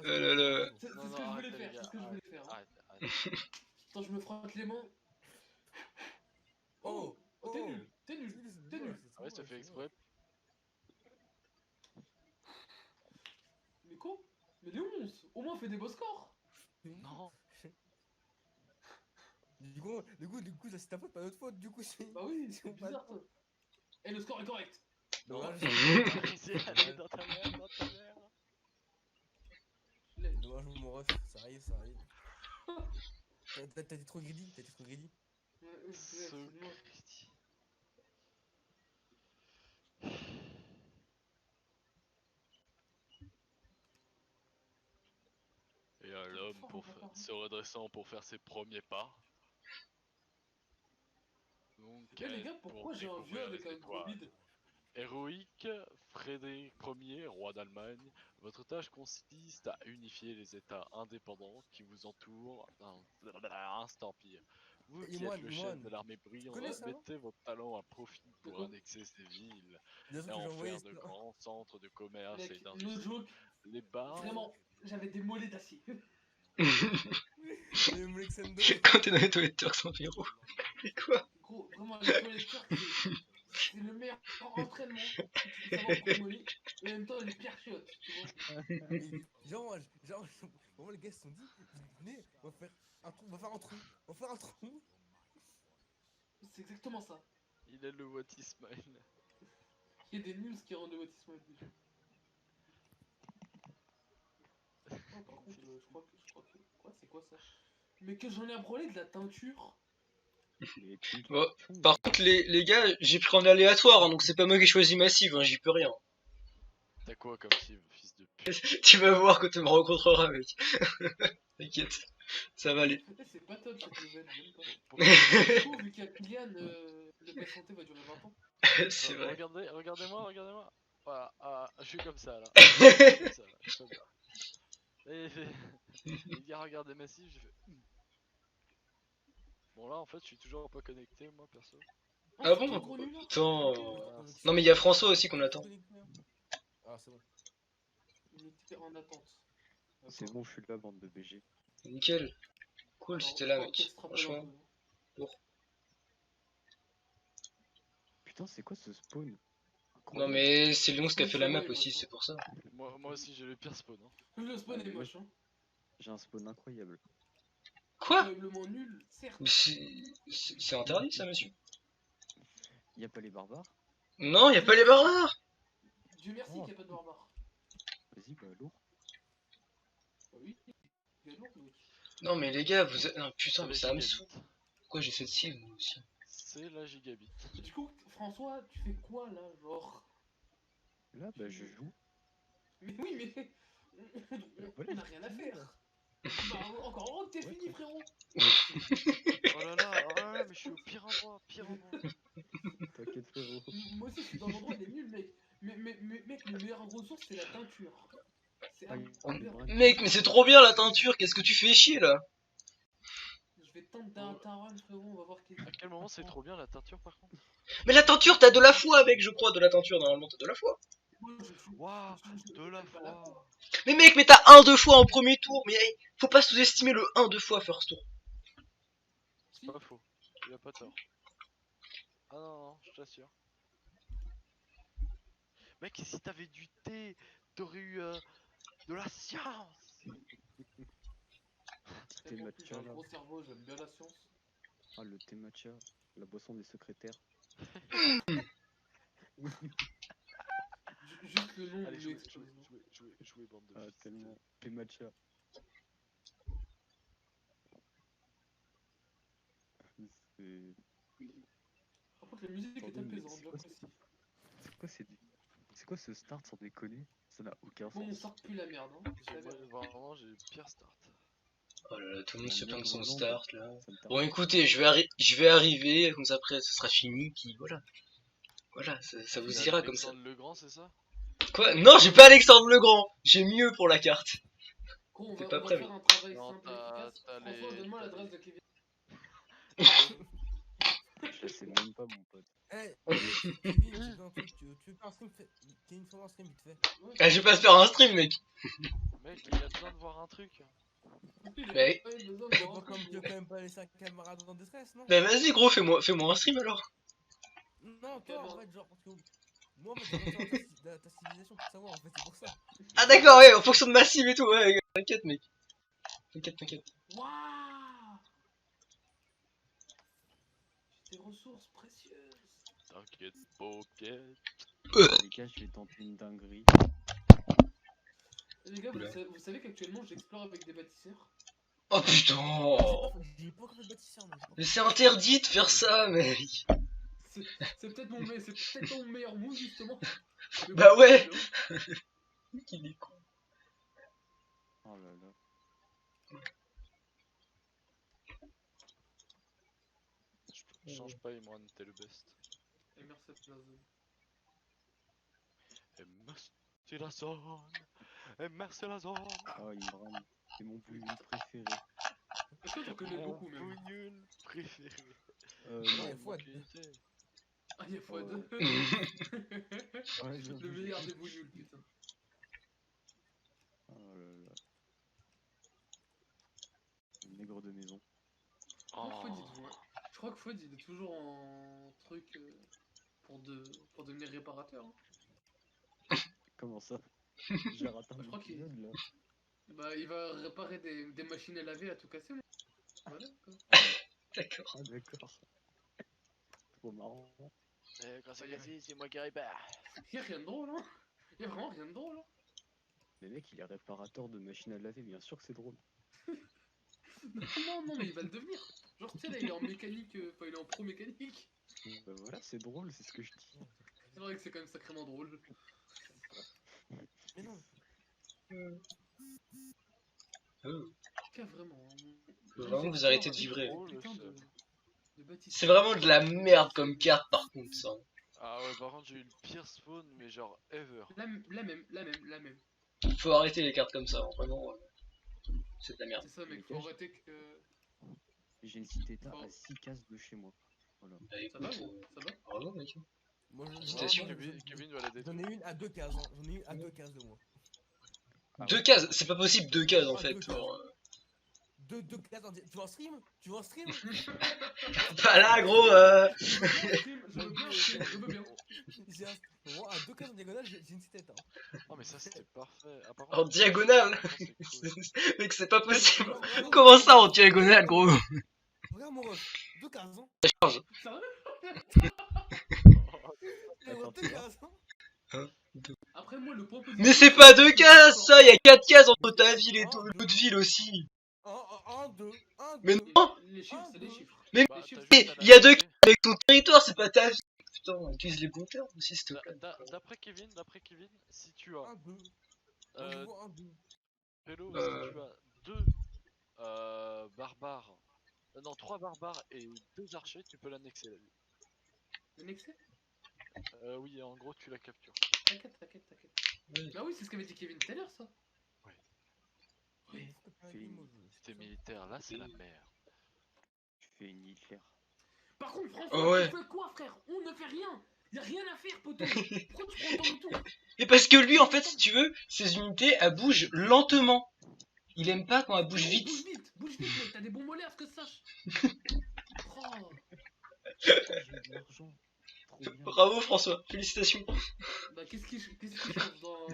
là. C'est Non, ce non, que je voulais arrêtez, les faire, gars. c'est ce que je voulais faire. Arrête. Attends, je me frotte les mains. Oh, t'es nul, t'es nul, t'es nul. Ah ouais, je te fais exprès. Mais quoi? Mais les 11, au moins fais des beaux scores. Non. Du coup, ça c'est ta faute, pas notre faute, du coup, c'est. Bah oui, c'est c'est pas bizarre ça. Et le score est correct. Dommage. Vas-y, allez dans ta mère, Je l'ai. Dommage, mon ref, ça arrive, ça arrive. T'as été trop greedy, t'as été trop greedy. Ouais, excuse-moi. Et l'homme, se redressant pour faire ses premiers pas. Donc, Eh les gars, pourquoi j'ai un vieux avec un gros bide? Héroïque, Frédéric Ier, roi d'Allemagne, votre tâche consiste à unifier les États indépendants qui vous entourent d'un empire. Vous qui êtes le chef de l'armée brillante, mettez votre talent à profit pour annexer ces villes et en faire de grands centres de commerce et d'industrie. No joke. Les bars... Vraiment, j'avais des mollets d'acier. Quand t'es dans les toilettes turques sans pyro. Et quoi? Gros, vraiment, les toilettes turques, c'est le meilleur entraînement que tu peux savoir pour les mollets. Et en même temps, les pires chiottes, tu vois. Genre, vraiment, les gars se sont dit, venez, on va faire un trou, on va faire un trou. C'est exactement ça. Il est le What is Smile. Il y a des news qui rendent le What is Smile déjà. Oh, par contre, je crois que... Quoi, c'est quoi ça? Mais que j'en ai un problème de la teinture. Bon, par contre, les gars, j'ai pris en aléatoire, hein, donc c'est pas moi qui ai choisi ma cible, hein, j'y peux rien. T'as quoi comme cible, fils de pute? Tu vas voir quand tu me rencontreras, mec. T'inquiète, ça va aller. C'est pas top cette nouvelle, j'aime pas. Du coup, vu qu'il y a Kylian, le belle santé va durer 20 ans. C'est vrai. Regardez-moi. Voilà, je suis comme ça là. Je suis comme ça. Et les gars, regardez ma cible, j'ai fait. Bon, là en fait, je suis toujours pas connecté, moi perso. Ah bon? Attends. Non, mais il y a François aussi qu'on attend. Ah, c'est bon. Il était en attente. C'est bon, je suis là, bande de BG. Nickel. Cool, c'était là, mec. Franchement. Pour. Putain, c'est quoi ce spawn? Non, mais c'est Léonce qui a fait la map aussi, c'est pour ça. Moi aussi, j'ai le pire spawn. Hein. Le spawn est moche, hein. J'ai un spawn incroyable. Quoi? Incroyablement nul, certes. C'est interdit ça, monsieur? Y'a pas les barbares? Non, y a pas les barbares! Dieu merci qu'il n'y a pas de barbares. Vas-y, bah lourd. Bah oui, il y a lourd, mec. Non, mais les gars, vous êtes. Non, putain, mais ça me saoule. Pourquoi j'ai cette cible, moi aussi? C'est la gigabit. Du coup, François, tu fais quoi là, genre? Là, bah je joue. Mais oui, mais. On n'a rien à faire. Bah, encore heureux que t'es fini, frérot. Oh là, mais je suis au pire endroit. T'inquiète, frérot. Moi aussi, je suis dans l'endroit, il est nul, mec. Mais mec, le meilleur ressource, c'est la teinture. C'est Mec, mais c'est trop bien la teinture, qu'est-ce que tu fais chier là? Je vais tenter d'un run, frérot, on va voir qui. À quel moment c'est trop bien la teinture par contre? Mais la teinture, t'as de la foi avec, je crois, de la teinture, normalement, t'as de la foi. Waouh, de la foi. Mais mec, mais t'as 1-2 fois en premier tour, mais hey, faut pas sous-estimer le 1-2 fois first tour. C'est pas faux, il a pas tort. Ah non, je t'assure. Mec, et si t'avais du thé, t'aurais eu de la science. Thé matcha. J'ai un gros cerveau, j'aime bien la science. Ah, le thé matcha, la boisson des secrétaires. Juste le nom. Allez, jouez, bande de fils. Tellement. Thé matcha. C'est... Par contre, la musique est apaisante, j'apprécie. C'est quoi ce start sans déconner? Ça n'a aucun sens. Bon, on sort plus la merde, hein. Vraiment, j'ai le pire start. Oh là là, tout le monde se plaint de son start là. Bon, écoutez, je vais arriver, comme ça après ça sera fini, puis voilà. Voilà, ça vous ira comme ça. Alexandre Legrand, c'est ça? Quoi? Non, j'ai pas Alexandre Legrand. J'ai mieux pour la carte. T'es pas prêt, faire un travail simple et efficace. François, donne-moi l'adresse de Kevin. Je la sais même pas, mon pote. Eh, Kevin, tu veux un truc, tu veux faire un stream, Kevin, fais-moi un stream vite fait. Ah, je vais pas se faire un stream, mec. Mec, il a besoin de voir un truc. Mais- Tu veux quand même pas laisser un camarade en détresse, non? Bah vas-y gros, fais-moi un stream alors. Non, toi, en fait, genre, parce que moi, en fait, j'ai besoin de ta civilisation pour savoir, en fait, c'est pour ça. Ah d'accord, ouais, en fonction de ma cible et tout, ouais, t'inquiète mec. T'inquiète. Waouh! Des ressources précieuses. T'inquiète, pocket. Les gars, je vais tenter une dinguerie. Les gars, Oula. vous savez qu'actuellement j'explore avec des bâtisseurs? Oh putain. J'ai pas encore fait de bâtisseur, moi. Mais c'est interdit de faire ça, mec. C'est peut-être mon meilleur move justement. Mais Bah bon, ouais. c'est bien. Il est con. Oh là là. Change pas, Imran, t'es le best. Et merci à la zone. Et merci la zone. Et merci la zone. Oh, Imran, c'est mon plus préféré. Est-ce que t'en connais Mon beaucoup même? nul préféré. Non, il y a Fouad. Ah, il y a Fouad. ouais, j'avoue, Le meilleur des bouilloules, putain. Oh là là. Le nègre de maison. Moi, Fouad, je crois que Fouad il est toujours en truc pour devenir réparateur. Hein. Comment ça? J'ai raté un Je crois qu'il- épisode, là. Bah, il va réparer des machines à laver à tout casser. Moi. Voilà, quoi. D'accord. Ah, d'accord. Trop marrant. Quand c'est Gazi, c'est moi qui répare. Y'a rien de drôle, hein. Y'a vraiment rien de drôle, hein. Mais mec, il est réparateur de machines à laver, bien sûr que c'est drôle. Non, mais il va le devenir. Genre, tu sais, là, il est en mécanique, enfin, il est en pro mécanique. Bah voilà, c'est drôle, c'est ce que je dis. C'est vrai que c'est quand même sacrément drôle. Mais non. Qu'à vraiment. Hein. Vraiment, vous arrêtez de vibrer. Putain de bâtisseurs. C'est vraiment de la merde comme carte par contre ça. Ah ouais, par contre, j'ai eu le pire spawn, mais genre ever. La même. Faut arrêter les cartes comme ça, vraiment. C'est de la merde. C'est ça, mec, faut arrêter que. J'ai une cité état Oh. à 6 cases de chez moi. Voilà. Bah Ça va, écoute, gros, ça va. bravo mec. Moi, Félicitations. Kevin va la J'en détruire. ai une à 2 cases, hein. J'en ai une à 2 cases de moi. Ah Deux ouais. cases, c'est pas possible deux cases en Ah, fait. deux cases. Genre, Deux cases en... Tu veux un stream? Tu veux un stream? Pas là gros Je veux bien. J'ai un... Moi, à 2 cases en diagonale, j'ai une cité état. Oh, mais ça c'était parfait. Ah, par En contre, diagonale. c'est cool. Mec c'est pas possible. Regarde, Comment ça en diagonale gros? Regarde mon ref, 2 cases, hein. Sérieux? Eh, ouais, 2 cases, hein. Après, moi, le point positif. Mais c'est pas deux cases ça, y a 4 cases entre ta ville et l'autre ville aussi. 1, 2, 1, 2. Mais non. Les chiffres, c'est des chiffres. Mais Bah, Les t'as chiffres, juste mais à la y a deux vérité. avec ton territoire, c'est pas ta vie. Putain, utilise les bons termes aussi s'il te plaît. D'après Kevin, si tu as 1, 2. euh, Je vois 1, 2. Pélo, Euh. si tu as deux barbares, non 3 barbares et 2 archers, tu peux l'annexer la ville. Annexé? Oui, en gros tu la captures. T'inquiète. Oui. Bah oui, c'est ce qu'avait dit Kevin tout à l'heure, ça. Ouais. Oui. C'était militaire, là c'est la mer. Tu fais une Hitler. Par contre, François, Oh ouais. tu fais quoi, frère? On ne fait rien. Y'a rien à faire, poteau. Pourquoi tu prends autant de tour? Et parce que lui en fait si tu veux, ses unités elles bougent lentement. Il aime pas quand elles bougent vite. Bouge vite, mec, t'as des bons mollets à ce que ça sache. Oh. J'ai eu de l'argent. Trop bien. Bravo François, félicitations. Bah, qu'est-ce qui change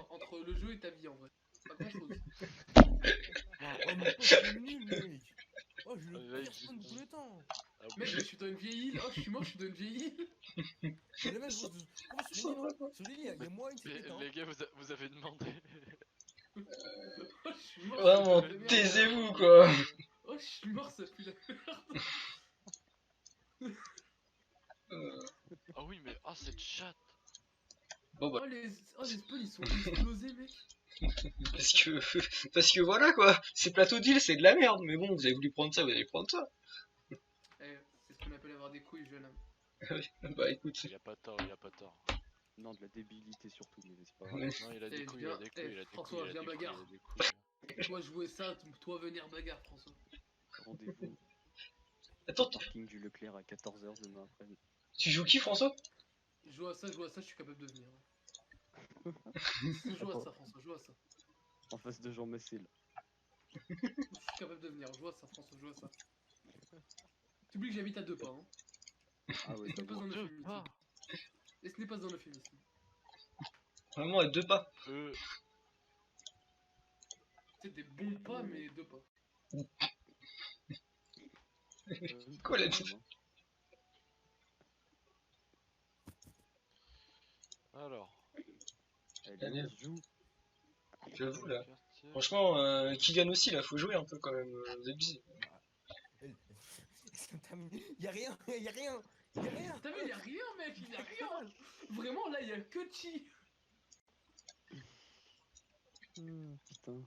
entre le jeu et ta vie en vrai? Pas grand chose. Oh, mais toi, c'est nul, mec. Oh, je le pire spawn de tous les temps. Ah, oui. Mec, je suis dans une vieille île. Oh, je suis mort, je suis dans une vieille île. Mais le mec, sur l'île, hein. Sur l'île, il y a moi une cité Les, état. les gars, vous avez demandé. Oh, je suis mort. Vraiment, ça pue la merde. taisez-vous quoi. Oh, je suis mort, ça pue la merde. Ah oui, mais cette chatte. Bon bah, Oh, les spawns, ils sont explosés, mec. parce que voilà quoi, ces plateaux d'île c'est de la merde, mais bon, vous avez voulu prendre ça, vous allez prendre ça. Eh, c'est ce qu'on appelle avoir des couilles, jeune homme. Bah écoute, Il a pas tort, Non, de la débilité surtout, mais c'est pas grave. Ouais. Non, il a des couilles, il a des couilles, il a des François, couilles, il a viens des couilles, bagarre. il a des couilles. Toi jouer ça, toi venir bagarre, François. Rendez-vous. Attends, Parking du Leclerc à 14 h demain après-midi. tu joues qui, François? Je joue à ça, je suis capable de venir. Joue à Attends. ça, François, joue à ça. En face de Jean Massé, là. Je suis capable de venir, joue à ça, François, joue à ça. T'oublies que j'habite à 2 pas, hein. Ah ouais, Ce n'est pas d'accord. un Deux euphémisme. pas. Et ce n'est pas un euphémisme. Vraiment, à 2 pas. C'est des bons pas, mais 2 pas. Quoi, la quand petite même, hein. Alors. Allez, on se joue. J'avoue, là. Quartier. Franchement, qui gagne aussi, là, faut jouer un peu quand même. Vous abusez. Y'a rien, y'a rien, y'a rien. T'as vu, y'a rien, mec, y'a rien. Vraiment, là, y'a que chi. Putain.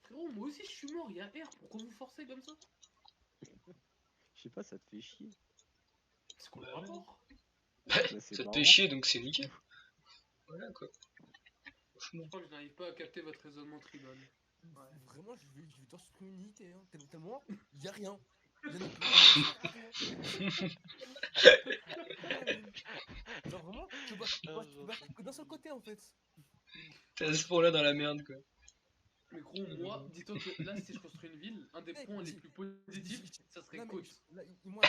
Frérot, moi aussi, je suis mort, y'a R. Pourquoi vous forcez comme ça? Je sais pas, ça te fait chier. C'est quoi le rapport? Bah, c'est Ça te marrant. fait chier, donc c'est nickel. Voilà, quoi. Je crois que je n'arrive pas à capter votre raisonnement tribal. Ouais. Vraiment, je vais t'en supprimer une unité, hein. Tellement, y'a rien. Y'en a plus. Genre vraiment, tu peux pas que d'un seul côté en fait. T'es à ce point-là dans la merde, quoi. Mais gros, moi, dis-toi que là, si je construis une ville, un des points les plus positifs, ça serait Non, mais côte. là, moi,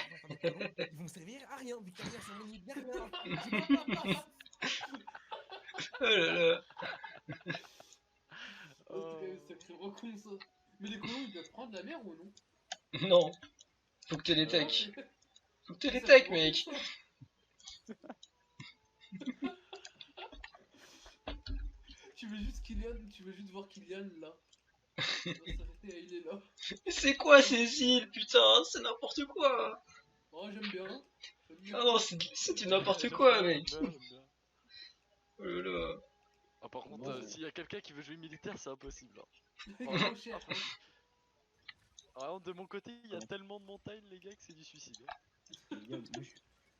ils vont me servir à rien, vu qu'il y a rien sur mon île, y'a rien. Oh là là. Oh, c'est quand même sacrément con ça. Mais les colons ils peuvent prendre la mer ou non? Non. Faut que t'aies les Ah, techs. c'est- Faut que t'aies les c'est techs, sacrément mec. con, ça. Tu veux juste Kylian, tu veux juste voir Kylian là. Il va s'arrêter à il est là. C'est quoi ces îles, putain? C'est n'importe quoi. Oh, j'aime bien. J'aime bien. Ah non, c'est du n'importe J'aime quoi, bien, mec. j'aime bien, j'aime bien. Oh là là. Ah, par contre, Moi, s'il y a quelqu'un qui veut jouer militaire, c'est impossible. Hein. Trop cher. Hein. Alors, de mon côté, il y a tellement de montagnes, les gars, que c'est du suicide. Les gars, moi,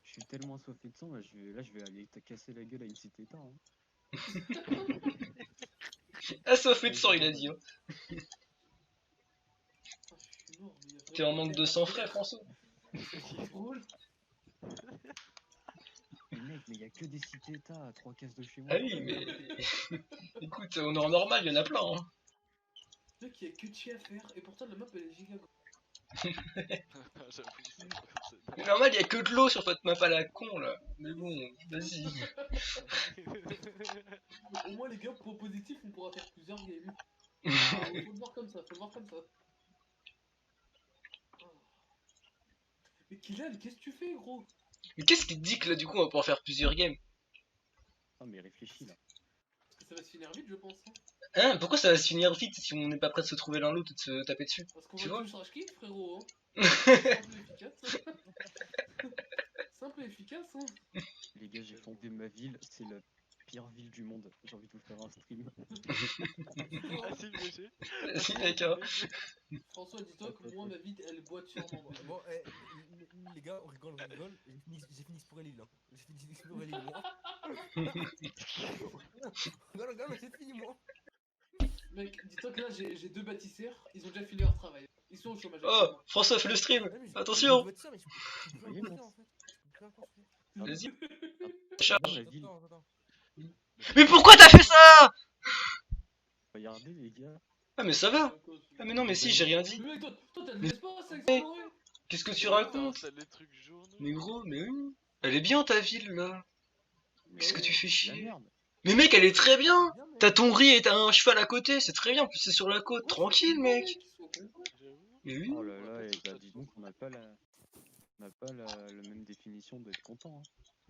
je suis tellement assoiffé de sang, là, je vais aller te casser la gueule à une cité-état. Hein. Assoiffé de sang, il a dit. Hein. Ah, je suis mort, mais il y a T'es en vraiment manque des de sang terres à frais, faire. François. C'est trop drôle. Mais mec, mais y a que des cités-états à 3 cases de chez moi. Ah oui, mais. Écoute, on est en normal, il y en a plein. Hein. Mec, il y a que chi à faire, et pourtant la map elle est giga. J'avoue, Mais normal, il y a que de l'eau sur votre map à la con, là. Mais bon, vas-y. Au moins les gars, pour positif, on pourra faire plusieurs games. Ah, faut le voir comme ça, faut le voir comme ça. Oh. Mais Kylian, qu'est-ce que tu fais, gros? Mais qu'est-ce qui te dit que là, du coup, on va pouvoir faire plusieurs games? Ah, mais réfléchis là. Parce que ça va se finir vite, je pense. Hein. Hein? Pourquoi ça va se finir vite si on n'est pas prêt de se trouver l'un l'autre et de se taper dessus? Parce qu'on Tu va vois tous rage quitte, frérot. Hein. Simple et efficace. Simple et efficace, hein. Les gars, j'ai fondé ma ville, c'est la pire ville du monde. J'ai envie de vous faire un stream. Ah, si, BG. Vas-y, mec, hein. François, dis-toi que moi, ma vie, elle boite sûrement. Bon, les gars, on rigole, on rigole. J'ai fini pour l'île, là. J'ai fini pour l'île, moi. Regarde, mais c'est fini, moi. Mec, dis-toi que là, j'ai 2 bâtisseurs, ils ont déjà fini leur travail. Ils sont au chômage. Oh, François, fais le stream. Ouais, mais Attention. je dois être ça, mais je peux plus rien faire, en fait. Je peux plus rien faire. Vas-y. Dans Charge. la ville, Attends. Mais pourquoi t'as fait ça? regardez les gars. Ah, mais ça va. Ah, mais non, mais si, j'ai rien dit. Mais mec, toi, t'as de l'espace avec Mais- ça, ouais. Qu'est-ce que tu racontes? T'as les trucs jaunes. Mais gros, mais oui. Elle est bien ta ville, là. Qu'est-ce que tu fais La chier? merde. Mais mec, elle est très bien. Bien, mais- T'as ton riz et t'as un cheval à côté, c'est très bien. En plus, c'est sur la côte, tranquille, mec. J'avoue. Mais oui. Oh là là, Ouais, et pas bah tout dis ça, donc, on n'a pas la même définition d'être content. Hein.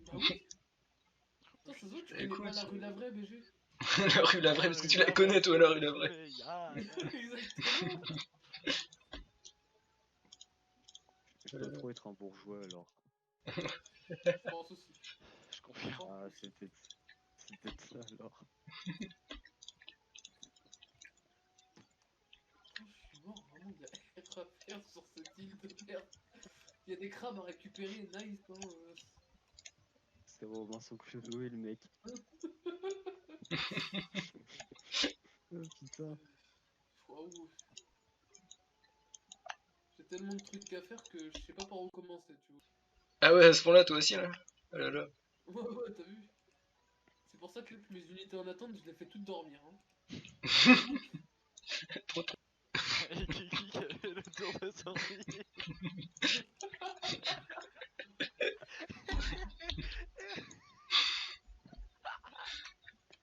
Bah oui. Toi, ça se voit que tu connais Écoute. pas la rue La Vraie, BG. La rue La Vraie, parce que tu la connais, toi, la rue La Vraie. Exactement. Je dois trop être un bourgeois alors. Je pense aussi. Je confirme. Ah, c'est peut-être ça alors. Oh, je suis mort, vraiment, il y a être à faire sur cette île de merde. Il y a des crabes à récupérer, nice, hein. C'est Robinson Crusoe le mec. Oh putain. Waouh. tellement de trucs à faire que je sais pas par où commencer, tu vois. Ah ouais, à ce point-là, toi aussi, là. Oh là là. Ouais, t'as vu. C'est pour ça que mes unités en attente, je les fais toutes dormir. Hein. Et qui avait le tour de son nid.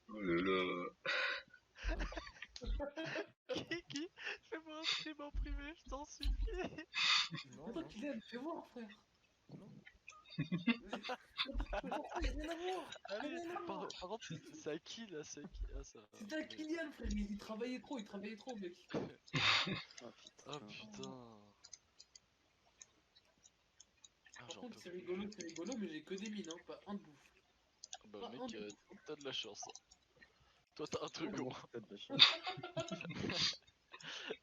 Oh là là. Kiki, fais-moi un stream en privé, je t'en supplie. Non, Attends, non, Kylian, fais voir, frère. non. Mais pourquoi il y a rien à voir? Allez, rien à voir. par contre, c'est à qui là? C'est à qui? Ah, ça. C'était un Kylian, frère, mais il travaillait trop, mec. Oh Oh putain. putain. Ah, Par j'en contre, peux c'est plus. rigolo, mais j'ai que des mines, hein, pas un de bouffe. Bah, Pas mec, un de bouffe. t'as de la chance. Hein. Toi, t'as un truc en Comment moins. t'as de la chance?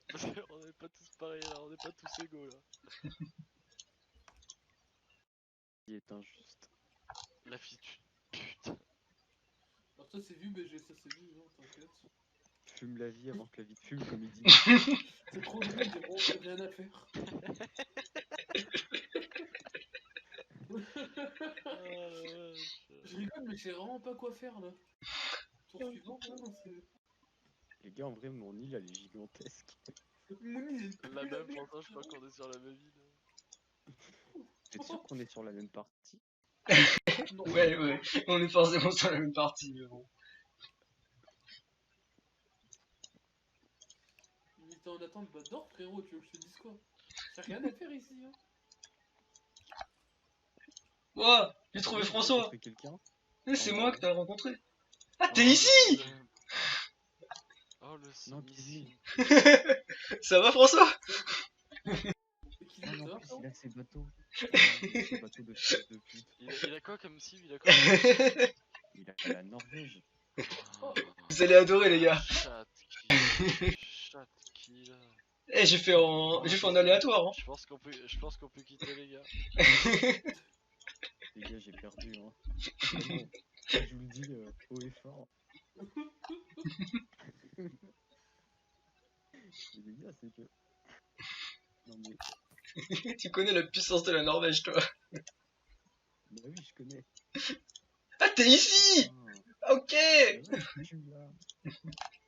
Parce qu'on est pas tous pareils là, on est pas tous égaux là. Il est injuste. La fille putain. Alors ça c'est vu, BG, ça c'est vu, hein, t'inquiète. Fume la vie avant que la vie te fume, comme il dit. C'est trop drôle, j'ai vraiment rien à faire. Ah la vache. Je rigole, mais je sais vraiment pas quoi faire là. Tour suivant, là, c'est... Les gars, en vrai, mon île, elle est gigantesque. Mouni, j'ai plus La la même, merde, pourtant, je crois qu'on est sur la même île. T'es sûr qu'on est sur la même partie? Non. Ouais, on est forcément sur la même partie, mais bon. Unité en attente, bah dors frérot, tu veux que je te dise quoi? J'ai rien à faire ici, hein. Ouah, j'ai trouvé J'ai François. rencontré quelqu'un. C'est moi que t'as rencontré. Ah, Oh, t'es le ici. seum. Oh le Non, seum. Ça va, François? Et qui Ah dit non, ça, en plus, frérot? il a ses bateaux. Il a ses bateaux de fils de pute. Il a quoi comme cible? Il a quoi comme cible? Il a la Norvège. Vous allez adorer, les gars. Chat kill. Eh, j'ai fait en aléatoire, hein. Je pense qu'on peut quitter les gars. Les gars, j'ai perdu. Hein. Vraiment, je vous le dis haut et fort. Mais les gars, c'est que. Non mais. Tu connais la puissance de la Norvège, toi. Bah oui, je connais. Ah, t'es ici. Ah, Ok. bah ouais, je suis là.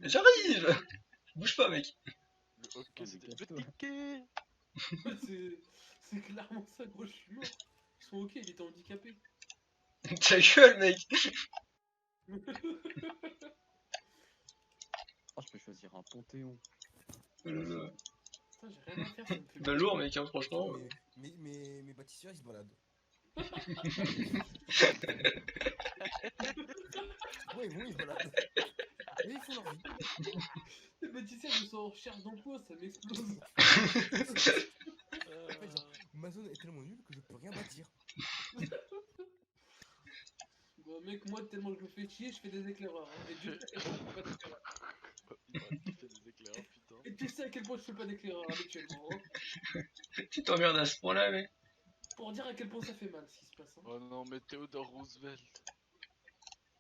J'arrive. Bouge pas, mec. Le ok, Oh, c'était mais le casse-toi. ticket. C'est clairement ça, gros, je suis mort. Ils sont ok, il était handicapé. Ta gueule, mec. Oh, je peux choisir un Panthéon. Bah, Putain, j'ai rien à faire, ça me fait lourd, mec, hein, franchement. Mes bâtisseurs ils se baladent. Ouais, ils se baladent. Et ils font leur vie. Les bâtisseurs, ils sont en recherche d'emploi, ça m'explose. En fait, genre, ma zone est tellement nulle que je peux rien bâtir. Bah, mec, moi, tellement je me fais chier, je fais des éclaireurs. Hein. Et Dieu sait à quel point je fais pas d'éclaireurs. Il fait des éclaireurs, putain. Et tu sais à quel point je fais pas d'éclaireurs habituellement. Hein. Tu t'emmerdes à ce point-là, mec. Pour dire à quel point ça fait mal ce qui se passe. Hein. Oh non, mais Theodore Roosevelt.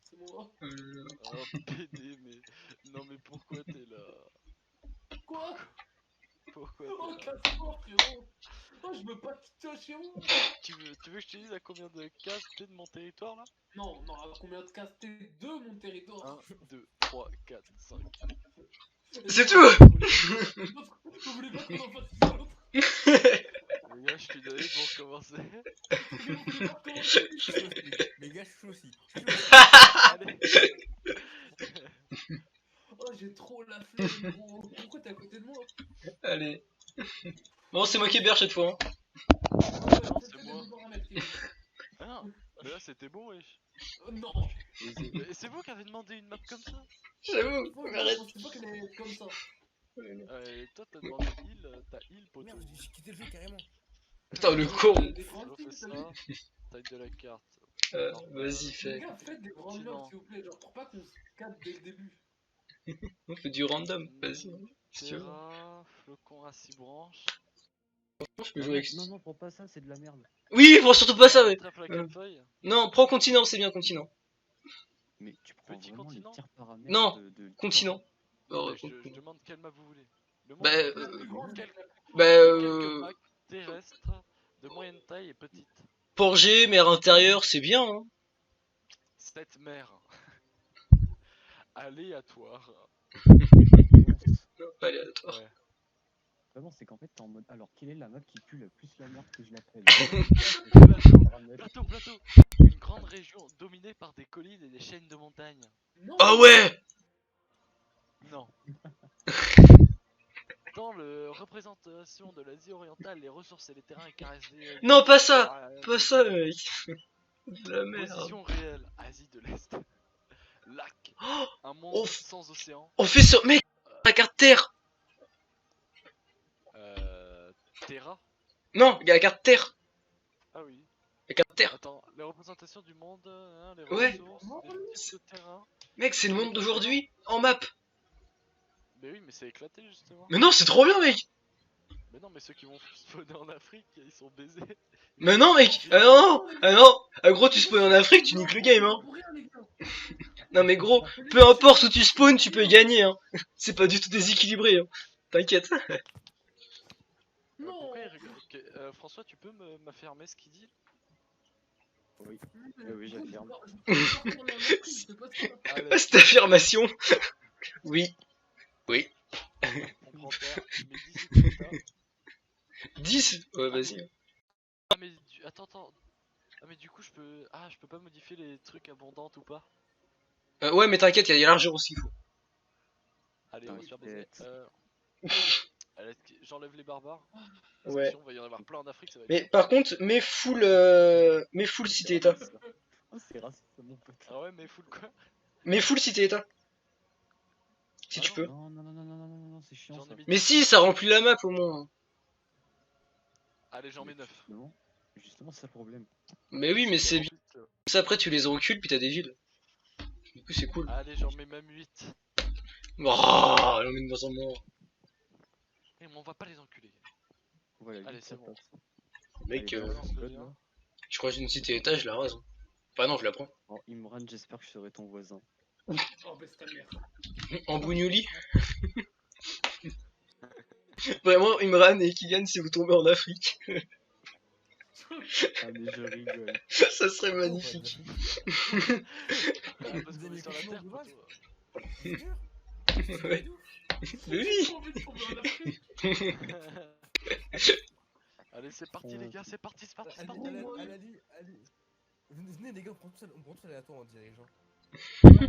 C'est moi. Oh PD, mais. Non, mais pourquoi t'es là? Quoi? Pourquoi Oh, t'es là? casse-toi, frérot. Oh, je me passe putain chez moi. Tu veux que je te dise à combien de cases t'es de mon territoire là? Non, non, à combien de cases t'es de mon territoire? 1, 2, 3, 4, 5. C'est tout. Vous voulez pas qu'on en fasse une autre? Les gars, je suis donné pour commencer. Vous voulez pas commencer? Je suis aussi. Les gars, je suis aussi. Allez. Oh, j'ai trop la flemme, gros. Pourquoi t'es à côté de moi? Allez. Bon, c'est moi qui héberge cette fois. Hein. Ouais, c'est moi. Ah non, mais là c'était bon, wesh. Non. Mais c'est vous qui avez demandé une map comme ça? J'avoue. Moi, je Arrête. pensais pas qu'elle allait être comme ça. Et toi t'as demandé île, poteau. Merde, j'ai quitté le jeu carrément. Putain, le con. Des grandes Refais îles, ça. t'as vu? Taille de la carte. Vas-y, Les fais. gars, faites des grandes Continent. mobs, s'il vous plaît. Genre, pour pas qu'on se capte dès le début. On fait du random. Vas-y. Si tu veux. Terra, flocon à 6 branches. Je peux jouer avec. Non, non, prends pas ça, c'est de la merde. Oui, faut surtout pas ça, ouais. Trèfle à 4 feuilles. Non, prends continent, c'est bien continent. Mais tu prends Petit vraiment continent. les pires paramètres Non, de continent. Mais je demande quelle map vous voulez. Le monde Bah, vous voulez. plus grande, Quelques Bah, quelques packs. terrestre, de moyenne taille et petite. Port G, mer intérieure, c'est bien, hein. Cette mer aléatoire. Pas aléatoire. Ouais. Vraiment, c'est qu'en fait, t'es en mode. Alors, quelle est la map qui pue le plus la merde que je l'appelle? Plateau. Une grande région dominée par des collines et des chaînes de montagnes. Non. Ah ouais! Non. Dans le représentation de l'Asie orientale, les ressources et les terrains caressés. Non, pas ça! Pas ça, mec. De la merde. Position réelle, Asie de l'Est. Lac. Oh, Un monde on f- sans océan. on fait sur... Mec, la carte Terre! Terra. Non, il y a la carte Terre. Ah oui. La carte Terre. Attends, les représentations du monde, hein, les Ouais. ressources, les types de terrain. Mec, c'est le monde d'aujourd'hui, en map. Mais oui, mais c'est éclaté justement. Mais non, c'est trop bien, mec. Mais non, mais ceux qui vont spawner en Afrique, ils sont baisés. Mais non, mec. Ah non, ah non. Ah gros, tu spawns en Afrique, tu niques le game, hein. Pour rien, les gars. Non, mais gros, peu importe où tu spawns, tu peux gagner, hein. C'est pas du tout déséquilibré, hein. T'inquiète. Non. Pourquoi il rigole? Ok, François, tu peux m'affirmer ce qu'il dit? Oui. Mais oui, j'affirme. je peux pas Allez, Cette affirmation. Oui. Oui. on prend terre, tu mets 10 états. 10. Ouais, vas-y. Ah mais attends. Ah mais du coup je peux pas modifier les trucs abondants ou pas? Ouais, mais t'inquiète, il y a l'argent aussi. Allez, on va se faire baiser. T'inquiète. Allez, j'enlève les barbares. Parce que Ouais. sinon, on va y en avoir plein en Afrique, ça va être Mais chiant. par contre, mets full cité-état. Oh, c'est raciste, mon pote. Ah ouais, mais full quoi? Mets full cité-état. Si Ah tu non. peux. Non, c'est chiant J'en ça. ai mis Mais si, ça remplit la map au moins. Allez, j'en mets 9. Justement, c'est ça le problème. Mais oui, mais c'est bien. Ça, après, tu les recules, puis t'as des villes. Du coup, c'est cool. Allez, j'en mets même 8. Oh, on met de moins en moins. Et on va pas les enculer. Voilà, Allez, vite, c'est ça bon. passe. Mec, Allez, balance le code, lien. là. je crois que j'ai une cité-état, je la rase. Bah non, je la prends. Oh, Imran, j'espère que je serai ton voisin. Oh, baisse ta mère. En bougnouli. Vraiment, Imran et Kylian, si vous tombez en Afrique, Ah, mais je rigole. ça serait magnifique. Ah, parce qu'on est sur la terre, poteau. C'est dur. Ouais. Mais oui. J'ai envie de tomber en Afrique. Allez, c'est parti, les gars, c'est parti. Allez. Venez les gars, on prend tout aléatoire en dirigeant.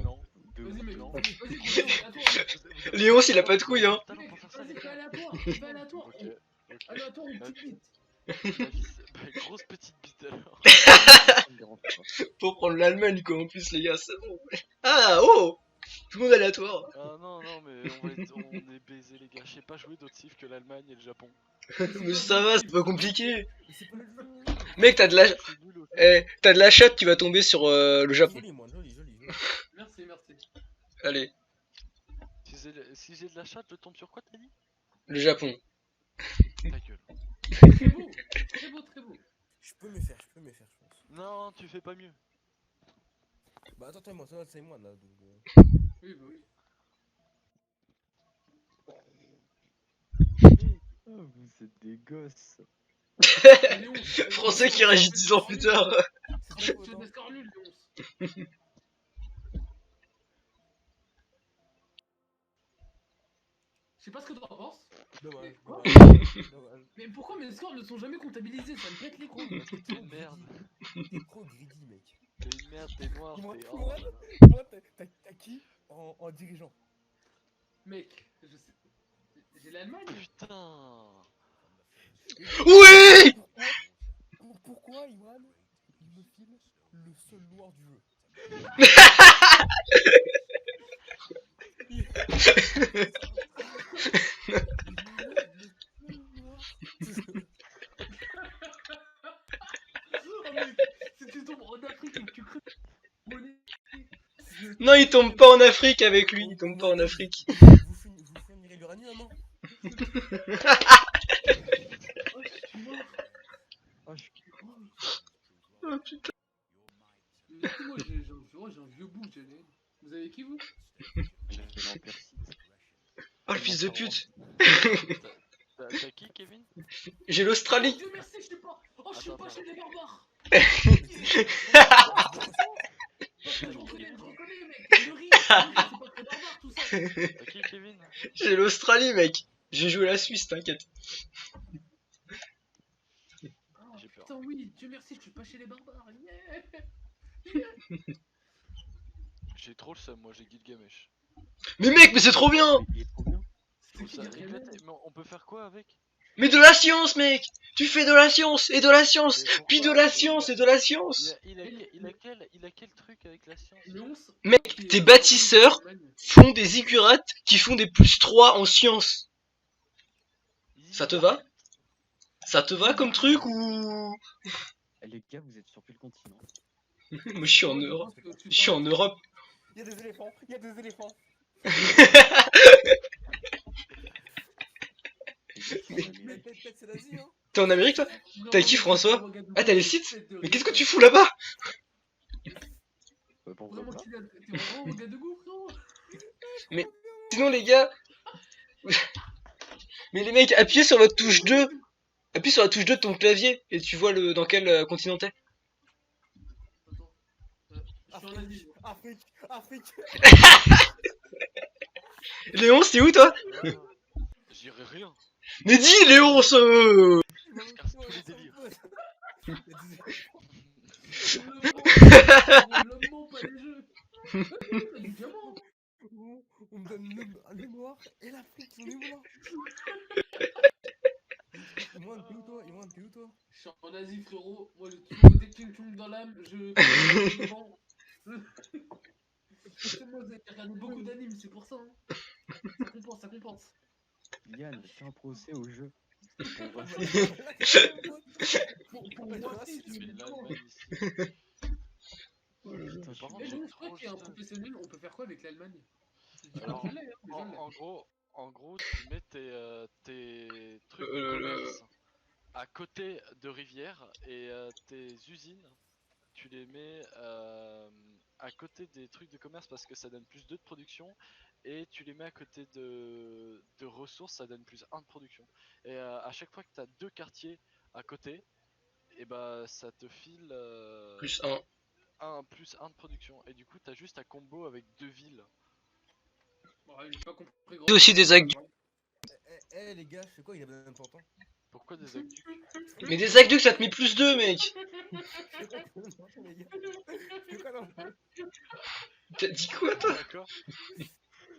Non. Vas-y, mec. Non. Vas-y, aléatoire. Léon, s'il a pas de couilles, hein. Talent pour faire ça, les Vas-y, fais gars. aléatoire. Fais aléatoire. Ok. Aléatoire ou petite bite. Bah, grosse petite bite alors. Ça me dérange pas. Pour prendre l'Allemagne, quoi, en plus, les gars, c'est bon. Ah, oh. Tout le monde aléatoire. Ah non, mais on est baisés, les gars. Je sais pas jouer d'autres cibles que l'Allemagne et le Japon. Mais ça va, c'est pas compliqué. Mais c'est pas le jeu. Mec, t'as de la... Je suis nul au jeu. t'as de la chatte qui va tomber sur le Japon. Joli, moi, joli. Merci. Allez, Si j'ai de la chatte, je tombe sur quoi, t'as dit? le Japon. Ta gueule. Très beau. Je peux me faire, je pense. Non, tu fais pas mieux. Bah attends, moi, ça c'est moi là. Donc, Oui, bah oui. Oh, vous êtes des gosses. Léon, Français qui réagit 10 ans plus tard. C'est ta faute, hein. Nul, Léon. Je sais pas ce que t'en penses. dommage. Mais pourquoi mes scores ne sont jamais comptabilisés? Ça me pète les couilles. T'es une merde. T'es trop greedy, mec. T'es une merde, t'es noir, Dis-moi, t'es. dis-moi. Oh. Moi, t'as qui en dirigeant? Mec, je sais. J'ai l'Allemagne. Putain. Oui. Pourquoi, Iwan, il me file le seul noir du jeu? Oh mec, si tu tombes en Afrique et que tu crées monnaie. Non, il tombe pas en Afrique avec lui, il tombe pas en Afrique. Vous finirez l'uranium, hein? Oh, je suis mort. Oh, je suis Oh putain. Mais du coup, moi j'ai un vieux bout, j'ai les... Vous avez qui vous? l'Empire Sith. Oh le fils de pute. T'as qui, Kevin? J'ai Oh, l'Australie. Dieu merci, je suis pas. Oh, je suis Attends, pas attends. chez les barbares. Parce que je reconnais, mec. Le riz, c'est pas très barbare tout ça. T'as qui, Kevin? J'ai l'Australie, mec. J'ai joué la Suisse, t'inquiète. Oh, J'ai peur. putain, oui, Dieu merci, je suis pas chez les barbares. Yeah. J'ai trop le seum, moi j'ai Gilgamesh. Mais mec, mais c'est trop bien. Il est trop bien. Je trouve ça Gilgamesh. éclaté. Mais on peut faire quoi avec? Mais de la science, mec. Tu fais de la science et de la science, Mais puis de pourquoi? la Mais science et de la science. il a quel truc avec la science? Léonce, Mec, qui est- tes bâtisseurs font des ziggurats qui font des +3 en science. Ça te va? Ça te va comme truc ou... Eh, les gars, vous êtes sur quel continent? Moi je suis en Europe. Je suis en Europe. Il y a des éléphants, il y a des éléphants. Peut-être c'est l'Asie, hein. T'es en Amérique toi? T'as qui, François? Ah, t'as les sites? Mais qu'est-ce que tu fous fous là-bas? Pourquoi Vraiment, pas? t'es vraiment au gars de goût, frérot. Mais sinon les gars... Mais les mecs, appuyez sur votre touche 2. Appuie sur la touche 2 de ton clavier et tu vois dans quel continent t'es. Attends. Je suis en Asie. Afrique, Afrique. Léon, c'est où toi? J'irai rien. Mais dis Léon, Je casse tous les délires. Il y a des éléphants. Le mot, pas les jeux. T'as du diamant. On me donne le noir et l'Afrique, on est où là? Imran, t'es où toi? Imran, t'es où toi? Je suis en Asie, frérot. Moi, j'ai toujours été King Kong dans l'âme. Je. Devant. C'est moi, j'ai regardé beaucoup d'animes, c'est pour ça. Hein. Ça compense, ça compense. Yann, fais un procès au jeu. Pour moi, si, C'est je l'Allemagne ici. Putain, Par contre, Et j'ai nous, trop toi qui es un le seum. professionnel, on peut faire quoi avec l'Allemagne? Alors, Je l'ai, hein, déjà, je l'ai. en gros, tu mets tes trucs de commerce à côté de rivières et tes usines, tu les mets à côté des trucs de commerce parce que ça donne plus 2 de production et tu les mets à côté de ressources, ça donne plus 1 de production. Et à chaque fois que tu as 2 quartiers à côté, et bah ça te file +1. plus 1 de production. Et du coup, tu as juste un combo avec 2 villes. Ouais, j'ai pas compris C'est aussi des aqueducs. Eh les gars, je sais quoi, il y avait important. Pourquoi des aqueducs? Mais des aqueducs ça te met +2 mec. C'est quoi là? T'as dit quoi toi? D'accord.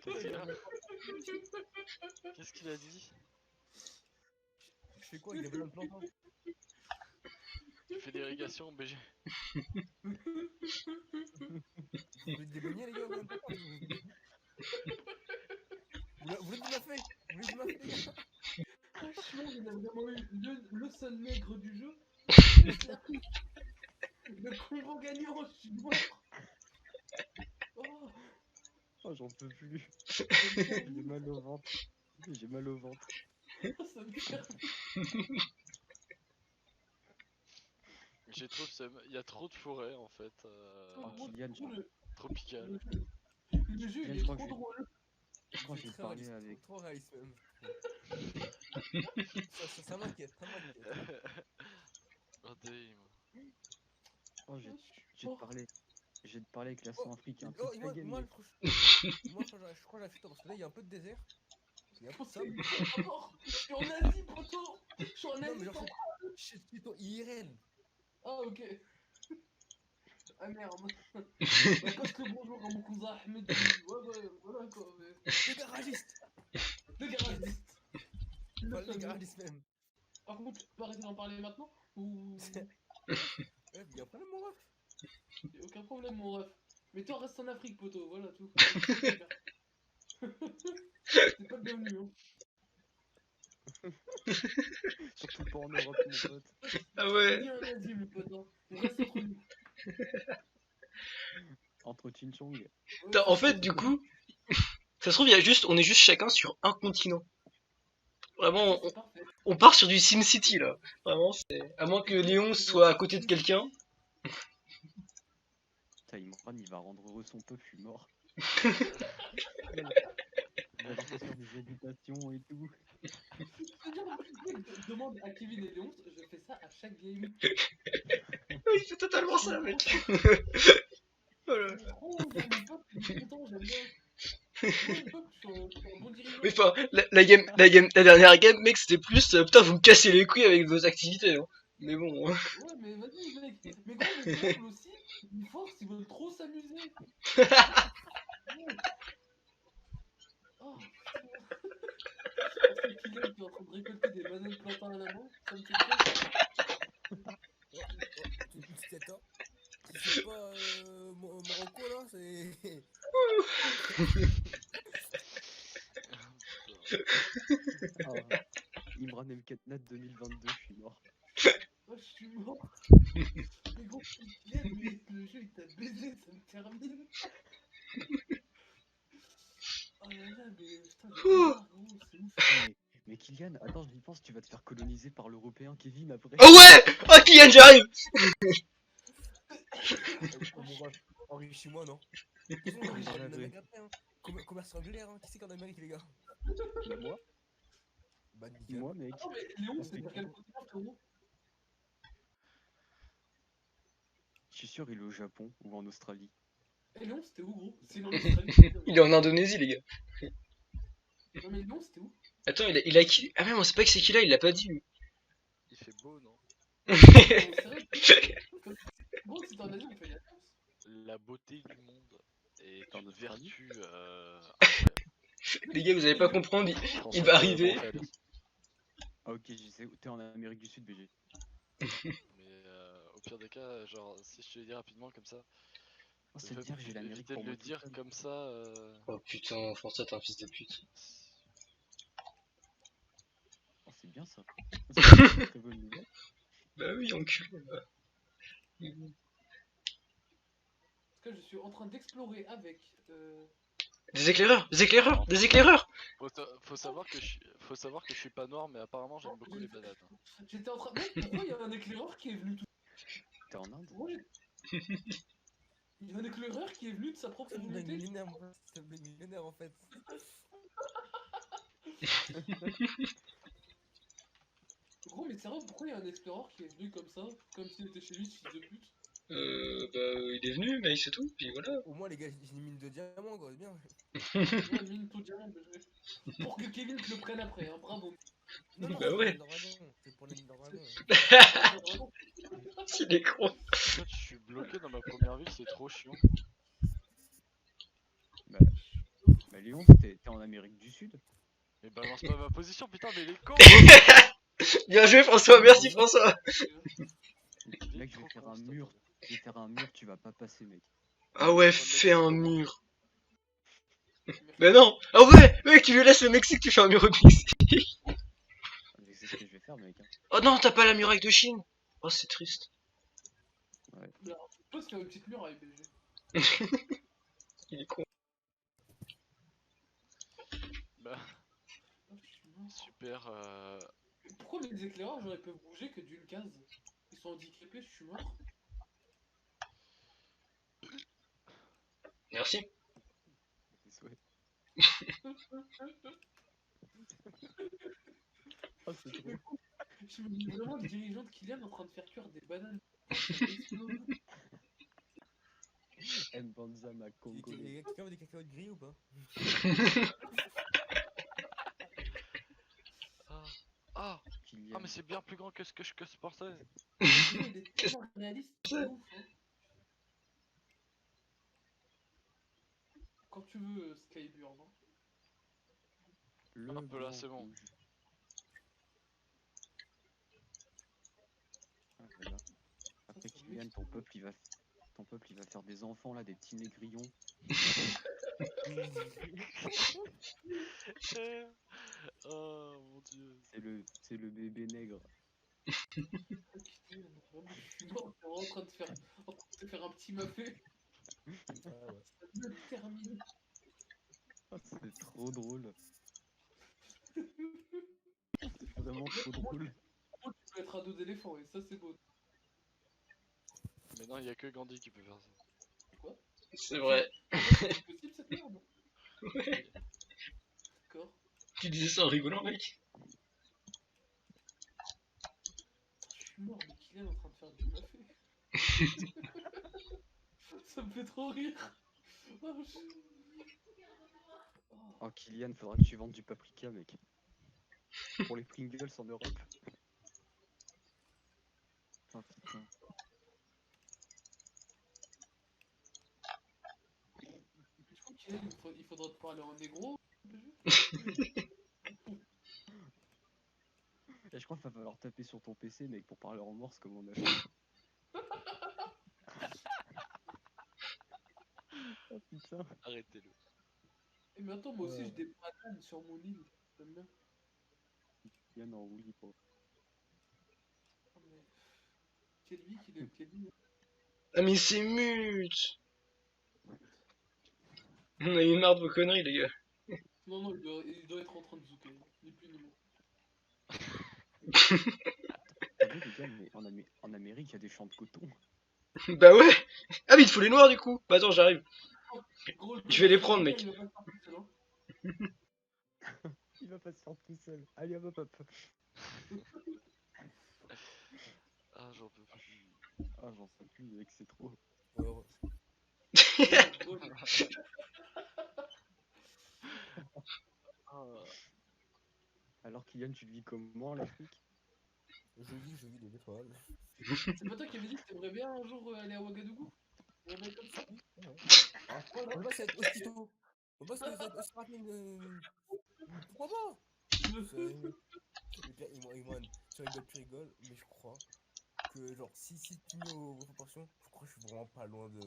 Qu'est-ce qu'il a? Qu'est-ce qu'il a dit? Je fais quoi? Il y avait un plantain. Tu fais l'irrigation BG. Vous voulez des beignets les gars? Vous voulez de la fée? Vous voulez de la fée les gars? Franchement, on a vraiment eu le seul nègre du jeu. Le combo gagnant, je suis mort. Oh, Oh, j'en peux plus. J'ai mal au ventre. J'ai mal au ventre. ça me fait. J'ai trop le seum. Il y a trop de forêts en fait. Kylian, Tropicales. Le jeu, il est je crois trop que je- drôle. Je crois que j'ai parlé avec. Trop réaliste même. Ça m'inquiète, ça m'inquiète. Oh damn. Oh, je vais te parler avec l'accent africain. Oh, Toute la game, moi, mec. je crois que j'ai la fuite parce que là, il y a un peu de désert. Il y a un peu de sable. Encore, je suis en Asie, poto. Je suis en Non, mais Asie. genre, je suis ton IRL. Ah, ok. Ah merde. Bah, passe le bonjour à mon cousin Ahmed. Ouais, voilà quoi. Mais... Le garagiste. Le garagiste. Le garagiste même. Par contre, tu peux arrêter d'en parler maintenant? Ou. Il y a un problème, mon ref. Y'a aucun problème, mon ref. Mais toi, reste en Afrique, poto, voilà tout. C'est pas le bienvenu, hein. Surtout pas en Europe, mon pote. Ah ouais. Viens en Asie, mon pote, hein. On reste entre nous. Entre Chinchong. En fait du coup, ça se trouve on est juste chacun sur un continent. Vraiment, C'est parfait. on part sur du SimCity là. Vraiment, c'est... À moins que Léon soit à côté de quelqu'un. Putain, Imran, il va rendre heureux son peuple, je suis mort. Il va leur faire des habitations et tout. C'est-à-dire, Demande à Kevin et Léon, je fais ça à chaque game. Il fait totalement ça, mec. Voilà. Oh, j'aime le peuple, il est content, j'aime bien. Ouais, le peuple, je suis un bon dirigeant. Mais enfin, la dernière game, mec, c'était plus, putain, vous me cassez les couilles avec vos activités, hein. Mais bon, hein. Ouais, mais vas-y, mec. Mais gros, le peuple aussi, ils forcent, ils veulent trop s'amuser. Ouais. Oh, putain. Entre Kylian qui est en train de récolter des bananes plantains à la main, ça me fait plaisir. Une petite attends. C'est pas Marocco là, c'est. Ah, Imran El Katnat 2022, je suis mort. Oh, je suis mort. Mais gros, Kylian, mais le jeu il t'a baisé, ça me termine. Oh là là, mais putain, j'ai bizarre, gros, c'est ouf. Mais Kylian, attends, j'y pense, tu vas te faire coloniser par l'européen Kevin après. Oh ouais! Oh, Kylian, j'arrive! Bon, bref, enrichis-moi, non? De toute façon, on arrive en Amérique après, hein. Commerce triangulaire, hein. Qui c'est qu'en Amérique, les gars? Moi, Bah, nickel. moi, mec. Attends, mais Léon, c'est sur quel continent, frérot? Je suis sûr, il est au Japon ou en Australie. Eh, Léon, c'était où, gros? C'est en Australie. Il est en Indonésie, les gars. Non, mais Léon, c'était où? Attends, il a qui? Ah, même, on sait pas que c'est qui là, il l'a pas dit, lui. Il fait beau, non? Non, sérieux? Gros, si t'es en Asie, on fait la danse. La beauté du monde est En une Australie vertu Les gars, vous allez pas comprendre, il incroyable. va arriver. Ah, ok, je sais, t'es en Amérique du Sud, BG. Mais au pire des cas, genre, si je te le dis rapidement comme ça, Oh, c'est dire que j'ai l'Amérique éviter pour de le moi tout dire seul. comme ça. Oh putain, François, t'es un fils de pute. Oh, c'est bien ça. C'est une très bonne nouvelle. Bah oui, enculé. En tout cas, je suis en train d'explorer avec. Des éclaireurs, des éclaireurs, des éclaireurs! Faut savoir que je suis pas noir, mais apparemment j'aime beaucoup les bananes. J'étais en train. Mec, pourquoi il y a un éclaireur qui est venu tout. T'es en Inde? Ouais. Il y a un éclaireur qui est venu de sa propre C'est une blague volonté. millénaire, mon pote. C'est une blague millénaire, en fait. Gros, mais sérieux, pourquoi il y a un éclaireur qui est venu comme ça? Comme s'il était chez lui, ce fils de pute. Il est venu, mais c'est tout, puis voilà. Au moins, les gars, j'ai une mine de diamants, quoi, c'est bien. Ouais, mine tout diamant, BG. Pour que Kevin te le prenne après, hein, bravo. Non, non, Bah c'est pour ouais. les dragons. C'est pour les dragons. Il est con. En fait, je suis bloqué dans ma première ville, c'est trop chiant. Bah, Léon, t'es en Amérique du Sud? Mais balance pas ma position, putain, mais les cons! Bien joué, François, merci, François. Mec, je vais faire un mur. Je vais faire un mur, tu vas pas passer, mec. Ah ouais, fais un mur. Mais non. Ah ouais, mec, tu lui laisses le Mexique, tu fais un mur au Mexique. Mais c'est ce que je vais faire, mec. Hein. Oh non, t'as pas la muraille de Chine. Oh, c'est triste. Toi, c'est une petite muraille, BG. Il est con. Bah, Oh, je suis mort. super. Mais pourquoi mes éclaireurs, genre, ils peuvent bouger que d'une case? Ils sont handicapés, je suis mort. Merci. Ouais. Oh, c'est trop. Je me dis vraiment le dirigeant de Kylian en train de faire cuire des bananes. Ça m'explose. Mbanzama Congo. Les gars, quelqu'un veut des cacahuètes grillées ou pas? Ah, Kylian. mais c'est bien plus grand que ce que je pensais. Il est tellement réaliste, c'est ouf. Hein. Quand tu veux, Skyburn. Hein. Le Un peu là, grand c'est bon. rouge. Ah, voilà. Après, Ça Kylian, ton peuple, il va faire des enfants là, des petits négrillons. Oh mon dieu. C'est le bébé nègre. Putain, vraiment, je suis mort, t'es en train de te faire un petit mafé. Ah ouais. Ça me termine. Ah, c'est trop drôle. C'est vraiment trop drôle. Moi, tu peux être un dos d'éléphant et ça, c'est beau. Mais non, il y a que Gandhi qui peut faire ça. Quoi? C'est vrai. C'est possible cette merde? Ouais. D'accord. Tu disais ça en rigolant, mec. suis mort, mais Kylian est en train de faire du mafé. Ça me fait trop rire. Oh, Oh, Kylian, faudra que tu vendes du paprika, mec. Pour les Pringles en Europe. Oh putain. Je crois qu'il il faudra te parler en négro. Et je crois qu'il va falloir taper sur ton PC, mec, pour parler en morse comme on a fait. Oh putain. Arrêtez-le. Et mais attends, moi aussi j'ai des bananes sur mon île. J'aime bien. Kylian en roue libre. Ah, mais... Quelle vie qu'il a, quelle vie. Ah mais c'est mute. On a eu marre de vos conneries les gars. Non, non, il doit être en train de zouker. Ni plus ni moins. T'as vu les gars, mais en Amérique, il y a des champs de coton. Bah ouais. Ah mais il te faut les noirs du coup. Bah attends j'arrive. Gros, le Je vais les connard, prendre il mec. va pas se faire tout seul, hein. Il va pas se faire tout seul. Allez hop hop. Ah, j'en peux plus. Ah j'en peux plus mec, c'est trop. Ouais, ouais. Gros, Ah, Alors Kylian, tu le vis comment l'Afrique? Je vis des étoiles. c'est pas toi qui avais dit que t'aimerais bien un jour aller à Ouagadougou? Un mec comme ça. Ah, on va pas être aussitôt. On va pas être aussi rapide. Pourquoi pas? Le pire, tu rigoles, mais je crois que, genre, si tu mets aux proportions, je crois que je suis vraiment pas loin du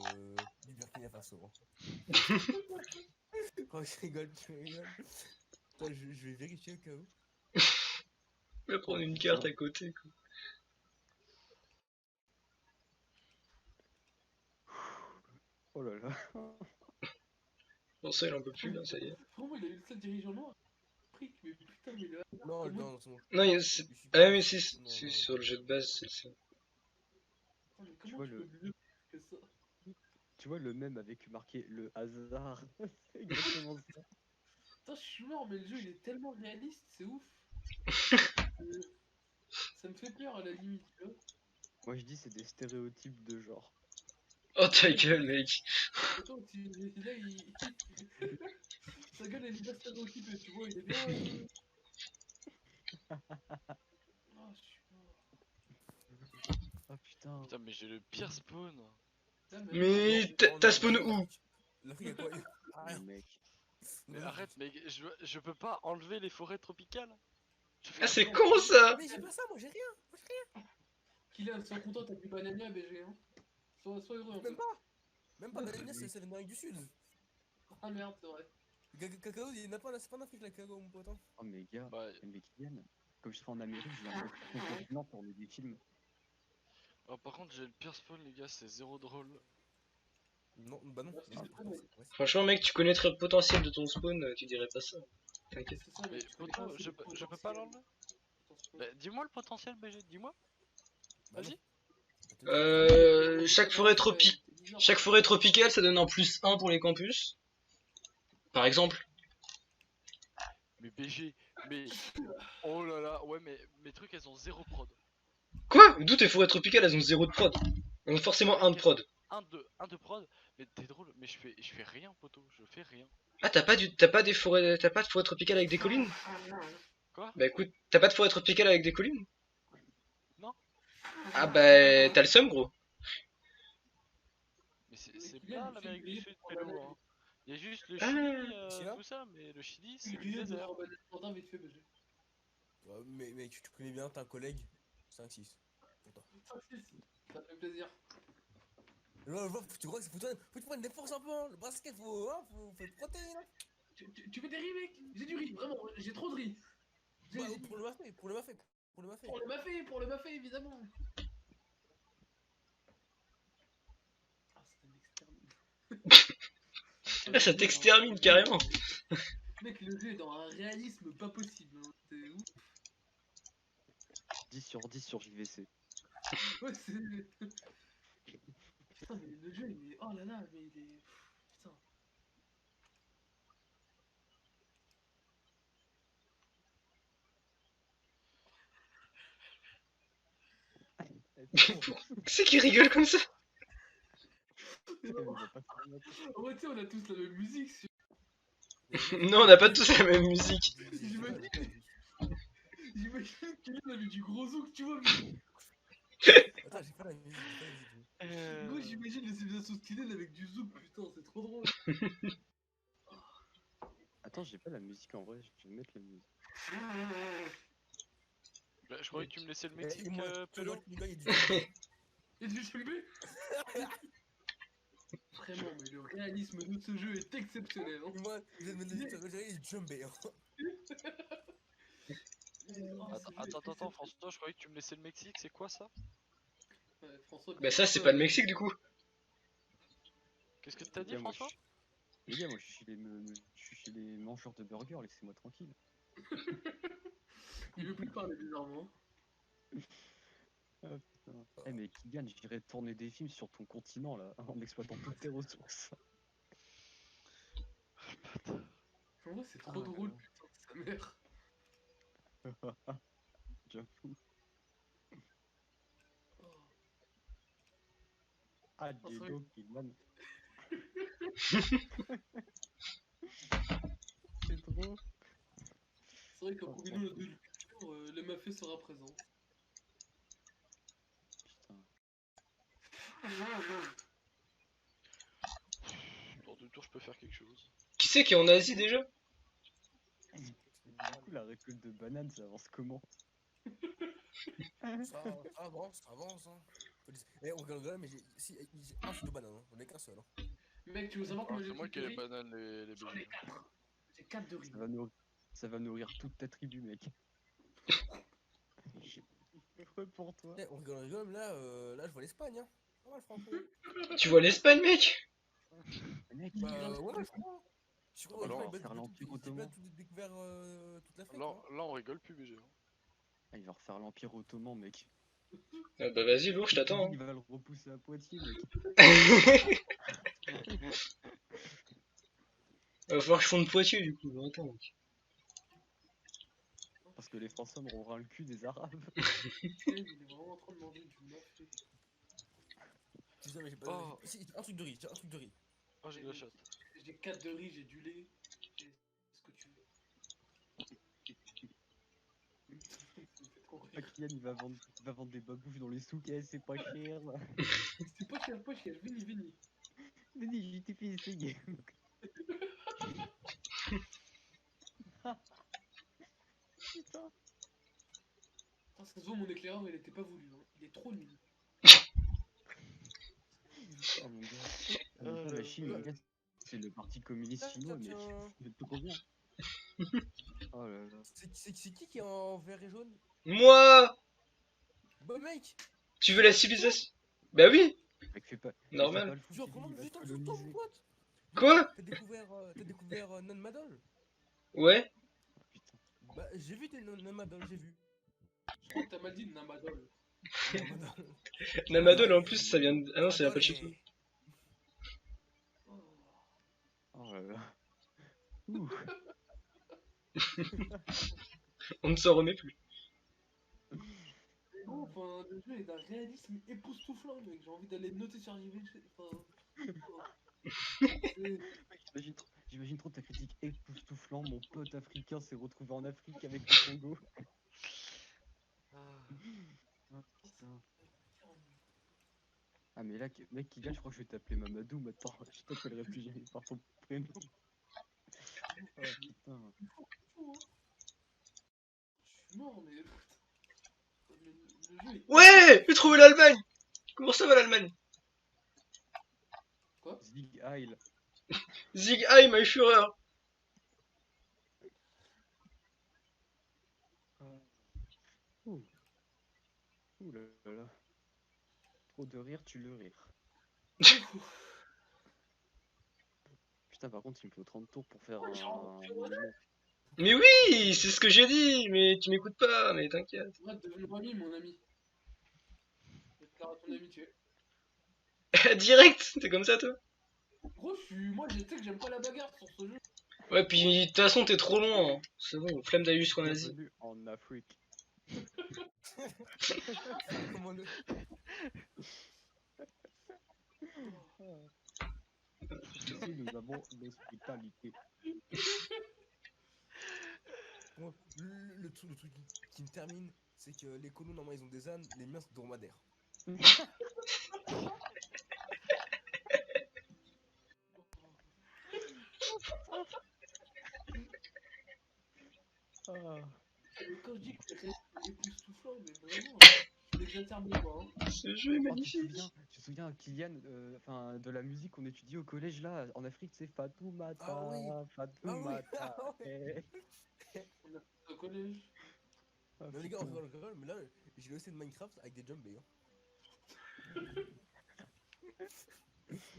Burkina Faso. Hein. Quand je rigole, tu rigoles. Attends, je vais vérifier au cas où. Je vais prendre une carte à côté quoi. Oh là là. Bon ça il en peut plus là, ça y est. Vraiment, il a eu le seul dirigeant noir. Afrique, mais putain, mais là. Non, Comment- non, c'est bon. Non c'est... Je suis Ah pas- mais c'est non, c'est non, sur le jeu de base c'est ça. Ah, mais Tu comment vois tu le- peux mieux que ça? Tu vois le même avec marqué le hasard. C'est exactement ça. Putain, je suis mort, mais le jeu il est tellement réaliste, c'est ouf. Euh, Ça me fait peur à la limite, tu vois. Moi je dis c'est des stéréotypes de genre. Oh ta gueule mec. Attends, là, sa gueule elle est bien stéréotypée, tu vois, il est bien. Ah, je suis mort. Oh putain. putain, mais j'ai le pire spawn. Là, même. Mais non, t'as non, spawn non, où? l'Afrique, il y a quoi? Ah, Mais rien. mec. Mais Non, arrête, mec, je peux pas enlever les forêts tropicales. Je fais Ah c'est comment? con ça. Mais j'ai pas ça, moi j'ai rien. Kylian, sois content, t'as du banania BG, hein. Sois heureux un peu. Même pas. Même pas, Banania, c'est l'Amérique du Sud. Ah merde, c'est vrai. Cacao, il n'y en a pas là, c'est pas en Afrique, la cacao, mon pote. Hein. Oh mais gars, Bah, mais Kylian, comme je serai en Amérique, je viendrai sur ton continent tourner des films. oh, par contre, j'ai le pire spawn, les gars, c'est zéro drôle. Non, bah non. Ouais, Ah, c'est con, mais- Franchement mec tu connaîtrais le potentiel de ton spawn, tu dirais pas ça. T'inquiète. C'est ça, Mais tu connais poto, pas assez je le je peux pas potentiel. l'enlever? Bah, dis-moi le potentiel, BG, dis-moi. bah non. Vas-y. Bah, te le dis. Chaque forêt chaque forêt tropicale ça donne un plus 1 pour les campus. Par exemple. Mais BG, mais. Oh là là, ouais, mais mes trucs, elles ont zéro prod. Quoi? D'où tes forêts tropicales elles ont 0 de prod. Elles ont forcément 1 de prod. Un de prod, mais t'es drôle, mais je fais rien, poto, je fais rien. Ah t'as pas de forêt tropicale avec des collines? Quoi? Bah écoute, t'as pas de forêt tropicale avec des collines? Non? Ah bah t'as le seum gros. Mais c'est plat l'Amérique du Sud, Pélo, hein. Il y a juste le Ah. Chili, Chili tout ça, mais le Chili, c'est du Grillé de désert. Standard vite fait, BG. Mais tu connais bien ta collègue 5-6. Pour toi. Ça fait plaisir. Tu crois que faut que tu prennes des forces un peu, hein. Le basket, faut être protéine. Hein. Tu veux des riz, mec? J'ai du riz, vraiment, j'ai trop de riz. J'ai- Bah, pour le mafé, pour le mafé. pour le mafé, évidemment. Ah, c'était un extermine. Ah ça t'extermine carrément. Mec, le jeu est dans un réalisme pas possible. Hein. C'est ouf. 10 sur 10 sur JVC. Ouais, c'est. Putain, mais le jeu, il est. Oh là là, mais il est. Putain. C'est qui rigole comme ça? On va pas se remettre. En vrai, tu sais, on a tous la même musique. Non, on n'a pas tous la même musique. J'imagine que lui, il avait du gros zouk, tu vois. Attends, j'ai pas la musique, j'ai pas la musique. Moi, j'imagine les civilisations stylées avec du zouk, putain, c'est trop drôle. Attends, j'ai pas la musique en vrai, je vais mettre la musique. Bah, je croyais que tu me laissais le Et Mexique, moi, Pélo. il y a du djembé. Et du djembé. Vraiment, mais le réalisme de ce jeu est exceptionnel. Hein. Et moi, vous êtes venu de dire il djembé. Attends, François, je croyais que tu me laissais le Mexique, c'est quoi ça? Ouais, François, Bah ça, c'est pas le Mexique du coup. Qu'est-ce que t'as dit, Les gars, moi, François? Les gars, moi je suis chez les mangeurs de burgers, laissez-moi tranquille. Il veut plus parler bizarrement. Ah, putain. Eh mais Kylian, j'irais tourner des films sur ton continent là, en exploitant toutes tes ressources. En vrai, c'est trop drôle, putain, sa mère. J'avoue. Oh. Ah, c'est vrai. Diego, Kylian. C'est trop. C'est vrai qu'en combinant les deux cultures, le mafé sera présent. Putain. Dans 2 tours, je peux faire quelque chose. Qui c'est qui est en Asie déjà? Du coup, la récolte de bananes, ça avance comment? Ça avance, hein. Eh, on rigole, mais j'ai un seul de banane, hein. On est qu'un seul. Hein. Mec, tu veux savoir comment C'est j'ai moi pris qui ai de les riz? bananes, les J'en ai BG. 4. J'ai 4 de riz. Ça va nourrir toute ta tribu, mec. J'ai heureux pour toi. Eh, on rigole, mais là je vois l'Espagne, hein. Pas mal, franco. Tu vois l'Espagne, mec? Mec, Bah, ouais, je crois. Je crois bah non, que on va faire l'Empire ottoman. tout découvert toute l'Afrique. Là, Hein. là, on rigole plus, BG. Ah, il va refaire l'Empire ottoman, mec. Ah bah vas-y, lourd, je t'attends. Il va le repousser à Poitiers, mec. Va falloir que je fonde Poitiers du coup. Attends, mec. Parce que les Français m'auront ras le cul des Arabes. Il est vraiment en train de manger du mafé. C'est ça, mais j'ai pas. Oh. Si, un truc de riz, tiens, un truc de riz. Oh, j'ai de la chatte. J'ai 4 de riz, j'ai du lait. J'ai ce que tu veux. Ça me fait trop Ah, rire. Kylian, il va vendre des babouches dans les souks. Eh, c'est pas cher. C'est pas cher, pas cher. Vini. Venez, j'ai t'ai fait essayer. Putain. Putain, ça se voit, mon éclaireur, il était pas voulu. Hein. Il est trop nul. Oh mon gars. En même temps, la Chine, mon gars, c'est le parti communiste chinois, mais c'est trop bien. Oh là là. C'est qui est en vert et jaune? Moi! Bah, mec! Tu veux la civilisation? Bah oui! Mec, fais pas. Normal. Fais pas le fou, Genre, c'est comment lui, il va tu te t'en fous, toi, mon coloniser. pote? Quoi? T'as découvert Nan Madol? Ouais? Putain. Bah, j'ai vu tes Nan Madol, j'ai vu. Je crois que t'as mal dit Namadol. Nan Madol. Namadol en plus, ça vient de. Ah non, ça vient pas de chez toi. Oh. Oh là là. Ouh. On ne s'en remet plus. Mais gros, enfin, le jeu est d'un réalisme époustouflant, mec. J'ai envie d'aller le noter sur JVG. Enfin. C'est- J'imagine trop ta critique époustouflant. Mon pote africain s'est retrouvé en Afrique avec le Congo. Ah, putain. Ah mais là, mec, Kylian, je crois que je vais t'appeler Mamadou maintenant. Je t'appellerai plus jamais par ton prénom. Oh putain. fou, hein. Je suis mort, mais. Le jeu est. Ouais! J'ai trouvé l'Allemagne! Comment ça va l'Allemagne? Quoi? Zig Heil. Sieg Heil, mein Führer! Ouh. Ouh là là. Trop de rire, tu le rire. Putain, par contre, il me faut 30 tours pour faire un minimum. Mais oui! C'est ce que j'ai dit! Mais tu m'écoutes pas, mais t'inquiète. Ouais, devenir ami, mon ami. Déclare ton amitié. Direct! T'es comme ça, toi? Gros, moi, je sais que j'aime pas la bagarre sur ce jeu. Ouais, puis de toute façon, t'es trop loin. Hein. C'est bon, flemme d'aller jusqu'en Asie. Bienvenue en Afrique. Comment le. Ici, nous avons l'hospitalité. Bon, le truc qui me termine, c'est que les colons, normalement, ils ont des ânes, les miens, c'est dromadaires. Ah. Quand je dis que c'est époustouflant, mais vraiment, je n'exagère même pas. Hein. Ce jeu est Oh, magnifique. tu te souviens, Kylian, enfin, de la musique qu'on étudie au collège là, en Afrique, c'est Fatoumata, Ah oui. Fatoumata. Ah ouais. On a fait au collège. Ah, Non, les gars, on putain. rigole, mais là, j'ai laissé de Minecraft avec des jumbés. Hein.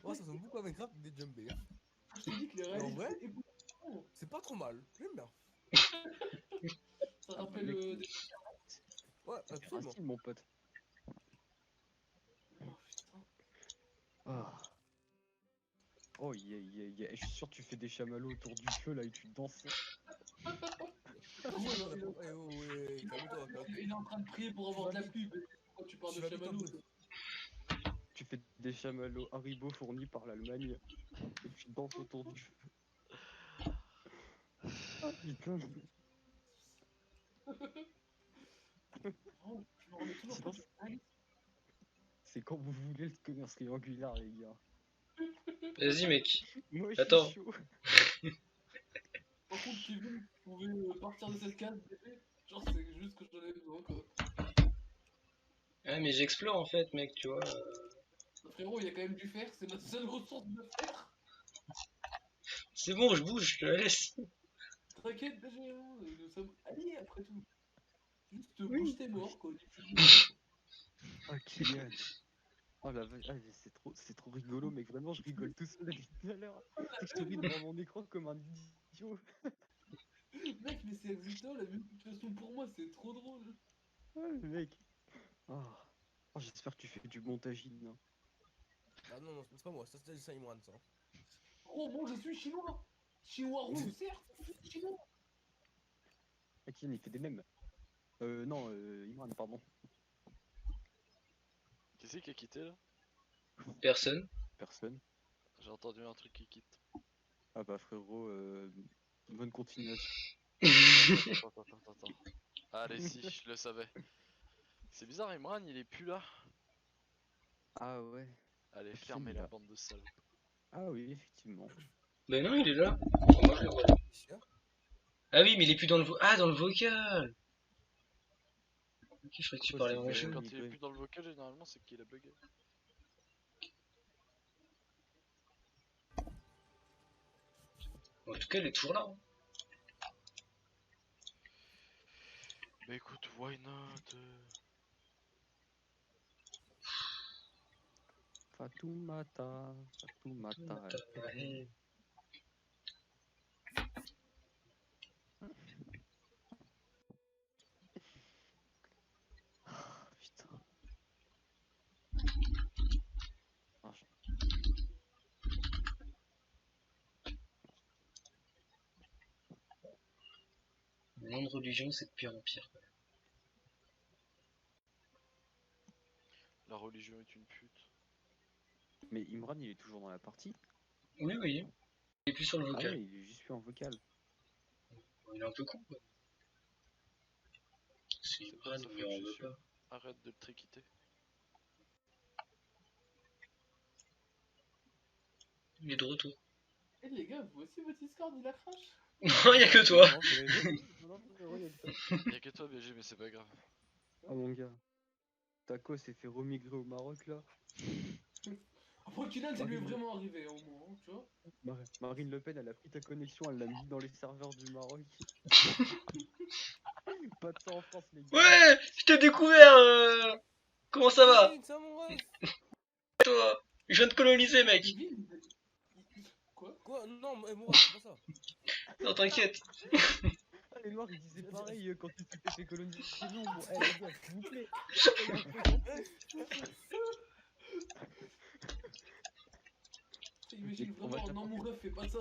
Oh, ça ressemble beaucoup à Minecraft avec des jumbés. Hein. Je t'ai dit que les En réalistes, vrai, c'est époustouflant. c'est pas trop mal. J'aime bien. Ça rappelle mec. des... Ouais, C'est un absolument. style, mon pote. Oh putain. Ah. Oh, yeah. Je suis sûr que tu fais des chamallows autour du feu là et tu danses. Ouais, calme-toi, calme-toi. Il est en train de prier pour avoir de la pluie. Mais quand tu parles Tu de vas vite un chamallow, peu. Tu fais des chamallows Haribo fournis par l'Allemagne et tu danses autour du feu. Ah putain. oh, je me remets toujours pas Sinon, du réalisme. c'est quand vous voulez le commerce triangulaire, les gars. Vas-y, mec. Moi, je Attends. suis chaud. Par contre, Kevin, vous pouvez partir de cette case, bébé. Genre, c'est juste que j'en ai besoin, quoi. Ah, mais j'explore en fait, mec, tu vois. Frérot, il y a quand même du fer, c'est notre seule ressource de fer. C'est bon, je bouge, je te la laisse. T'inquiète, déjà, hein, nous sommes alliés après tout. Juste Oui. bouge tes morts, quoi. Ah, Kylian. Oh la vache, c'est trop rigolo, mec. Vraiment, je rigole tout seul depuis tout à l'heure. C'est que je te ris devant mon écran comme un idiot. Mec, mais c'est exactement la même situation pour moi, c'est trop drôle. Ah, mec. Oh. Oh, j'espère que tu fais du montage, hein. Ah non, c'est pas moi, ça c'est Simon, ça. Oh, moi je suis chinois. Chinois rouge, certes, chinois. Ah, Kylian, il fait des mèmes. Non, Imran, pardon. Qui c'est qui a quitté là? Personne. Personne. J'ai entendu un truc qui quitte. Ah bah, frérot, bonne continuation. Attends. Allez, si, je le savais. C'est bizarre, Imran, il est plus là. Ah ouais. Allez, Qui c'est, fermez lui, la là bande de salopes. Ah oui, effectivement. Ben non, il est là. Moi, je le vois. Chien. Ah oui, mais il est plus dans le Ah, dans le vocal. Ok, je croyais que tu Pourquoi parlais c'est en Mais jeu. quand il il est bug? plus dans le vocal, généralement, c'est qu'il a bugué. En tout cas, il est toujours là. Hein. Bah écoute, why not? Fatoumata. Ouais. Ah, putain. Ah, Le nom de religion, c'est de pire en pire. La religion est une pute. Mais Imran, il est toujours dans la partie? Oui, oui. Il est plus sur le Ah vocal. ouais, il est juste plus en vocal. Il est un peu con, quoi. C'est C'est Imran, pas sa mais faute, on je veut suis sûr. pas. Arrête de le triquiter. Il est de retour. Eh les gars, vous aussi votre Discord il a crash? Non, il y a que toi. Non, frérot, y'a que toi. Y'a que toi, BG, mais c'est pas grave. Ah mon gars. Taco s'est fait remigrer au Maroc là. Après au final, c'est lui vraiment arrivé au moins, hein, tu vois. Marine Le Pen, elle a pris ta connexion, elle l'a mis dans les serveurs du Maroc. Pas de ça en France, les gars. Ouais, je t'ai découvert. Comment ça va, Kevin, ça mon ref. toi? Je viens de coloniser, mec. Kevin, quoi? Quoi? Non, moi, c'est pas ça. Non, t'inquiète. Ah, les Noirs, ils disaient pareil quand ils s'étaient fait coloniser. Non, bon, les gars, s'il vous plaît. Imagine On va vraiment, dire- non mon ref, fais pas ça.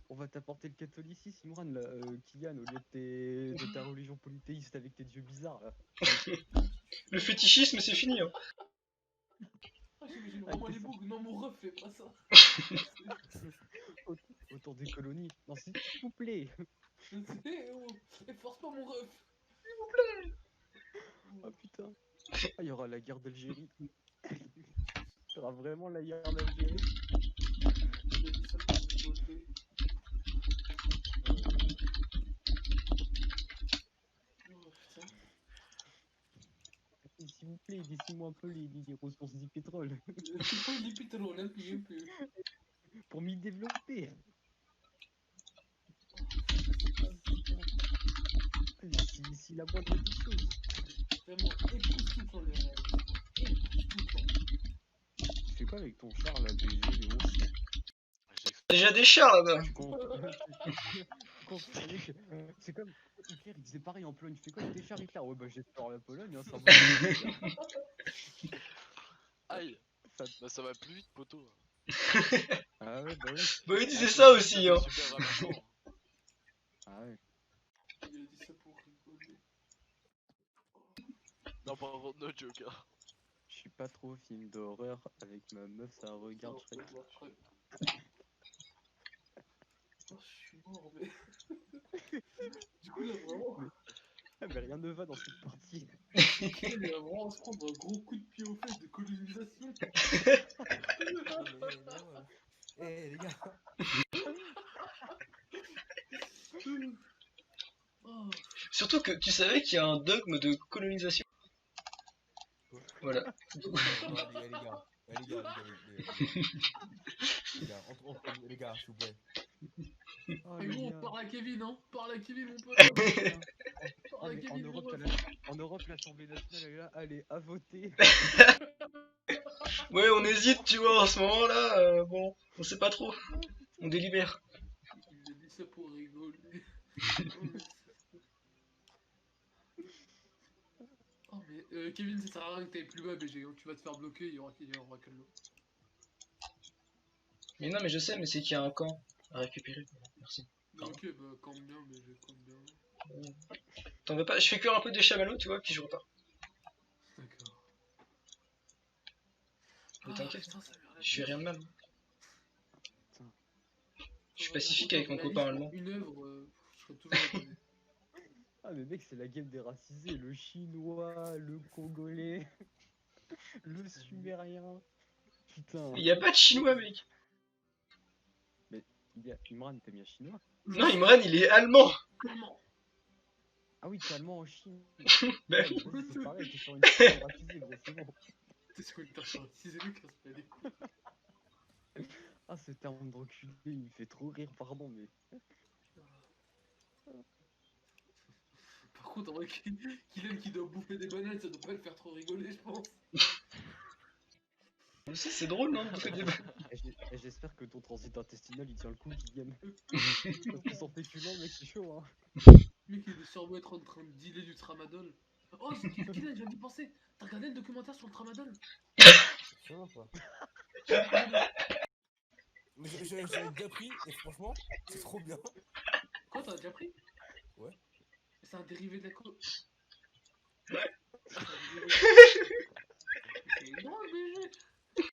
On va t'apporter le catholicisme, Imran, là, Kylian, au lieu de ta religion polythéiste avec tes dieux bizarres, là. Le fétichisme, c'est fini. Hein. Ah, j'imagine Ah, vraiment t'es les ça. bougs. Non, mon ref, fais pas ça. Autour des colonies. Non, s'il vous plaît. Oh, et force pas mon ref. Oh putain. Ah, il y aura la guerre d'Algérie. Il y aura vraiment la guerre d'Algérie. Il a dit ça pour rigoler. Oh putain. Et s'il vous plaît, laissez-moi un peu les ressources du pétrole C'est pas les pétrole, hein, plus un peu. pour m'y développer. Si la moindre des choses. Vraiment époustouflant les réalismes. Époustouflant. Tu fais quoi avec ton char là, BG, Léo? Déjà des chars là-bas. Tu comptes. Tu comptes avec. C'est comme Hitler, il disait pareil en Pologne. Tu fais quoi avec tes chars, Hitler? Ouais, bah j'explore la Pologne, hein, ça va. Aïe, Ça- bah ça va plus vite, poteau. Ah ouais, bah oui. Bah oui, disait ça aussi. Hein. Super rapidement. Ah ouais. Il a dit ça pour rigoler. Non, par contre, no joke. Hein. Je suis pas trop film d'horreur avec ma meuf, ça regarde Shrek. Oh, je suis mort, mais. Du coup, là, vraiment. Ah, mais rien ne va dans cette partie. Il va vraiment se prendre un gros coup de pied aux fesses de colonisation. Eh les gars, Oh, Surtout que tu savais qu'il y a un dogme de colonisation. Voilà. non, les gars, les gars, s'il vous plaît. Oh, mais les gros, gars. parle à Kevin, hein. Parle à Kevin, mon pote. Ah, Parle à mais Kevin, mon pote. en Europe, l'Assemblée nationale elle est là, allez, à voter. Ouais, on hésite, tu vois, en ce moment-là. Bon, on sait pas trop. On délibère. Il a dit ça pour rigoler. Oh, mais Kevin, ça sert à rien que t'ailles plus bas, BG. Tu vas te faire bloquer, il y aura Callo. Mais non, mais je sais, mais c'est qu'il y a un camp à récupérer. Merci. Ok, bah, campe bien, BG, campe bien. T'en veux pas? Je fais cuire un peu des chamallows, tu vois, puis je repars. D'accord. Mais t'inquiète, putain, ça m'a l'air je fais rien de mal. Putain. Je suis pacifique avec mon copain allemand. Une œuvre, je serais toujours étonné. Ah, mais mec, c'est la game des racisés. Le chinois, le congolais, le sumérien. Putain. Il y a pas de chinois, mec. Il y a Imran, t'es bien chinois? Non, Imran, il est allemand. Comment? Ah oui, t'es allemand en Chine. Bah Ouais, oui. mais vas-y, c'est pareil, t'es sur une personne racisée, gros, c'est bon. T'es sur une personne racisée, mais casse pas les couilles. Ah, ce terme d'enculé, il me fait trop rire, pardon, mais. Par contre, en vrai, Kylian qui doit bouffer des bananes, ça doit pas le faire trop rigoler, je pense. Aussi, c'est drôle, non, de bouffer des Et j'espère que ton transit intestinal il tient le coup, Kylian. Parce que sans féculent, mec, c'est chaud, hein. Le mec, il est sûrement être en train de dealer du tramadol. Oh, Kylian, je viens d'y penser. T'as regardé le documentaire sur le tramadol? C'est vrai quoi. Mais j'ai déjà pris et franchement, c'est trop bien. Quoi, t'as déjà pris? Ouais. C'est un dérivé de la coke. Ouais. C'est énorme, BG.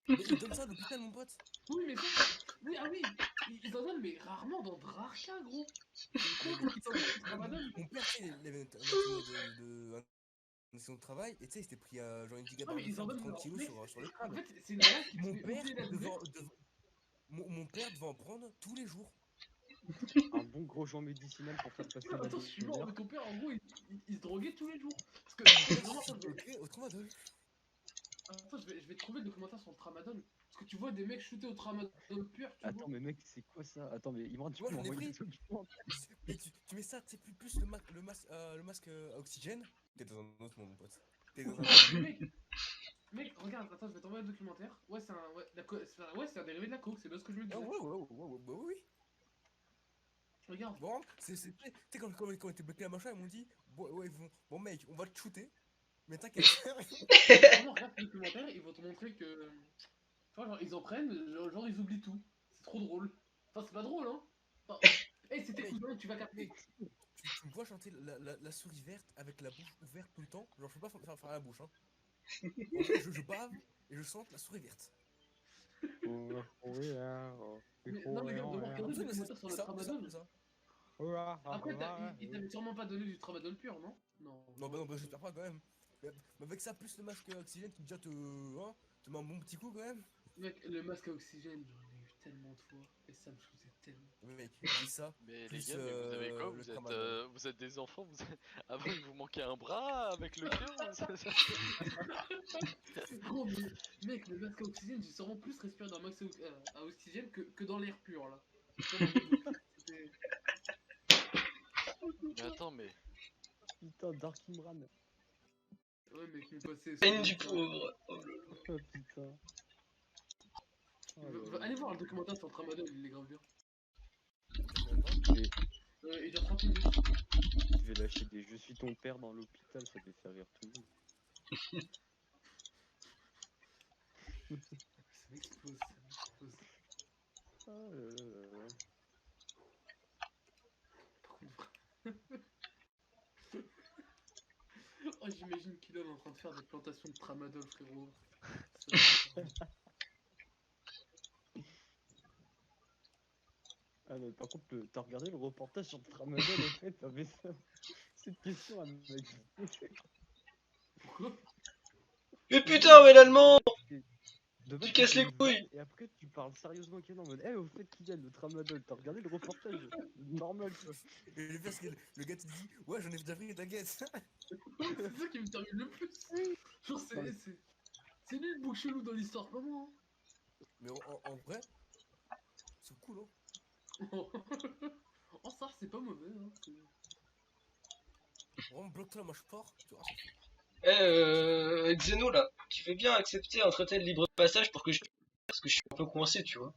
Mais ils donnent ça à l'hôpital, mon pote. Oui, mais ça. Oui, ah oui. Ils en donnent, mais rarement dans de rares cas, gros. C'est con qu'ils t'en donnent du tramadol. Mon père, tu sais, il avait un accident de travail et tu sais, il s'était pris genre une giga Ah, mais barre de ils en fer de donnent. 30 kilos sur le En crâne. fait, c'est une malade qui te Mon fait père oublier la douleur. mon père devait en prendre tous les jours. Un bon gros joint médicinal pour faire passer la Attends, je suis mort, douleur. mais ton père, en gros, il se droguait tous les jours. Parce que vraiment, ça, Ok, au tramadol. attends, je vais trouver le documentaire sur le tramadol. Parce que tu vois des mecs shooter au tramadol pur, tu Attends, vois. mais mec, c'est quoi ça? Attends, mais Imran, tu Ouais, peux j'en ai m'envoyer pris. des trucs Mais tu mets ça, tu sais, plus le masque à oxygène. T'es dans un autre monde, mon pote. T'es dans un autre monde. Mec, regarde, attends, je vais t'envoyer un documentaire. Ouais, c'est un, ouais, c'est un dérivé de la coke, c'est bien ce que je me disais. Ah ouais, bah oui. Regarde. Bon, tu sais, quand ils étaient bloqués à machin, ils m'ont dit, ouais, ils vont, bon mec, on va te shooter, mais t'inquiète. Vraiment, regarde le documentaire, ils vont te montrer que. Tu vois, genre, ils en prennent, genre ils oublient tout. C'est trop drôle. Enfin, c'est pas drôle, hein. Oh. Eh, c'est tes cousins, tu vas capter. Tu me vois chanter la souris verte avec la bouche ouverte tout le temps? Genre, je peux pas faire la bouche, hein. En vrai, je bave et je chante la souris verte. Mais, non, mais regardez Absolument, le c'est documentaire sur le ça, c'est ça, tramadol. c'est ça. Après, ils t'avaient sûrement pas donné du tramadol pur, non? Non. Non, bah non, bah j'espère pas quand même. Mais avec ça, plus le masque à oxygène qui déjà te met un bon petit coup quand même. Mec, le masque à oxygène, j'en ai eu tellement de fois. Et ça me saoulait tellement. Mais mec, dis ça, Mais les plus gars, mais vous avez quoi? le tramadol. Vous êtes des enfants? Avant, il vous manquait un bras avec le cœur? Gros, mais mec, le masque à oxygène, j'ai sûrement plus respiré dans le masque à oxygène que dans l'air pur, là. Tellement c'était- Mais attends, mais... Putain, Dark Imran. Ouais, mec, mon passé est Peine du ça. pauvre. Oh là là. Oh putain. Oh là là. Allez voir le documentaire sur le tramadol, il est grave bien. Mais Il dure 30 minutes. je vais lâcher des je suis ton père dans l'hôpital, ça fait faire rire tout le monde. Ça m'explose, ça m'explose. Oh là là là là. Par contre, oh, j'imagine qu'il est en train de faire des plantations de tramadol, frérot. Ah mais par contre, t'as regardé le reportage sur le tramadol en fait, t'avais ça. Cette question elle m'a explosé. Pourquoi? Mais putain, mais l'allemand! De base, Tu casses tu fais les une couilles! vanne, et après tu parles sérieusement au en mode, eh au fait qu'il y a le tramadol, t'as regardé le reportage? Normal quoi. Et le pire, c'est que le gars te dit, ouais, j'en ai déjà pris, t'inquiète. C'est ça qui me termine le plus. Genre, c'est lui le bouc chelou dans l'histoire, pas moi. Mais en vrai, c'est cool, hein. En ça, c'est pas mauvais. Hein. Vraiment, bloque-toi, moi je pars, tu vois, c'est fou. Xeno là, tu veux bien accepter un traité de libre passage pour que je. Parce que je suis un peu coincé, tu vois.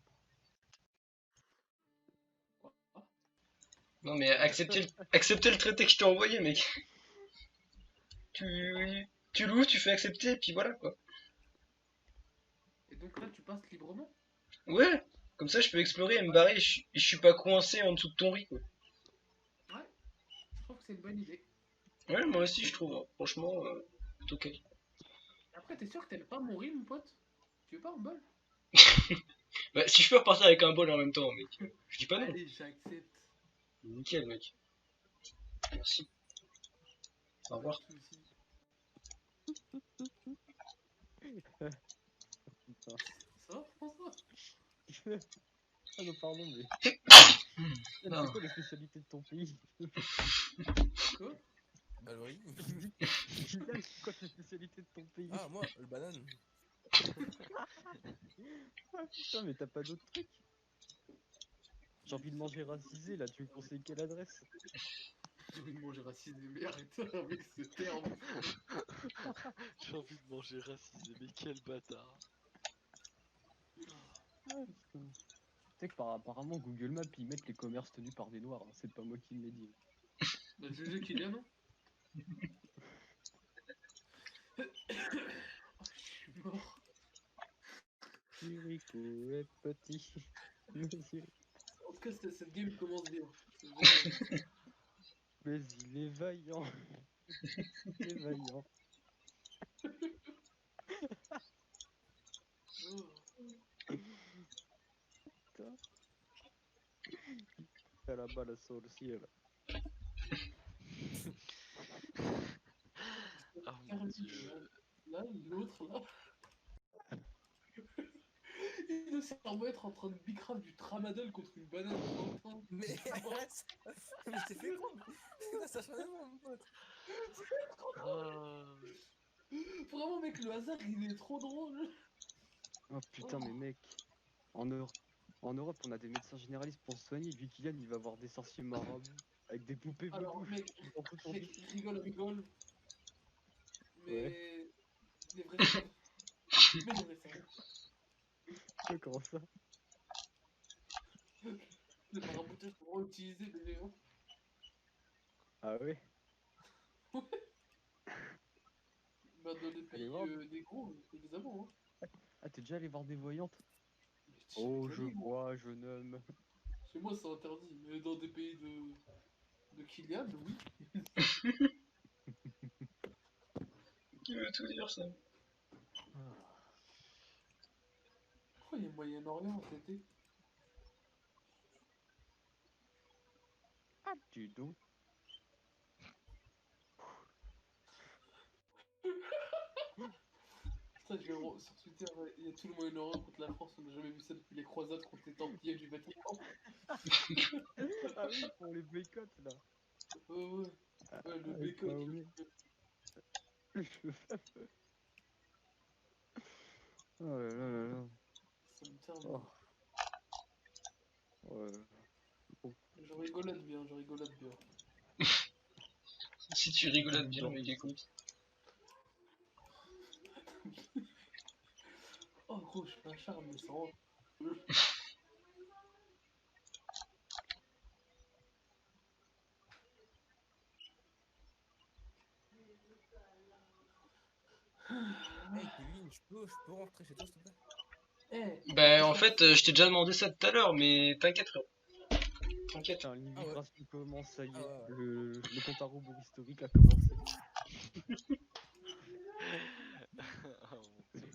Non mais accepter le traité que je t'ai envoyé, mec. Tu loues, tu fais accepter, et puis voilà quoi. Et donc là, tu passes librement. Ouais, comme ça je peux explorer et me barrer, je suis pas coincé en dessous de ton riz quoi. Ouais, je trouve que c'est une bonne idée. Ouais, moi aussi je trouve, hein. Franchement, plutôt quali. Après, t'es sûr que t'aimes pas mon riz, mon pote? Tu veux pas un bol? Bah, si je peux repartir avec un bol en même temps, mec, je dis pas non. Allez, j'accepte. Nickel, mec. Merci. Au revoir. Pas de soucis. Putain. Ça va, François? Ah non pardon mais. C'est Non. quoi les spécialités de ton pays? Quoi? Bah oui. Kylian, c'est quoi les spécialités de ton pays? Ah, moi, le banane. Ah, putain mais t'as pas d'autres trucs? J'ai envie de manger racisé là, tu me conseilles quelle adresse? J'ai envie de manger racisé, mais arrête avec ce terme. J'ai envie de manger racisé, mais quel bâtard. Ah, putain. Tu sais que apparemment Google Maps ils mettent les commerces tenus par des noirs, hein. C'est pas moi qui l'ai dit. Bah, GG Kylian, non? Oh, je suis mort. Chirico est petit. Monsieur. En tout cas, cette game commence bien. Mais il est vaillant. Il est vaillant. Oh. Putain. À la balle sur le ciel. Oh mon dieu. Là, l'autre, là. Il doit sûrement être en train de bicrave du tramadol contre une banane. Mais arrête. Mais je t'ai fait quoi? Ça change mon pote. Ah. Vraiment, mec, le hasard, il est trop drôle. Oh putain, mais mec. En Europe, on a des médecins généralistes pour se soigner. Lui, Kylian, il va voir des sorciers marabouts avec des poupées Alors, bidouches mec, qui portent autour du cou. rigole. Mais. Ouais. Les vrais savent. Mais les vrais savent. Quoi, comment ça? Les maraboutage pour vraiment utiliser les néons. Ah ouais? Bah, dans les Allez pays voir. négros, évidemment. Hein. Ah, t'es déjà allé voir des voyantes? Mais Oh, j'ai je déjà dit, moi. vois, jeune homme. Chez moi, c'est interdit, mais dans des pays de Kylian, oui. Qui veut tout dire ça? Pourquoi il y a Moyen-Orient cet été? Ah, du dos. Putain, sur Twitter, il y a tout le Moyen-Orient contre la France, on n'a jamais vu ça depuis les croisades contre les Templiers du Vatican. Ah oui, pour les boycotts là. Ouais, le Avec boycott. Mahomet. Le fameux. Oh là là là là. Ça me termine. Oh. Ouais. Je rigolade bien, je rigolade bien. Si tu rigolades bien, mec, écoute. Oh gros, je suis un charme, mais sans. Hey Kevin, je peux rentrer chez toi s'il te plaît? Eh, Bah, en fait, je t'ai déjà demandé ça tout à l'heure, mais t'inquiète, frère. T'inquiète. Putain, l'immigration commence, ça y est. Ah ouais. Le compte à rebours historique a commencé. Oh mon dieu.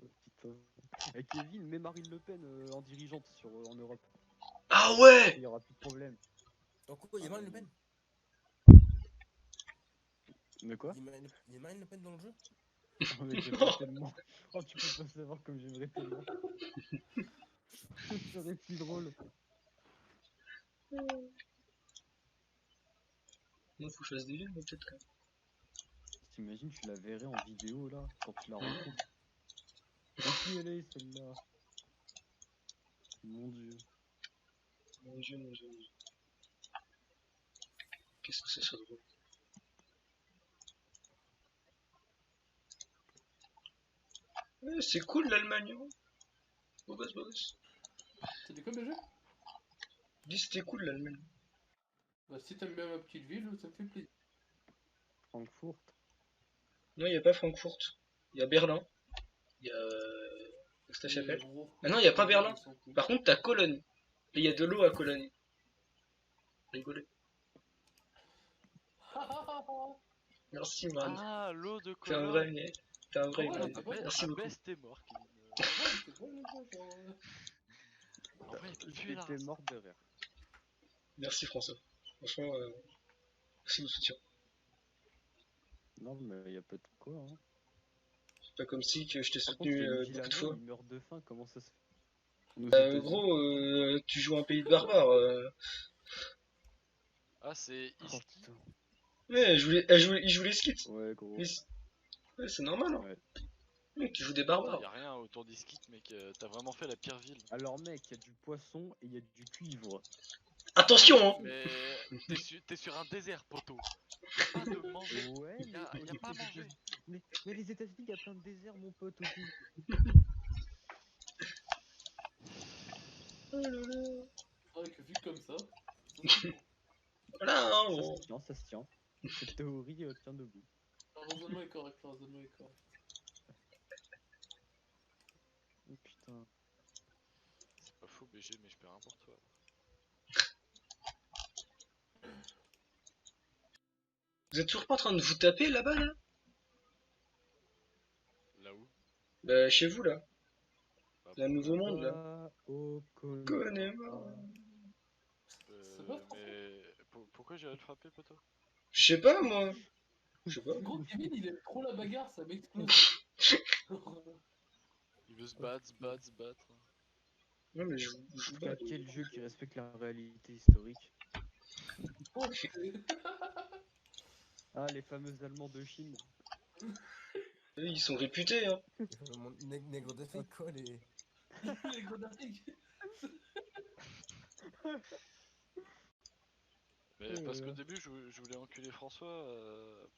Oh, putain. Et Kevin, mets Marine Le Pen en dirigeante en Europe. Ah ouais! Il y aura plus de problème. Donc quoi, il y a Marine Le Pen? Mais quoi? Il y a Marine Le Pen dans le jeu? Oh, mais j'aimerais tellement. Oh, tu peux pas savoir comme j'aimerais tellement. Ça serait si drôle. Moi, faut que je fasse des villes, peut-être. Quand même. T'imagines, tu la verrais en vidéo là, quand tu la rencontres. Et qui elle est celle-là? Mon dieu. Mon dieu, mon dieu. Qu'est-ce que c'est ça drôle? Ouais, c'est cool l'Allemagne. Hein. Beau gosse, beau gosse. t'as dit quoi, BG? Dis, c'était cool l'Allemagne. Bah, si t'aimes bien ma petite ville, ça me fait plaisir. Francfort. Non, il y a pas Francfort. Il y a Berlin. Il y a. Qu'est-ce que ça Mais s'appelle? gros, Ah non, il y a pas ils Berlin. sont cool. Par contre, t'as Cologne. Et il y a de l'eau à Cologne. Rigolez. Merci, man. Ah, l'eau de T'es un vrai, Cologne. mec. T'es un vrai, Ah ouais, man. mais c'est pas- Merci beaucoup. Best est mort, Kevin. Ouais, c'est pas le jeu, genre. En vrai, pue la J'étais race. mort de rire. Merci, François. Franchement, merci de soutien. Non, mais y a pas de quoi, hein. C'est pas comme si que je t'ai Par contre, il y soutenu a une beaucoup de villageois, fois. il meurt de faim, comment ça se fait? Aux Bah, États-Unis. gros, tu joues un pays de barbares. Ah, c'est Oh, Iski. putain. Ouais, il joue les skits. Ouais, gros. Ouais, c'est normal, hein. Ouais. Mec, tu joues des Putain, barbares. y a rien autour d'Iskit, mec. T'as vraiment fait la pire ville. Alors, mec, il y a du poisson et il y a du cuivre. Attention, hein. Mais t'es sur un désert, poteau. Pas de manger. Ouais, mais Y a pas à manger. Mais les États-Unis, il y a plein de déserts, mon pote aussi. C'est vrai que vu comme ça. Voilà, hein, Ça gros. se tient, ça se tient. Cette théorie tient debout. Le raisonnement est correct, le raisonnement est correct. Oh putain. C'est pas faux, BG, mais je perds rien pour toi. Vous êtes toujours pas en train de vous taper là-bas, là? Là où? Bah, chez vous, là. Bah, La Nouveau Monde, là. Oh, Connais-moi. C'est pas français. Mais pourquoi j'irais le frapper, poteau? Je sais pas, moi. Je sais pas. Gros, Kevin, il aime trop la bagarre, ça m'explose. Il veut se battre, se battre, se battre. Non, mais je En joue tout pas. cas, quel jeu qui respecte la réalité historique. Oh, c'est- Ah, les fameux Allemands de Chine. Eux, ils sont réputés, hein. Mon nègre d'Afrique quoi, les. les gros d'Afrique. Mais Oh parce là qu'au là. début, je voulais enculer François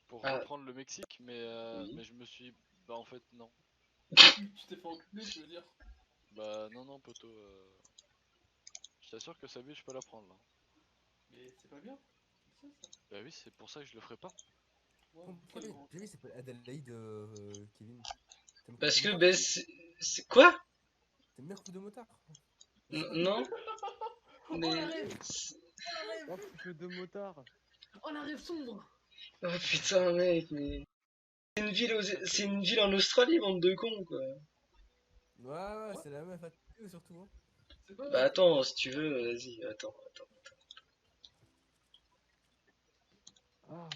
pour Ah. reprendre le Mexique, mais, Oui. mais je me suis. Bah, en fait, non. Tu t'es fait enculer, tu veux dire. Bah, non, poteau. Je t'assure que sa vie, je peux la prendre là. Mais c'est pas bien. C'est ça. Bah, oui, c'est pour ça que je le ferai pas. Ouais, Pourquoi quel grand. Kevin s'appelle Adelaide, Kevin? T'aimes Parce que, motard, ben, c'est. Quoi? T'aimes bien coup de motard? Non? Oh Mais... la rêve. Oh la rêve. Oh, couple de motards. Oh la rêve sombre. Oh putain, mec, mais... C'est une ville en Australie, bande de cons, quoi. Ouais, c'est la meuf à tuer surtout. Hein. C'est pas Bah attends, si tu veux, vas-y, attends. Ah,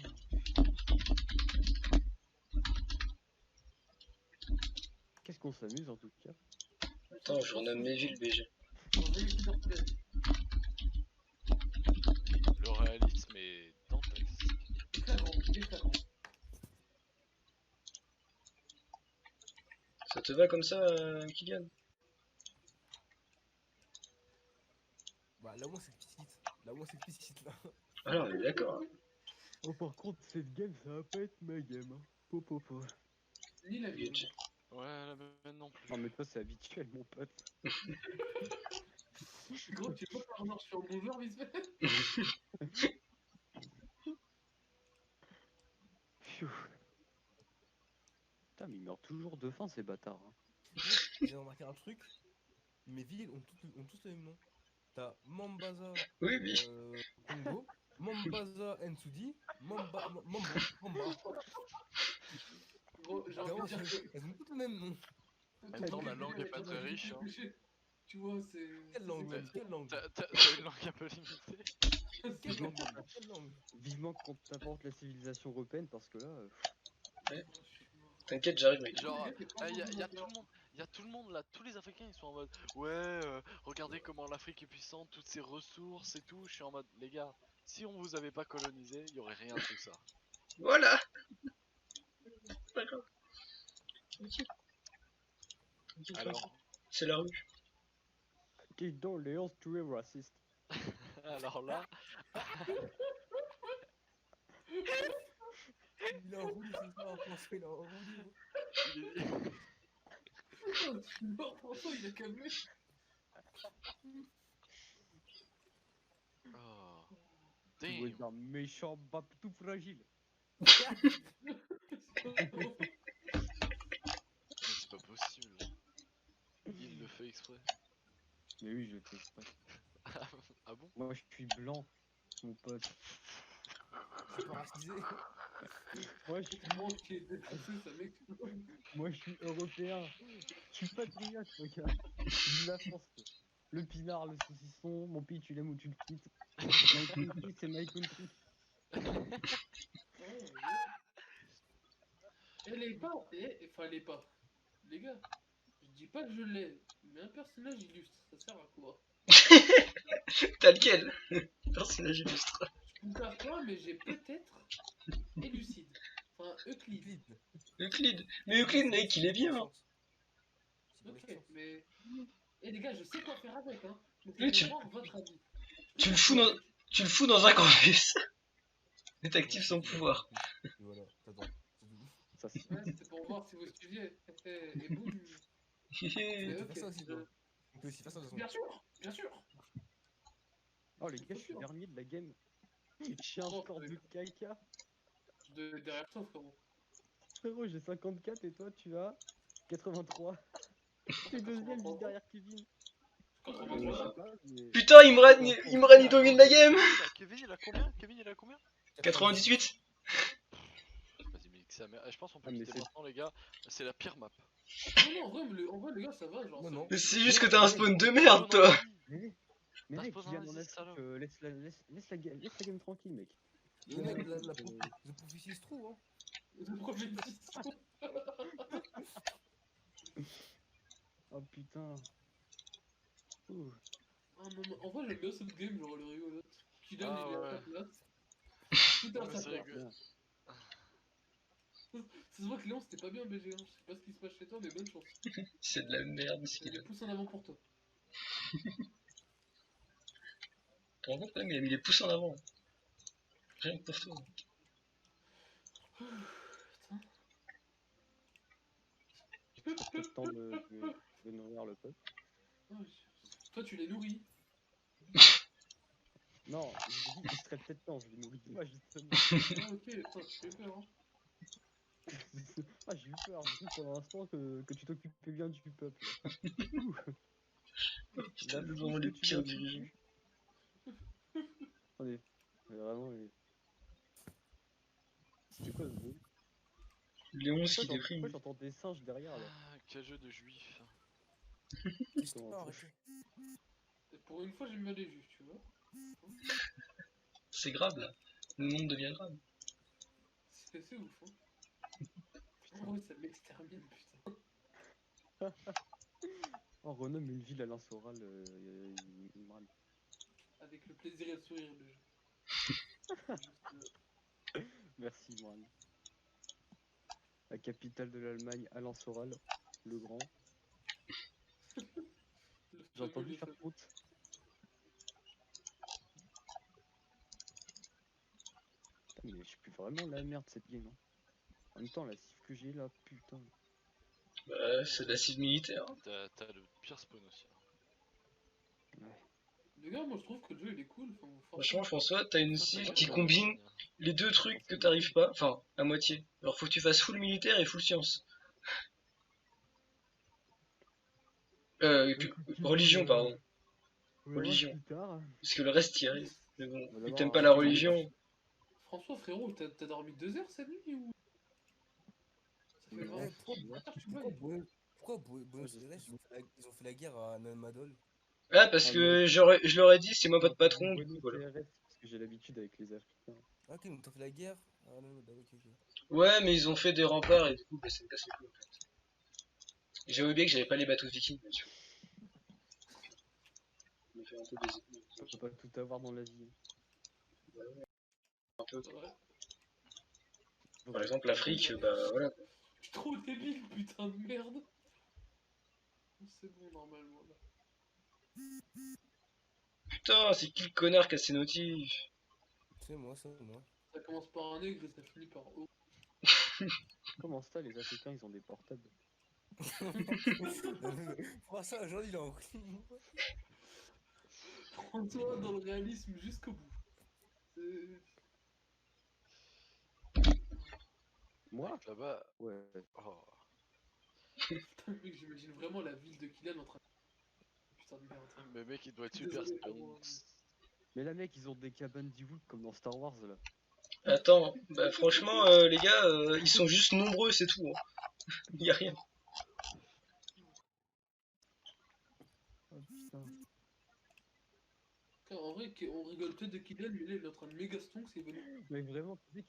qu'est-ce qu'on s'amuse en tout cas. Attends, je renomme mes villes, BG. Le réalisme est dantesque. Flagrant. Ça te va comme ça, Kylian? Bah là, moi, c'est explicite. Là, moi, c'est explicite, là. Ah non, on est d'accord. Oh, par contre, cette game, ça va pas être ma game. Hein. Po. Ni la vie. Ouais, la mienne non plus. Non, mais toi, c'est habituel, mon pote. Gros, tu peux pas faire genre, je suis en bonjour, vite fait. Pfiou. Putain, mais ils meurent toujours de faim, ces bâtards. Hein. J'ai remarqué un truc. Mes villes ont tous le même nom. T'as Mombasa, Oui. Congo, Mombasa, Nsudi, Mamba. Gros, j'ai envie de dire que... Elles ont toutes le même nom. Attends, la langue est pas très riche. Hein. Tu vois, c'est... Quelle langue? Quelle langue? T'as une langue un peu limitée. Quelle langue? Quelle langue? Vivement qu'on t'apporte la civilisation européenne, parce que là... T'inquiète, j'arrive, mec. Genre, il y a tout le monde là, tous les Africains ils sont en mode ouais, regardez comment l'Afrique est puissante, toutes ses ressources et tout. Je suis en mode, les gars, si on vous avait pas colonisé, il y aurait rien de tout ça. Voilà. Pas grave. Alors, C'est la rue. Dis donc, Léon, tu es raciste. alors là, Il est en roue ce soir, François, il est en roue. il est- Putain, tu es mort, François, il a calmé. oh, Tu es damn. un méchant bap tout fragile. Mais c'est pas possible. Il le fait exprès. Mais oui, je le fais exprès. Ah bon? Moi, je suis blanc, mon pote. C'est pas racisé. Moi, je suis... Qui est défoncé, ça m'explose. Moi, je suis européen. Je suis patriote, regarde. Vive la France. Le pinard, le saucisson, mon pays, tu l'aimes ou tu le quittes. My country, c'est my country. Elle est pas... Enfin, elle est pas. Les gars, je dis pas que je l'ai, mais un personnage illustre, ça sert à quoi? T'as lequel? Personnage illustre. Je peux faire quoi, mais j'ai peut-être Élucide. Enfin, Euclide. Euclide. Mais Euclide, mec, il est bien. Hein. Ok, mais... Et les gars, je sais quoi faire avec, hein. Donc, Oui, tu- voir votre avis. Tu le fous dans un campus. Et t'actives son pouvoir. Et voilà, t'attends. Ça, c'est... Ouais, c'était pour voir si vous suiviez. Et boum. Mais On ok. peut faire ça aussi, toi. On peut aussi faire ça de toute Bien façon. sûr, bien sûr. Oh, les gars, je suis dernier de la game. Je suis un Oh, score de caca. Derrière toi, frérot. Frérot, j'ai 54 et toi, tu as 83. T'es deuxième juste derrière Kevin. Je sais pas, mais... Putain, Imran, il domine la game. Kevin il a combien? Kevin il a combien? 98. Vas-y, mais que sa mère. Je pense qu'on peut Ah, mais quitter c'est- maintenant, les gars. C'est la pire map. Non, en vrai, les gars, ça va, genre. Non, ça- non. Mais c'est juste que t'as un spawn de merde, toi. Mais T'as mec, spawn Kylian, un on a indice, dit salaud. que laisse la game tranquille, mec. Le mec, la prophétie se trouve, hein. Le premier Oh putain. Ouh. Ah non, non, en vrai, j'aime bien cette game, genre, elle est rigolote. Kylian, Ah, il est à ouais. sa place. Tout Ouais, à mais sa c'est place. rigolo. Ça se voit que Léon, c'était pas bien BG, hein. Je sais pas ce qui se passe chez toi, mais bonne chance. C'est de la merde, ce Il qu'il y a. a des pouces en avant pour toi. Tu te rends compte, même, il a mis les pouces en avant. Rien que pour toi. Putain. Pas le temps de nourrir le peuple. Ah, toi, tu les nourris. Non, je dis qu'il serait peut-être temps, je l'ai nourri moi justement. Ah, ok, putain, tu fais peur, hein. Ah, j'ai eu peur, du coup, pour l'instant, que tu t'occupes bien du peuple. Ouh. Putain, Là, c'est tout vraiment ce les que tu as pires du foutu. jeu. Attendez, mais vraiment, c'est quoi ce bruit? Léon qui Pourquoi déprime. j'entends des singes derrière là? Ah, quel jeu de juif. Question, Comment arrêtez. Et pour une fois, j'aime bien les juifs, tu vois. C'est grave là. Le monde devient grave. C'est ouf, hein. Putain. Oh, ça m'extermine, putain. Oh, renomme une ville à Linsoral, il me râle. Avec le plaisir et le sourire, le jeu. Juste, Merci, Imran. La capitale de l'Allemagne, Alain Soral, le grand. le J'ai entendu fameux, faire le route. Putain, mais je suis vraiment la merde cette game. Hein. En même temps, la cif que j'ai là, putain. Bah, c'est de la cible militaire. T'as le pire spawn aussi. Ouais. Les gars, moi je trouve que le jeu il est cool. Enfin, Franchement, François, t'as une Toi, ta cible gueule, qui t'as combine l'Allemagne. les deux trucs que t'arrives pas. Enfin, à moitié. Alors, faut que tu fasses full militaire et full science. Et puis, religion, pardon. On va voir Religion. plus tard. Parce que le reste y arrive. Mais bon, On va vu que voir t'aimes un pas la peu plus tard. religion. François, frérot, t'as dormi 2 heures cette nuit ou. Ça fait Non, 20 Eh, pourquoi, tu pourquoi, vois. Buenos Aires, ils ont fait la guerre à Madol? Ah, parce Ah, que je leur ai dit, c'est moi votre patron, du coup, Buenos voilà. Aires, parce que j'ai l'habitude avec les Africains. Ah, ok, donc t'as fait la guerre à Madol, ok, ok. Ouais, mais ils ont fait des remparts et du coup, bah, ça me casse les couilles en fait. J'ai oublié que j'avais pas les bateaux vikings, bien sûr. On a fait un peu On peut pas tout avoir dans la vie. un peu. C'est vrai. Par exemple, l'Afrique, bah voilà. Je suis trop débile, putain de merde. C'est bon, normalement là. Putain, c'est qui le connard qui a ses notifs? C'est moi, c'est moi. Ça commence par un nègre et ça finit par O. Comment ça, les Africains, ils ont des portables? Pour ça, aujourd'hui, il est en. Prends-toi dans le réalisme jusqu'au bout. C'est. Moi? Mec, là-bas. Ouais. Oh. Putain, mec, j'imagine vraiment la ville de Kylian en train de. Putain de merde. Mais mec, il doit être super Désolé, spawn. frérot. Mais là, mec, ils ont des cabanes d'Ewood comme dans Star Wars là. Attends, bah franchement, les gars, ils sont juste nombreux, c'est tout. Hein. Y a rien. Oh putain. En vrai, on rigole peut-être de Kylian, mais là il est en train de méga stonk, c'est venu. Mais vraiment, tu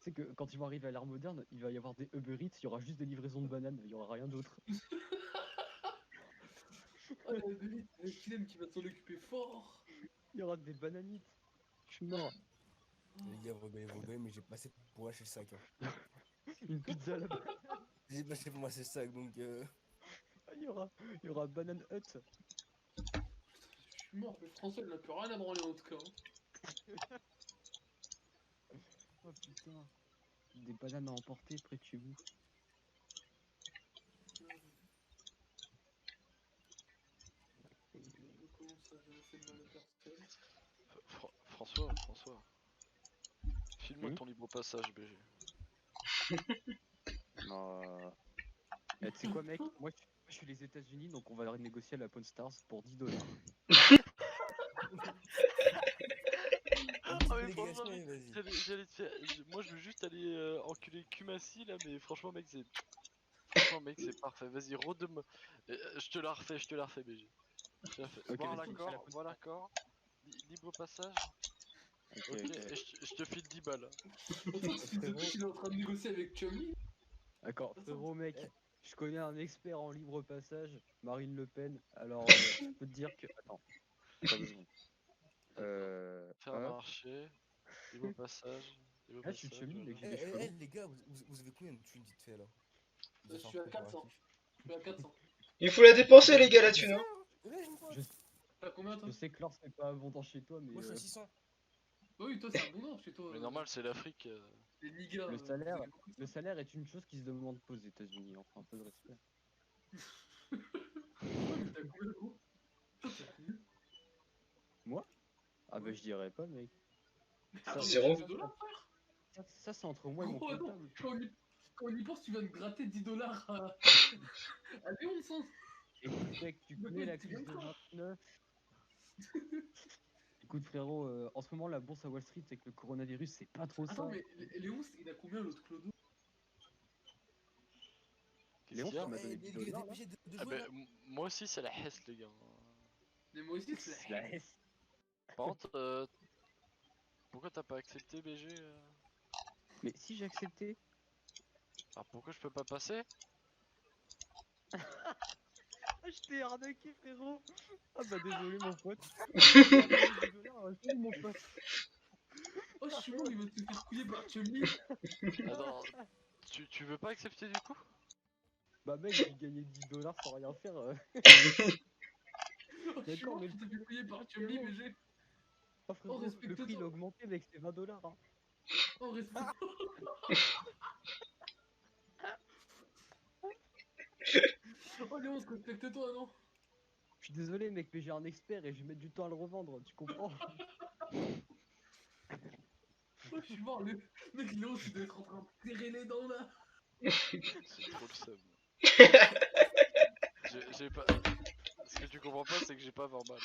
sais que quand ils vont arriver à l'ère moderne, il va y avoir des Uber Eats, il y aura juste des livraisons de bananes, il y aura rien d'autre. Oh, la Billy, avec Kylian qui va s'en occuper fort. Il y aura des bananites. Je suis mort. Les gars, vos gars, mais j'ai passé pour lâcher le sac. Hein. Une pizza là-bas. J'ai passé pour lâcher le sac, donc. Ah, il y aura Banane Hut. Je suis mort, mais François il n'a plus rien à branler en tout cas. Hein. Oh putain. Des bananes à emporter près de chez vous. Comment ça, j'ai fait de mal à personne. François. File-moi Hmm ton libre passage, BG. Non. Tu sais quoi, mec? Moi, je suis les États-Unis, donc on va négocier à la Pawn Stars pour $10. Ah, mais franchement, Délégation, mec, vas-y. j'allais te faire. Moi, je veux juste aller enculer Kumasi là, mais franchement, mec, c'est. Franchement, mec, c'est parfait. Vas-y, redemande. Je te la refais, BG. Je te la refais. Ok, Voir vas-y, c'est la l'accord, Pawn voir Stars. l'accord. Libre passage. Ok, Ok, ok. et je te file 10 balles. Attends, tu es en train de négocier avec Chummy. D'accord, Attends, frérot, mec. eh. Je connais un expert en libre passage, Marine Le Pen. Alors, je peux te dire que. Attends, 2 secondes. Faire Hop. marcher. Libre passage. Libre Ah, je suis passage, chummy, mec, voilà. j'ai des cheveux longs. Les gars, vous avez combien de thunes vite fait là? Vous Je avez fait un suis à coup 400. comparatif. Je suis à 400. Il faut la dépenser, les gars, la thune. Hein. Ouais, je me Je, T'as combien toi? je sais que l'or c'est pas abondant chez toi, mais Moi, je suis à 600. Bah oui, toi c'est abondant chez toi. Mais normal, c'est l'Afrique. Les niggas. le vous salaire, avez beaucoup de le ça. salaire est une chose qui se demande pas aux États-Unis. Enfin, un peu de respect. Ouais, mais t'as combien gros? Toi t'as combien? Moi? Ah, bah, Ouais. je dirais pas, mec. Ça, Attends, mais Zéro. t'as 10 $, frère? ça, c'est entre moi et mon Gros, attends, comptable. quand on y pense, tu viens de gratter 10 $ à Léon, sans. Écoute, mec, tu De connais quoi la tu crise gagnes de quoi? 29. Écoute frérot, en ce moment la bourse à Wall Street avec le coronavirus c'est pas trop Attends, ça. mais Léon, il a combien l'autre Clodo? Qu'est-ce Léon, qu'il y a tu m'as Eh, donné les 10 gars, t'es dollars là. obligé de Ah jouer bah, là. moi aussi c'est la Hesse les gars. Mais moi aussi, c'est C'est la S. Par contre, pourquoi t'as pas accepté BG Mais si j'ai accepté. Ah pourquoi je peux pas passer? Ah, je t'ai arnaqué frérot. Ah bah désolé mon pote. Je t'ai arnaqué 10 dollars, salut mon pote. Oh, je suis mort, il va se faire couiller par Chummy. Attends, tu veux pas accepter du coup? Bah mec, j'ai gagné 10 dollars sans rien faire. Oh, je suis D'accord, mort, mais tu le t'es prix, fait couiller par Chummy, frérot, BG. oh, frérot, le prix il a respecte-toi. augmenté mec, c'est 20 dollars. Hein. Oh, respecte. Oh, Léon, respecte-toi, non? Je suis désolé mec, mais j'ai un expert et je vais mettre du temps à le revendre, tu comprends? Oh, je suis mort, le mec, Léon, il doit être en train de serrer les dents là. J'ai trop le seum. J'ai pas. Ce que tu comprends pas, c'est que j'ai pas 20 balles.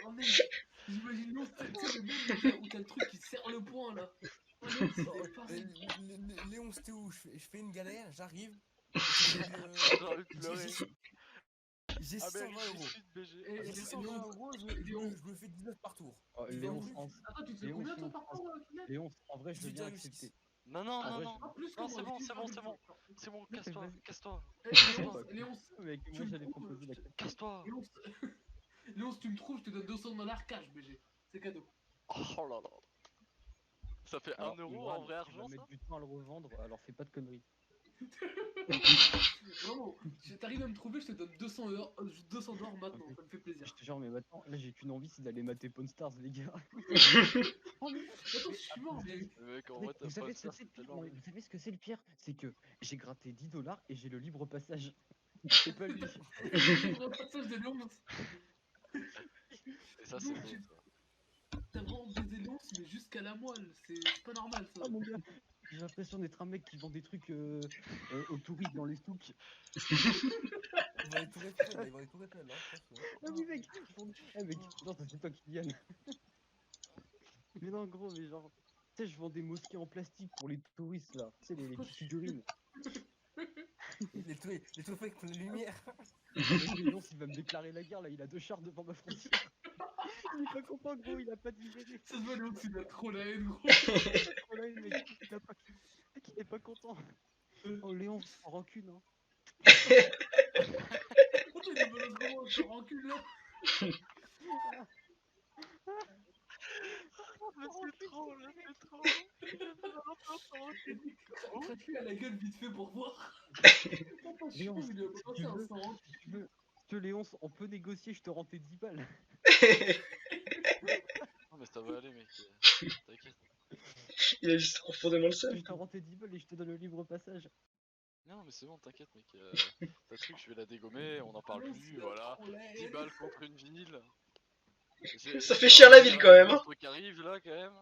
Oh, mec, j'imagine Léon, tu sais, le mec où t'as le truc qui serre le poing là. Oh, Léon, c'est pareil. Léon, c'était où? Je fais une galère, j'arrive. J'ai envie de pleurer. J'ai Ah 120 mec, euros. BG. Et J'ai Léon, 120 euros, je me fais 19 par tour. Oh, Tu Léon, vois le truc attends, tu te fais Léon, combien si toi on par prend- rapport Kylian? Léon, en vrai, je veux bien 18,6. accepter. Non, non, En non, vrai, non. Ah, plus que Non, moi, c'est bon, tu c'est bon, c'est bon. C'est bon, casse-toi, vas-y. casse-toi. Léon, Bah, Léon, mec, tu moi me j'allais trouves, proposer la question. Casse-toi. Léon, Léon, si tu me trouves, je te donne 200 dollars cash, BG. C'est cadeau. Oh là là. Ça fait 1 Alors, euro Imran, en vrai tu vas argent ça? mettre du temps à le revendre, alors fais pas de conneries. Vraiment, si t'arrives à me trouver, je te donne 200 dollars maintenant, ça me fait plaisir. Je te jure, mais maintenant, là j'ai qu'une envie, c'est d'aller mater Pawn Stars, les gars. Oh, mais Attends, je suis mort, mais. Mec, en mais vrai, t'as vous pas savez ce que ça, c'est le c'est pire? tellement Non, mais bien. vous savez ce que c'est le pire? C'est que j'ai gratté 10 dollars et j'ai le libre passage. C'est pas lui. Le passage de Léon, Et ça, c'est donc, beau. tu- Ça. t'as vraiment baisé Léon, mais jusqu'à la moelle. C'est pas normal ça. Oh mon gars, j'ai l'impression d'être un mec qui vend des trucs aux touristes dans les souks. Ils vont les tours Eiffel, là, ils vont les tours Eiffel, hein, franchement. Ah oui, mec, eh, mec, non, ça, c'est toi qui gagne. Mais non, gros, mais genre, tu sais, je vends des mosquées en plastique pour les touristes là, tu sais, les petites figurines. Les tours Eiffel pour les lumières. Mec, Léon, il va me déclarer la guerre là, il a 2 chars devant ma frontière. Il est pas content, gros, il a pas digéré. Ça se voit, Léon, il a trop la haine, gros. Oh là, mec, il a pas... mec, il est pas content. Oh, Léon, sans rancune, hein. Attends, il me balance comment je rancune là. Mais c'est trop, là, c'est trop. Craque-lui à la gueule vite fait pour voir. Attends, je suis Léon, mort, il lui a pas si passé tu un veux, 100. si tu veux, Léon, on peut négocier, je te rends tes 10 balles. Non, mais ça va aller, mec. T'inquiète. Il a juste profondément le seum. Je te rends tes 10 balles et je te donne le libre passage. Non, mais c'est bon, t'inquiète, mec. Ta truc, je vais la dégommer, on en parle Léon, plus, il a voilà. trop la 10 haine. balles contre une ville. Ça fait cher la ville, quand même, hein. Un truc qui arrive là, quand même.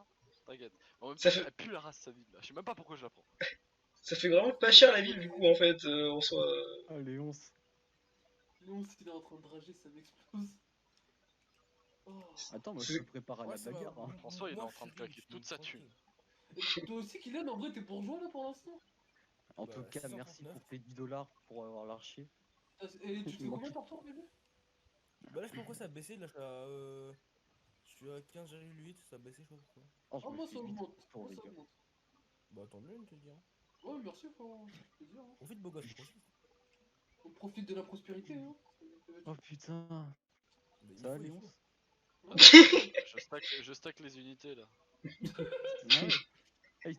T'inquiète. En même Ça temps, fait- elle pue la race sa ville là. Je sais même pas pourquoi je la prends. Ça fait vraiment pas cher la ville, du coup, en fait, en soi. Ah, Léon. Léon, s'il est en train de rager, ça m'explose. Oh. Attends, moi je C'est- me prépare à Ouais, la ça va. bagarre. Hein. François, il est Moi, en je train de suis claquer riche, toute donc sa tranquille. thune. Et toi aussi, Kylian, en vrai, t'es bourgeois là pour l'instant. En Bah, tout cas, merci 639. pour tes 10 dollars pour avoir l'archer. Et tu te Il fais manque- combien par tour, bébé? Bah là, je sais pas pourquoi ça a baissé. Là, je suis à 15,8. Ça a baissé, je sais pas pourquoi. Oh, je Oh, me moi fais ça 8 augmente. pour Moi les ça gars. augmente. Bah, tant mieux, te dire. Ouais, merci, frérot. Ça fait plaisir. Hein. Profite, beau gosse, profite. On profite de la prospérité. Hein. Oh putain. Bah, Ça va, il Léon? faut. Ouais, Je stack les unités là. Ah ouais. Ah,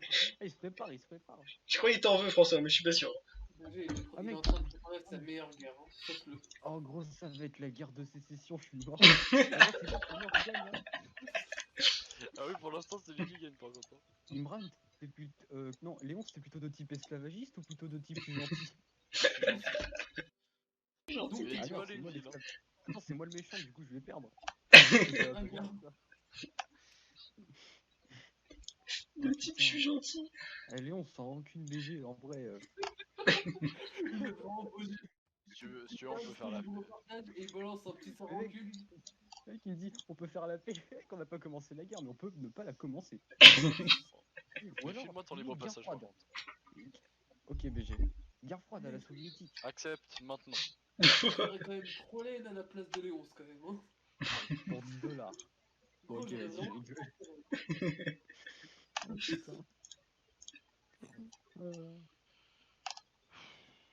il se prépare, il se prépare. Je crois qu'il t'en veut, François, mais je suis pas sûr. BG, Ah, il est mec. en train de préparer sa meilleure guerre. Hein. Sache-le. Oh gros, ça va être la guerre de sécession, je suis mort. Ah non, c'est pas pour moi qui gagne, hein. Ah oui, pour l'instant, c'est lui qui gagne par contre. Hein. Imran, c'était plutôt... non, Léon, c'était plutôt de type esclavagiste ou plutôt de type je suis gentil? Donc, Il a Ah dit non, mal c'est une moi ville. Hein. Attends, c'est moi le méchant, du coup je vais perdre. Ah, bien. Le type, je suis gentil. Eh, Léon, sans rancune BG, en vrai. Il est vraiment posé. Je si tu veux, on peut faire la paix. Et il balance un petit sans Le mec- rancune. Le mec il me dit on peut faire la paix, qu'on n'a pas commencé la guerre, mais on peut ne pas la commencer. Ou alors, File-moi ton oui, libre guerre passage par froide. contre. Ok BG. Guerre froide à la soviétique. Accepte maintenant. J'aurais quand même trop laine à la place de Léonce quand même. Hein. Pour 10 $. Gros, Ok, j'aurais vas-y, je vraiment rigole. trop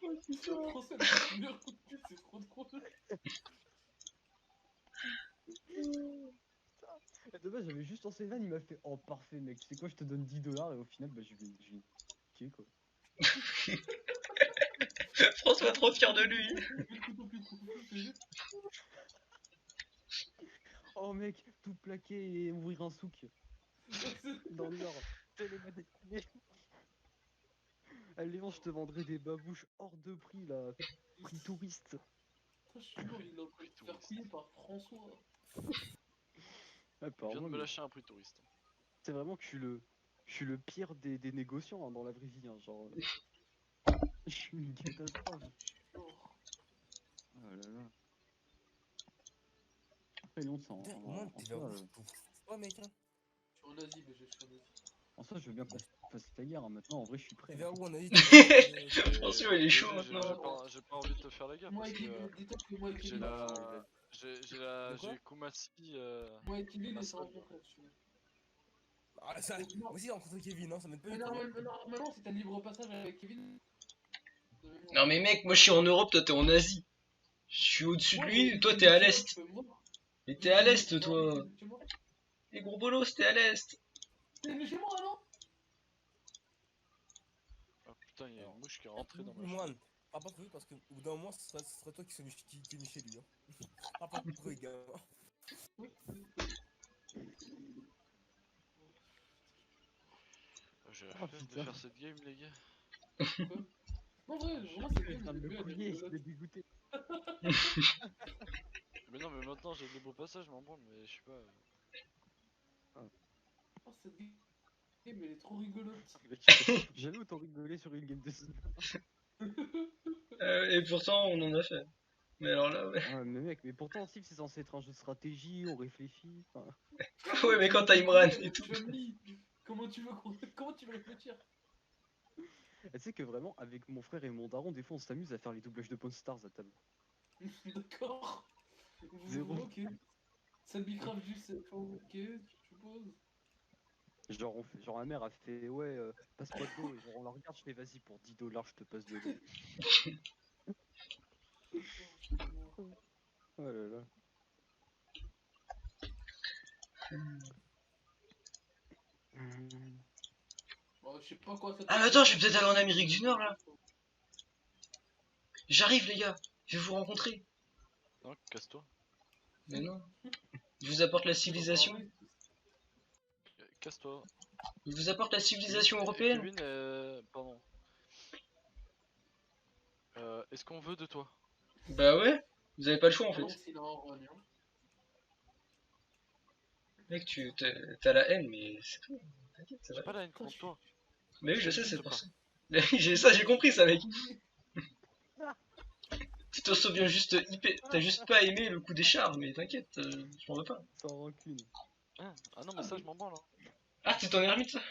Oh, putain. Le français, elle a le meilleur coup de pute, c'est trop drôle. Et de base, j'avais juste lancé van, il m'a fait oh parfait mec, tu sais quoi, je te donne 10 $ et au final, bah je lui ai niqué quoi. François trop fier de lui. Le couteau plus court, c'est juste. Oh mec, tout plaquer et ouvrir un souk dans le Nord. Telle est ma destinée. Allez, Léon, je te vendrai des babouches hors de prix là, prix touriste. Putain, je suis mort, il est en train de se faire couiller par François. Ah, Je viens pardon, de me mais lâcher un prix touriste. c'est vraiment que je suis le pire des négociants hein, dans la vraie vie, hein, genre. Je suis une catastrophe. Mort. Oh là là. Après, Léon, c'est Putain, moi, t'es vers où je trouve pas, mec, hein. Je suis en Asie, mais je suis en Asie. en soi, je veux bien qu'on fasse la guerre, hein. Maintenant, en vrai, je suis prêt. T'es Hein. vers où en Asie? Attention, il est chaud BG, maintenant. j'ai pas envie de te faire la guerre Moi parce et Kevin, que dis-toi que moi et j'ai Kevin, la. De quoi J'ai Kumasi. moi et Kevin, ma on s'est solde. rencontrés, tu vois. Ah, ça, moi aussi, j'ai rencontré Kevin, hein, ça m'aide pas Mais du tout. normalement, si t'as le libre passage avec Kevin. Non mais mec, moi je suis en Europe, toi t'es en Asie. Je suis au-dessus de lui, toi t'es à l'est. Mais t'es à l'est toi. Et gros bolos, t'es à l'est. T'es venu chez moi, non? Oh putain, il y a une mouche qui est rentrée dans ma Moi, chambre. parle pas trop vite parce qu'au bout d'un moment, ce serait toi qui est venu chez lui. Hein. Parle pas trop vite, gars. J'ai la Oh, flemme de putain. faire cette game, les gars. En vrai, vraiment, Je c'est viens de le couiller, il est dégoûté. Mais non, mais maintenant j'ai le libre passage, m'en branle, mais je sais pas. Oh, cette game, elle est trop rigolote. Jamais autant rigolé sur une game de cinéma. Et pourtant on en a fait. Mais alors là, ouais. Ah, mais mec, mais pourtant, Civ, c'est censé être un jeu de stratégie, on réfléchit. Enfin... Ouais, mais quand t'as Imran et tout. Chun-Li, comment tu veux réfléchir? Tu sais que vraiment, avec mon frère et mon daron, des fois, on s'amuse à faire les doublages de Pawn Stars à table. D'accord. Zéro. Ok. Ça me grave du 7, ok, tu supposes. Genre, genre, ma mère a fait, ouais, passe-moi de l'eau. Et genre, on la regarde, je fais, vas-y, pour 10 $, je te passe de l'eau. Oh là là. Bon, je sais pas quoi ça. Ah mais attends, je vais peut-être aller en Amérique du Nord là. J'arrive les gars, je vais vous rencontrer. Non, casse-toi. Mais non. Je vous apporte la civilisation. Casse-toi. Je vous apporte la civilisation européenne. Kevin, pardon. Est-ce qu'on veut de toi? Bah ouais, vous avez pas le choix en fait. Mec, t'as la haine, mais c'est tout. T'inquiète, ça J'ai va. pas la haine contre toi. Mais oui, je sais, c'est T'inquiète pour pas. ça. Mais oui, j'ai compris ça, mec. Tu t'en souviens juste t'as juste pas aimé le coup des chars, mais t'inquiète, je m'en veux pas. Sans rancune. Hein, ah non, mais ça, je m'en branle. Hein. Ah, t'es en ermite ça?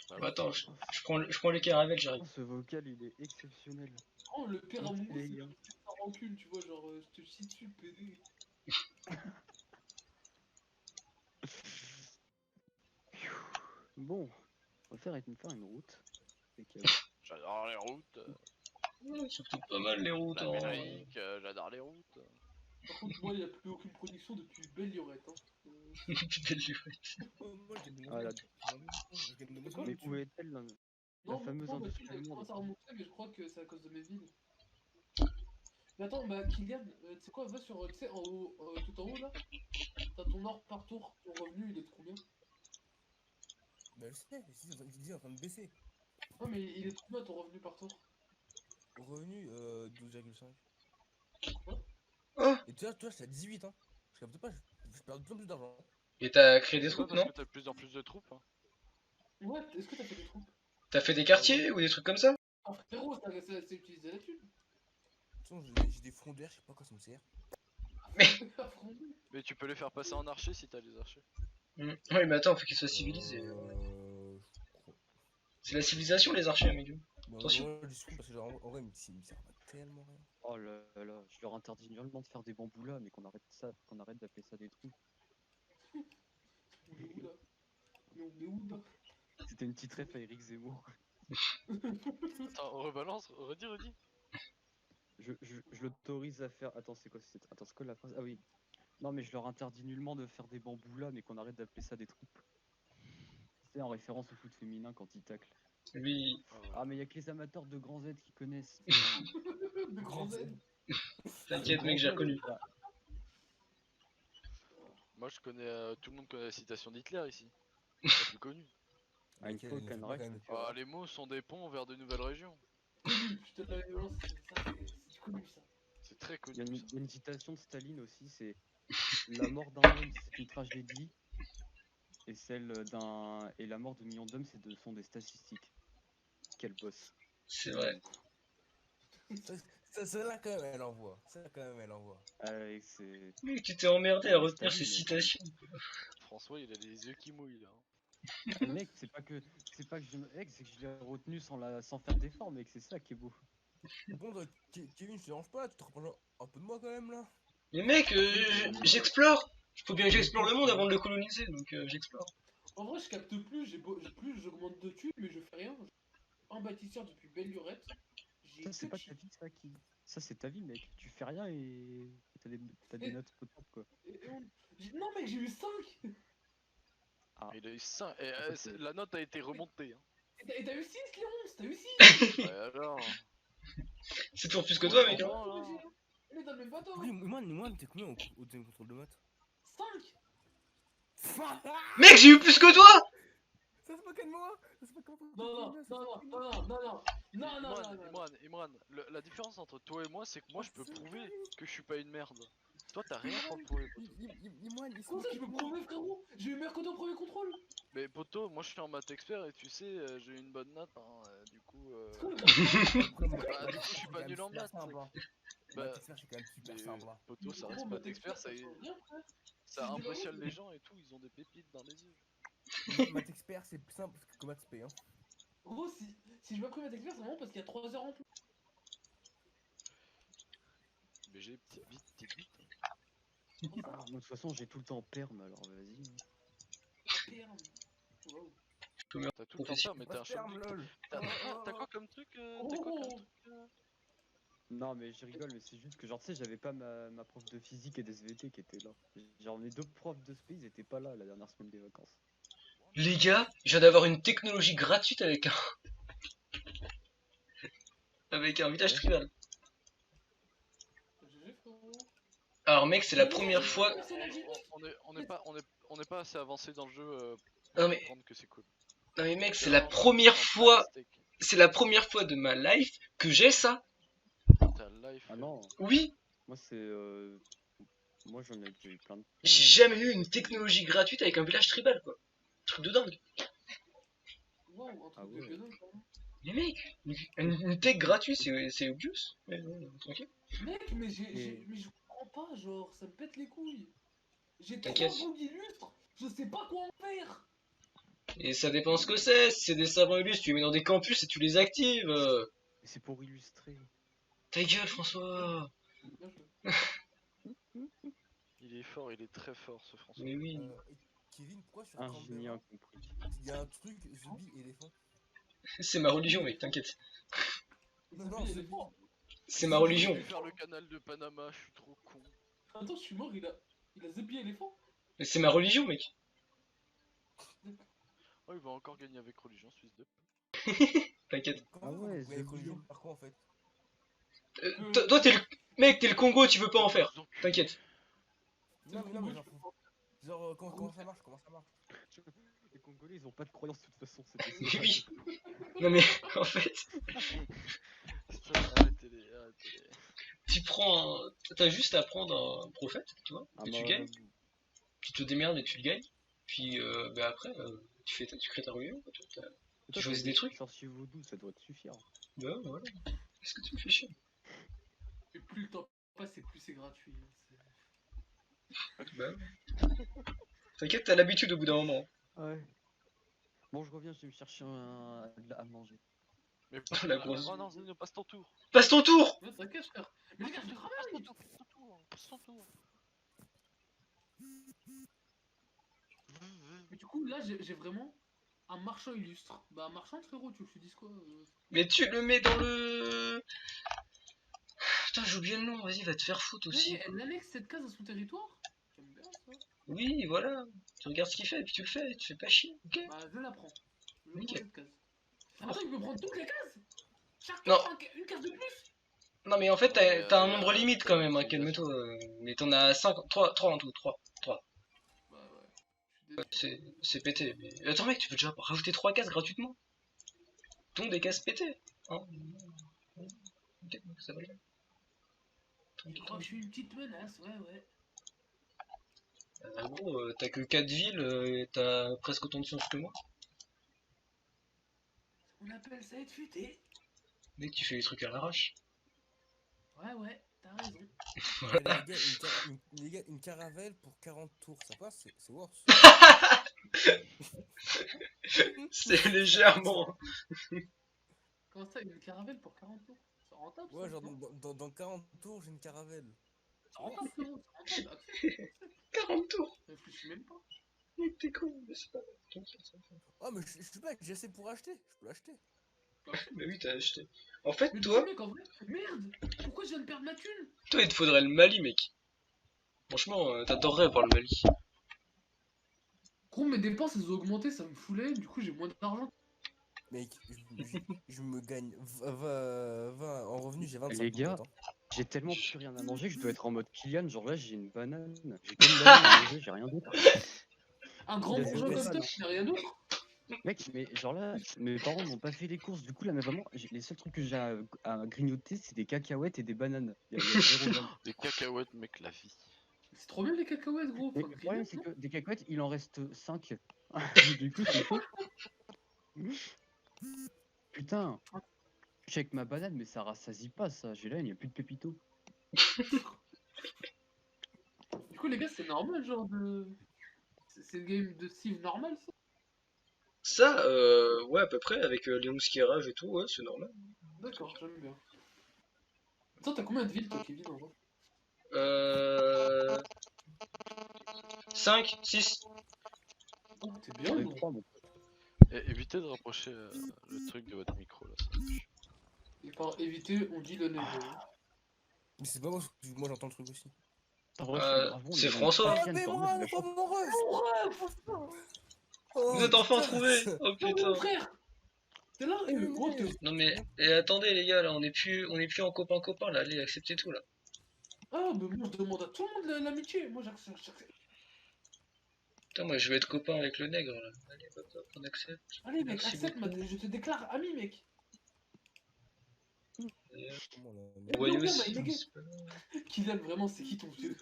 Bah Bah attends, je prends les caravelles, j'arrive. Oh, ce vocal, il est exceptionnel. Oh, le pire amour, Les c'est gars. sans rancune, tu vois, genre, je te chie dessus, PD. Bon, on va faire une route. J'adore les routes. Ouais, surtout pas mal les routes. Hein. L'Amérique, j'adore les routes. Par contre, moi, il n'y a plus aucune production depuis Belle Lurette. Hein. Belle lurette. Moi, je gagne de Ah, là. Mais où est-elle là? Non, fameuse moi, industrie elle allemande. commence à remonter, mais je crois que c'est à cause de mes villes. Mais attends, bah, Kylian, tu sais quoi, va sur, tu sais, en haut, tout en haut là, t'as ton or par tour, ton revenu, il est de combien? Bah, je sais, il est en train de baisser. Non, mais il est de combien ton revenu par tour? Revenu, 12,5. Quoi? Oh. Et tu vois, je suis à 18, hein. Je capte pas, je perds de plus en plus d'argent. Et t'as créé des C'est pas troupes, parce non? que t'as de plus en plus de troupes. Hein. Ouais, est-ce que t'as fait des troupes? T'as fait des quartiers ou des trucs comme ça? Ah frérot, c'est utilisé la thune. toute façon, j'ai des frondeurs, je sais pas quoi ça me sert. Mais tu peux les faire passer en archer si t'as les archers. Oui, mais attends, faut qu'ils soient civilisés. C'est la civilisation, les archers, mec. Non, Attention. non, je dis parce que genre, en vrai, ils me servent à tellement rien. Oh là là, je leur interdis nullement de faire des bambous là, mais qu'on arrête ça, qu'on arrête d'appeler ça des trous. On est où là? Mais on est où là? C'était une petite ref à Eric Zemmour. Attends, rebalance, redis. Je l'autorise à faire. Attends, c'est quoi Attends, c'est quoi la phrase? Ah oui. Non, mais je leur interdis nullement de faire des bambous là, mais qu'on arrête d'appeler ça des troupes. C'est en référence au foot féminin quand ils taclent. Oui. Ah, mais y a que les amateurs de grands Z qui connaissent. De grand Z. T'inquiète, mec, j'ai reconnu. Moi je connais, tout le monde connaît la citation d'Hitler ici. La plus connue. Ah, une fois Laquelle, qu'un quand reste, même. tu vois. Ah, les mots sont des ponts vers de nouvelles régions. Je te l'avais balancé, c'est connu ça. C'est très Il y a connu. une, Ça. une citation de Staline aussi, c'est la mort d'un homme, c'est une tragédie, et et la mort de millions d'hommes, sont des statistiques. Quel boss. C'est vrai. Celle-là, quand même, elle envoie. Celle-là, quand même, elle envoie. Ah, ouais, c'est. Mec, tu t'es emmerdé à Ouais, retenir ces Staline, citations. François il a les yeux qui mouillent là. Ah, mec, c'est pas que mec, c'est que je l'ai retenu sans faire d'effort, mec, c'est ça qui est beau. Bon, donc, Kevin, je te dérange pas, tu te rapproches un peu de moi quand même là. Mais mec, j'explore. Faut bien que j'explore le monde avant de le coloniser, donc j'explore. En vrai, je capte plus, plus j'augmente de thunes, mais je fais rien. Un bâtisseur depuis belle lurette. J'ai Ça, c'est que pas chi- ta vie, ça qui. Ça, c'est ta vie, mec. Tu fais rien et t'as des notes potables, quoi. Non, mec, j'ai eu 5. Ah, Il a eu 5. Et ça, c'est- la note a été remontée. Hein. Et t'as eu 6, Léonce, t'as eu 6. Ouais, alors. C'est toujours plus que toi, mec. Hein. Franchement, là. Elle est dans le même bateau. Oui, moi, t'es combien au deuxième contrôle de maths? 5. Mec, j'ai eu plus que toi. Ça se moque de moi. Ça se moque de moi. Non. Imran, la différence entre toi et moi, c'est que moi je peux prouver que je suis pas une merde. Toi t'as rien pour le prouver, poto. Comment ça, je peux prouver, frérot? J'ai eu meilleur que toi au premier contrôle. Mais poto, moi je suis en maths expert et tu sais, j'ai eu une bonne note, hein, du coup. Bah, du coup, je suis pas nul en maths. Bah, c'est quand même super mais simple. Hein. poto, ça reste maths expert, ça impressionne les gens et tout, ils ont des pépites dans les yeux. Maths expert, c'est plus simple que maths spé. Hein. Gros, si je m'appelle ma expert, c'est vraiment parce qu'il y a 3 heures en plus. Mais j'ai petite bite. ah, moi, de toute façon, j'ai tout le temps perm, alors vas-y. Merde. Wow. T'as tout le temps ça, mais t'es un choc. T'as quoi comme truc Non, mais je rigole, mais c'est juste que, genre, tu sais, j'avais pas ma prof de physique et d'SVT qui était là. Genre, mes deux profs de spé, ils étaient pas là la dernière semaine des vacances. Les gars, je viens d'avoir une technologie gratuite avec un village tribal. GG, frérot. Alors mec, c'est la première fois. On n'est pas assez avancé dans le jeu Non pour mais, comprendre que c'est cool. non mais mec, c'est C'est la vraiment première un fois. steak. C'est la première fois de ma life que j'ai ça. Ta life. Ah non, Oui, moi, c'est. Moi, j'en ai déjà eu plein de. j'ai jamais eu une technologie gratuite avec un village tribal, quoi. Truc de dingue. Wow, un Ah truc de ouais. gueudin, quand même. Mais mec, une tech gratuite, c'est obvious. Mais tranquille. Mec, mais Et- mais je comprends pas, genre, ça me pète les couilles. J'ai 3 T'inquiète. boules illustres, je sais pas quoi en faire. Et ça dépend ce que c'est. Si c'est des savants illustres, tu les mets dans des campus et tu les actives. Mais c'est pour illustrer. Ta gueule, François. Bien joué. Il est fort, il est très fort ce François. Mais oui. Kevin, pourquoi sur Un génie Canberra, incompris. il y a un truc zombie éléphant? C'est ma religion, mec, t'inquiète. Non, Il est fort. C'est ma religion. Je vais faire le canal de Panama, je suis trop con. Attends, je suis mort, il a zébié éléphant. Mais c'est ma religion, mec. Oh, il va encore gagner avec religion, Suisse 2. T'inquiète. Comment Ah ouais, vous voyez zombie. religion par quoi en fait? Toi, t'es le. Mec, t'es le Congo, tu veux pas en faire. Donc, T'inquiète. Non, mais genre, comment ça marche? Les Congolais, ils ont pas de croyance de toute façon. Oui. Non mais, en fait, putain, arrêtez-les. tu prends un... T'as juste à prendre un prophète, tu vois, Ah, que bah, tu gagnes, tu te démerdes et tu le gagnes, puis bah après, tu crées ta religion, quoi, tu choisis des trucs. Sorcier vaudou, ça doit te suffire. Bah voilà. Qu'est-ce que tu me fais chier? Et plus le temps passe et plus c'est gratuit. Bah. T'inquiète, t'as l'habitude au bout d'un moment. Ouais. Bon, je reviens, je vais me chercher à manger. Mais La grosse- Oh non, Zeno, passe ton tour. Passe ton tour! Ouais, t'inquiète, frère. Mais les gars, je te Passe travaille. ton tour, passe ton tour, passe ton tour. Mais du coup, là, j'ai vraiment un marchand illustre. Bah, un marchand, frérot, tu veux que je te dise quoi Mais tu le mets dans le. Putain, j'ai oublié le nom, vas-y, va te faire foutre aussi. Ouais, elle annexe cette case à son territoire. J'aime bien ça. Oui, voilà. Tu regardes ce qu'il fait et puis tu le fais, tu fais pas chier, ok? Bah, je la prends. Je prends Nickel. cette case. Attends, il peut prendre toutes les cases. Chaque Non. tour, une case de plus. Non, mais en fait, Ouais, t'as un y a nombre limite quand même, hein, l'utilisation. calme-toi. Mais t'en as 5, 3 en tout, 3. Bah, ouais. Je suis désolé. C'est pété. Mais... Attends, mec, tu peux déjà rajouter 3 cases gratuitement. Dont des cases pétées. Hein. Ok, ça va bien. Je crois que je suis une petite menace, ouais. En gros, t'as que 4 villes et t'as presque autant de sens que moi. On appelle ça être futé. Mec, tu fais les trucs à l'arrache. Ouais, t'as raison. Voilà. Les gars, une caravelle pour 40 tours, ça passe, c'est worse. C'est légèrement. Comment ça, une caravelle pour 40 tours? C'est rentable ça, Ouais, genre non dans 40 tours, j'ai une caravelle. C'est rentable, frérot, c'est rentable. Accepte. 40 tours. Réfléchis même pas. Mec, t'es con, mais c'est pas. Oh, mais je suis pas, j'ai assez pour acheter, je peux l'acheter. Bah oui, t'as acheté. En fait, Mais toi, dis, mec, en vrai, merde. Pourquoi je viens de perdre ma thune? il te faudrait le Mali, mec. Franchement, t'adorerais voir le Mali. Gros, mes dépenses, elles ont augmenté, ça me foulait. Du coup, j'ai moins d'argent. Mec, je me gagne 20 en revenu, j'ai 25 Les gars, en fait, hein. j'ai tellement plus rien à manger que je dois être en mode Kylian. Genre là, j'ai une banane. J'ai qu'une banane à manger, j'ai rien d'autre. Un grand Il a bourgeois zéro comme toi, banane. il n'a rien d'autre. Mec, mais genre là, mes parents n'ont pas fait les courses. Du coup, là, mais vraiment, les seuls trucs que j'ai à grignoter, c'est des cacahuètes et des bananes. Il y a zéro banane. Des cacahuètes, mec, la vie. C'est trop bien les cacahuètes, gros. Mais Faut le problème, grignoter, c'est non que des cacahuètes, il en reste 5. Du coup, c'est chaud. Putain, je check ma banane, mais ça rassasie pas ça. J'ai là, il n'y a plus de pépito. Du coup, les gars, c'est normal, genre de. C'est une game de Civ normal, ça? Ça, ouais, à peu près, avec les moustiquages et tout, ouais, c'est normal. D'accord, j'aime bien. Attends, t'as combien de villes, toi, Kevin, en vrai? 5, 6. Oh, t'es J'en bien, ai gros. 3, mon pote. Et évitez de rapprocher le truc de votre micro, là. Ça me tue. Et par éviter, on dit le nez. Mais c'est pas moi, moi j'entends le truc aussi. En vrai, grave bon, c'est les gens, François. ils viennent quand même, mais je pas mon ref. Vous êtes enfin trouvé. Oh Oh, putain. mon frère! T'es là? Eh, gros, t'es. Non mais, et attendez les gars, là, on est plus en copain là, allez, acceptez tout là. Ah, mais moi, je demande à tout le monde l'amitié. Moi, j'accepte. Putain, moi je vais être copain avec le nègre là. Allez, hop, hop, on accepte. Allez, mec, Merci accepte, beaucoup. je te déclare ami, mec. Comment là, Eh, Voyez non, non, aussi. mais les gars, Kylian, vraiment, c'est qui ton vieux?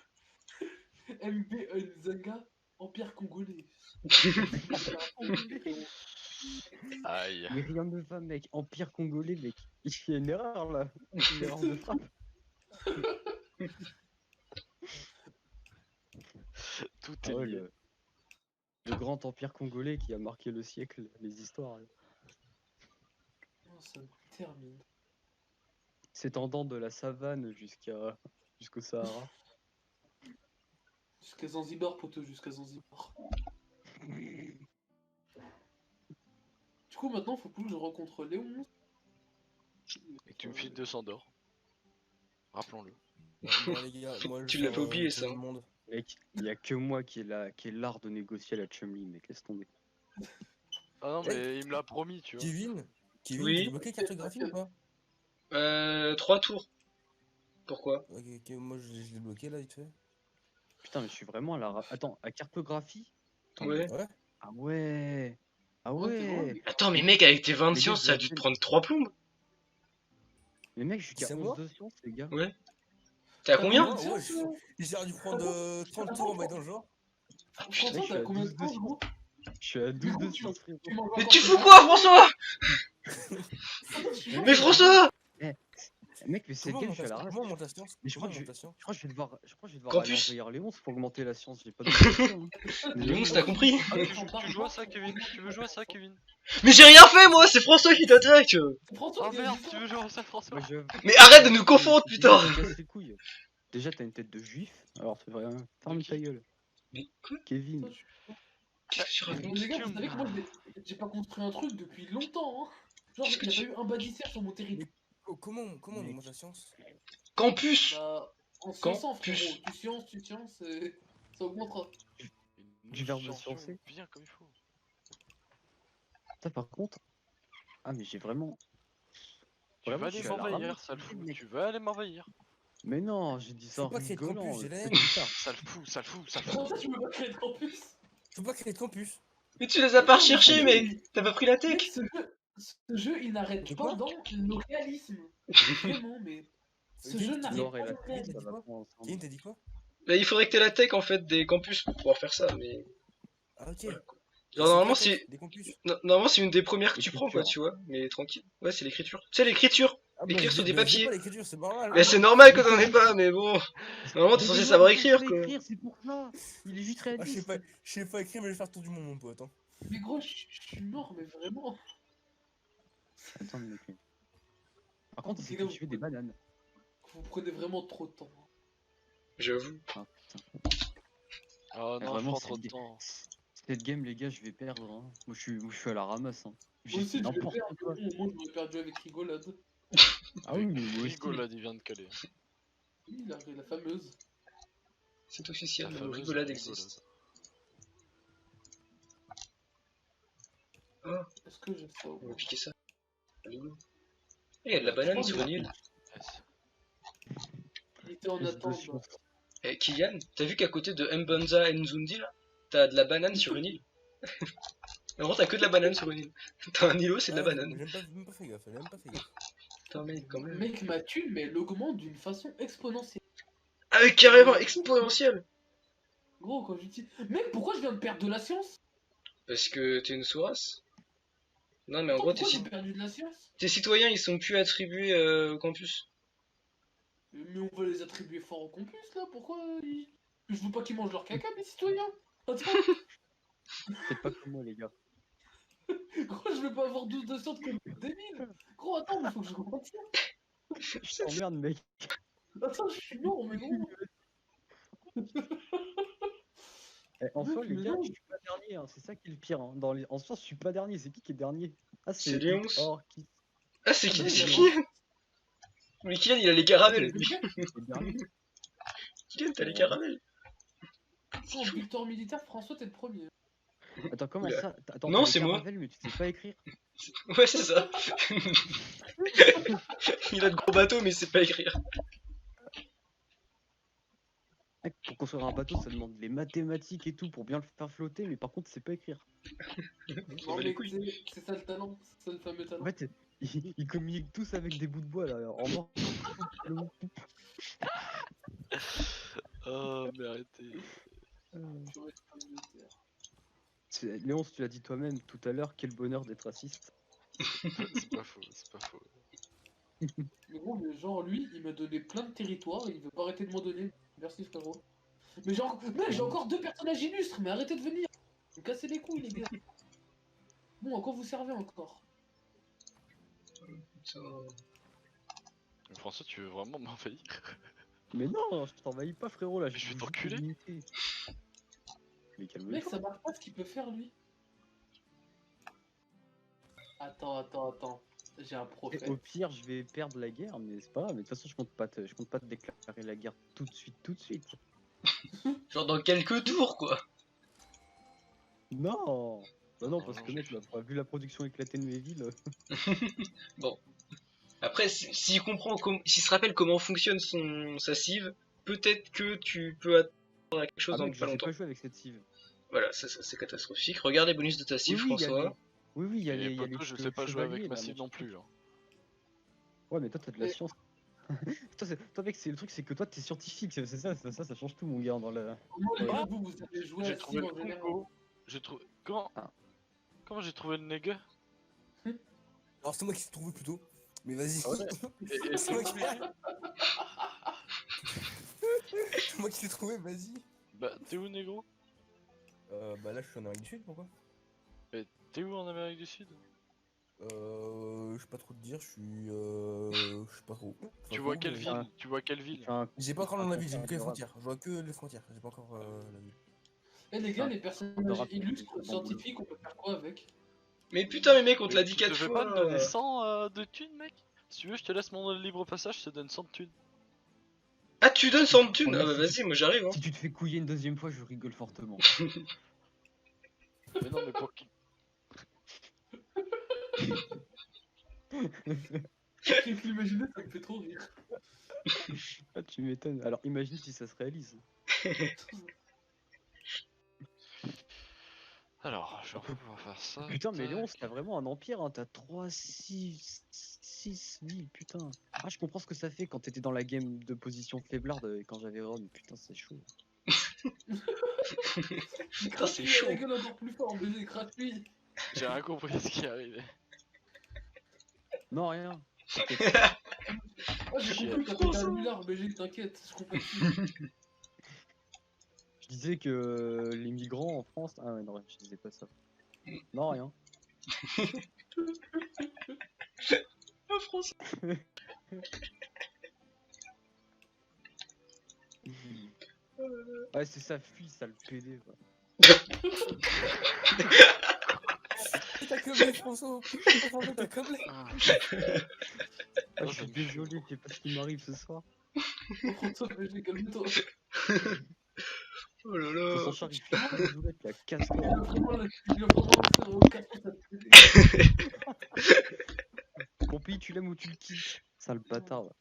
MB Nzanga, Empire congolais. Aïe. Mais rien ne va, mec. Empire congolais, mec. Il y a une erreur là. Une erreur de frappe. Tout Ah est ouais, lié. le grand empire congolais qui a marqué le siècle, les histoires. Là. Oh, ça me termine. S'étendant de la savane jusqu'au Sahara. Jusqu'à Zanzibar, poteau, jusqu'à Zanzibar. Du coup, maintenant, faut plus que je rencontre Léon. Et tu me files 200 d'or. Rappelons-le. Bon, les gars, moi, je Tu vais l'avais faire, oublié, tour ça. du monde. Mec, il y a que moi qui est l'art de négocier la Chumli, mec. Laisse tomber. Ah non, mais il me l'a promis, tu vois. Kevin, Oui. tu as bloqué cartographie ou pas? 3 tours. Pourquoi? Ok, moi je l'ai bloqué là, vite fait. Putain, mais je suis vraiment à la. Attends, à cartographie? Attends, Ouais. Ouais. Ah ouais. Ah Oh, t'es vraiment ouais. des- Attends, mais mec, avec tes 20 de Les gars, sciences, je ça a vous dû te appelle. prendre 3 plombes. Mais mec, je suis qu'à C'est 11 moi de sciences, les gars. Ouais. T'es à T'as combien? combien de Ouais, sciences, j'ai dû prendre 30 tours en mode dans le genre. François, Mec, je suis t'as à combien de 12 de temps, sciences. gros? Je suis à 12 de sciences, frérot. Tu m'envoies Mais encore tu tes fous dates. quoi, François? Attends, je suis Mais François! Mec, mais c'est Comment game, on je suis à la monte race. comment on monte la science? Mais je Comment crois on que monte la science? Je crois que je vais devoir aller Campus. envahir Léonce pour augmenter la science. J'ai pas de solution. Léonce, t'as compris? Ah, tu joues à ça, Kevin? Tu veux jouer à ça, Kevin? Mais j'ai rien fait, moi, c'est François qui t'attaque. François, Ah il a merde, dit ça. tu veux jouer à ça, François? Moi, je... Mais arrête de nous confondre, putain. Tu casses les couilles. Déjà, t'as une tête de juif. Alors, c'est vrai. Ferme qui ta gueule. Mais quoi? Kevin. Qu'est-ce que tu Mais racontes? les gars, vous savez que moi, j'ai pas construit un truc depuis longtemps. Hein. Genre, Qu'est-ce que il n'y a tu- pas eu un bâtisseur sur mon territoire. Comment on Mais- monte la science? Campus. Bah, en Quand sciençant, frérot. plus. Tu sciences, et ça augmentera. Du verbe Nous sciencer. sciencions bien comme il faut. Ça, par contre. Ah, mais j'ai vraiment. Tu Vraiment, vas je aller suis à la m'envahir, ramasse, sale fou. mec. Tu vas aller m'envahir. Mais non, j'ai dit ça en Faut pas créer de rigolant. campus, j'ai la haine. plus tard. Sale fou, sale fou, sale fou. Comment ça, tu peux pas créer de campus? Faut pas créer de campus. Mais tu les as pas Mais recherchés, mais- mec. T'as pas pris la Mec, tech. ce jeu, il n'arrête De pas quoi dans le réalisme. Vraiment, mais. Ce Kevin, jeu n'arrête L'or pas et la dans le tech, réalisme. ça va pas Kevin, ensemble. t'as dit quoi? Bah, il faudrait que t'aies la tech en fait des campus pour pouvoir faire ça, mais. Ah, ok. Voilà, Et Genre, c'est normalement, quoi, c'est. tech? Des campus. Normalement, c'est une des premières que tu prends, quoi, L'écriture. tu vois. Mais tranquille. Ouais, c'est l'écriture. Tu sais, l'écriture. Ah, Écrire sur des papiers. J'ai pas l'écriture, c'est normal. Mais c'est normal que t'en aies pas, mais bon. Normalement, t'es Mais censé Benoît, savoir il sait écrire, pas quoi. écrire, c'est pour ça. Il est juste Ah, réaliste. je sais pas écrire, mais je vais faire le tour du monde, mon pote. Hein. Mais gros, je suis mort, mais vraiment. Attends, mec. Par contre, il s'est Les gars, cultivé des bananes. Vous prenez vraiment trop de temps. J'avoue. Ah, putain. Oh non, je Vraiment, prends trop de temps. Cette game, les gars, je vais perdre. Hein. Moi, je suis à la ramasse. Hein. Moi J'ai aussi, fait je vais n'importe perdre. quoi. Moi, j'aurais perdu avec Rigolade. Ah oui, mais moi aussi. Rigolade, il vient de caler. Oui, la fameuse. C'est officiel, La le fameuse rigolade rigolade. existe. Est-ce que j'ai ça au On va moins? piquer ça. Allez, go. Eh, y a de la banane sur une île. Yes. Il était en Plus de attente. science. Eh, Kylian, t'as vu qu'à côté de Mbanza Nzundi, là, t'as de la banane sur une île? En gros, t'as que de la banane sur une île. T'as un îlot, c'est de la Ah, banane. j'ai même pas fait gaffe, j'ai même pas fait gaffe. Putain, mec, quand même. Mec, ma thune, mais elle augmente d'une façon exponentielle. Ah, mais carrément exponentiel. Gros, quand je dis. Mec, pourquoi je viens de perdre de la science? Parce que t'es une sourasse. Non, mais en Attends, gros, pourquoi j'ai perdu de la science? tes citoyens, ils sont plus attribués au campus. Mais on va les attribuer fort au campus là, pourquoi Je veux pas qu'ils mangent leur caca, mes citoyens. Attends, Faites pas comme moi, les gars. gros, je vais pas avoir 12 de science comme débile. Gros, attends, mais faut que je retire. Je t'emmerde, mec. Attends, je suis mort, mais gros. Eh, en Mec, soi, les mais gars, non. je suis pas dernier. Hein. C'est ça qui est le pire. Hein. En soi, je suis pas dernier. C'est qui est dernier? Ah, C'est c'est Léonce. Or qui Ah, c'est Ah, qui oui, c'est d'accord. Kylian. Mais Kylian, il a les caramels, lui. est dernier. Kylian, t'as les caramels. En victoire militaire, François, t'es le premier. Attends, comment Oula. ça? Attends, Non, t'as les c'est moi. caravelles, mais tu sais pas écrire. Ouais, c'est ça. Il a de gros bateaux, mais il sait pas écrire. Mec, pour construire un bateau, ça demande les mathématiques et tout pour bien le faire flotter, mais par contre, c'est pas écrire. Non, les mais couilles. c'est ça le talent. C'est ça le fameux talent. En fait, ils communiquent tous avec des bouts de bois là. En mort. Oh, mais arrêtez. Purée, c'est pas militaire. Léonce, tu l'as dit toi-même tout à l'heure, quel bonheur d'être raciste. C'est pas faux, c'est pas faux. Mais gros, mais genre, lui, il m'a donné plein de territoires et il veut pas arrêter de m'en donner. Merci, frérot. Mais j'ai encore 2 personnages illustres, mais arrêtez de venir. Vous me cassez les couilles, les gars. Bon, à quoi vous servez encore? Putain. Mais François, tu veux vraiment m'envahir? Mais non, je t'envahis pas, frérot là. Mais je vais vous t'enculer. limiter. Mais calme-toi. Mec, ça marche pas ce qu'il peut faire, lui. Attends. J'ai un prophète. Au pire, je vais perdre la guerre, mais c'est pas grave. Mais de toute façon, je compte pas te déclarer la guerre tout de suite. Genre dans quelques tours, quoi. Non. Bah non, parce non, que je- mec, là, vu la production éclatée de mes villes. Après, s'il comprend, s'il se rappelle comment fonctionne sa cive, peut-être que tu peux attendre à quelque chose Ah dans mec, pas je sais longtemps. pas jouer avec cette cive. Voilà, ça, c'est catastrophique. Regarde les bonus de ta cive, il y a François. les- Oui, il y a Et les. il y a Poto, les je sais pas jouer avec chevaliers, ma là, cible machin. non plus. Genre. Ouais, mais toi, t'as de la Mais- science. toi, mec, c'est le truc, c'est que toi, t'es scientifique. C'est ça change tout, mon gars, dans la. Comment les Ouais. gars, vous savez jouer J'ai à trouvé Civ le en général? combo. J'ai trouvé. Comment Ah. Comment j'ai trouvé le nègre? Alors, c'est moi qui s'est trouvé plutôt. Mais vas-y. Ouais. Et C'est moi qui l'ai. C'est moi qui l'ai trouvé, vas-y. bah, t'es où, négro? Bah là, je suis en Amérique du Sud, pourquoi? T'es où en Amérique du Sud? Je sais pas trop te dire, je suis. Je sais pas trop. Je sais Tu pas vois trop, quelle mais- ville? Tu vois quelle ville? J'ai pas encore la ville, j'ai vu que les Adorable. frontières. Je vois que les frontières, j'ai pas encore la ville. Eh les gars, Ah, les personnages adorable, illustres c'est scientifiques, on peut faire quoi avec? Mais putain, mais mec, on te l'a dit Tu 4 devais pas me donner fois. 100 de thunes, mec? Si tu veux, je te laisse mon libre passage, je te donne 100 de thunes. Ah, tu donnes 100 de thunes? Ah Regarde, bah vas-y, moi j'arrive, hein. Si tu te fais couiller une deuxième fois, je rigole fortement. Mais non, mais pour qui? J'ai pu l'imaginer, ça me fait trop rire. Ah, tu m'étonnes. Alors imagine si ça se réalise. Alors, je vais pouvoir faire ça. Putain, mais Léon, tac. t'as vraiment un empire, hein. T'as 3, 6 villes, putain. Ah, je comprends ce que ça fait quand t'étais dans la game de position faiblarde et quand j'avais Rome. Putain, c'est chaud. Putain, c'est Il a chaud. la gueule encore plus fort, baiser gratuit. J'ai rien compris à ce qui est arrivé. Non, rien. Ah, j'ai compris quand t'étais à Millard, BG, t'inquiète, je comprends plus. Je disais que les migrants en France. Ah, ouais, non, je disais pas ça. Non, rien. La France. Ouais, c'est ça, fuit, ça le PD. Quoi. T'as câblé, François. François, t'as câblé. Ah, Ah, Non, je ça suis me fait désolé, je sais pas ce qui m'arrive ce soir. François, BG, calme-toi. Oh là De son là. char, il fait pas de doulette, il a casse Il a vraiment lancé au 4 ça te Ton pays, tu l'aimes ou tu le quittes. Sale bâtard. Va.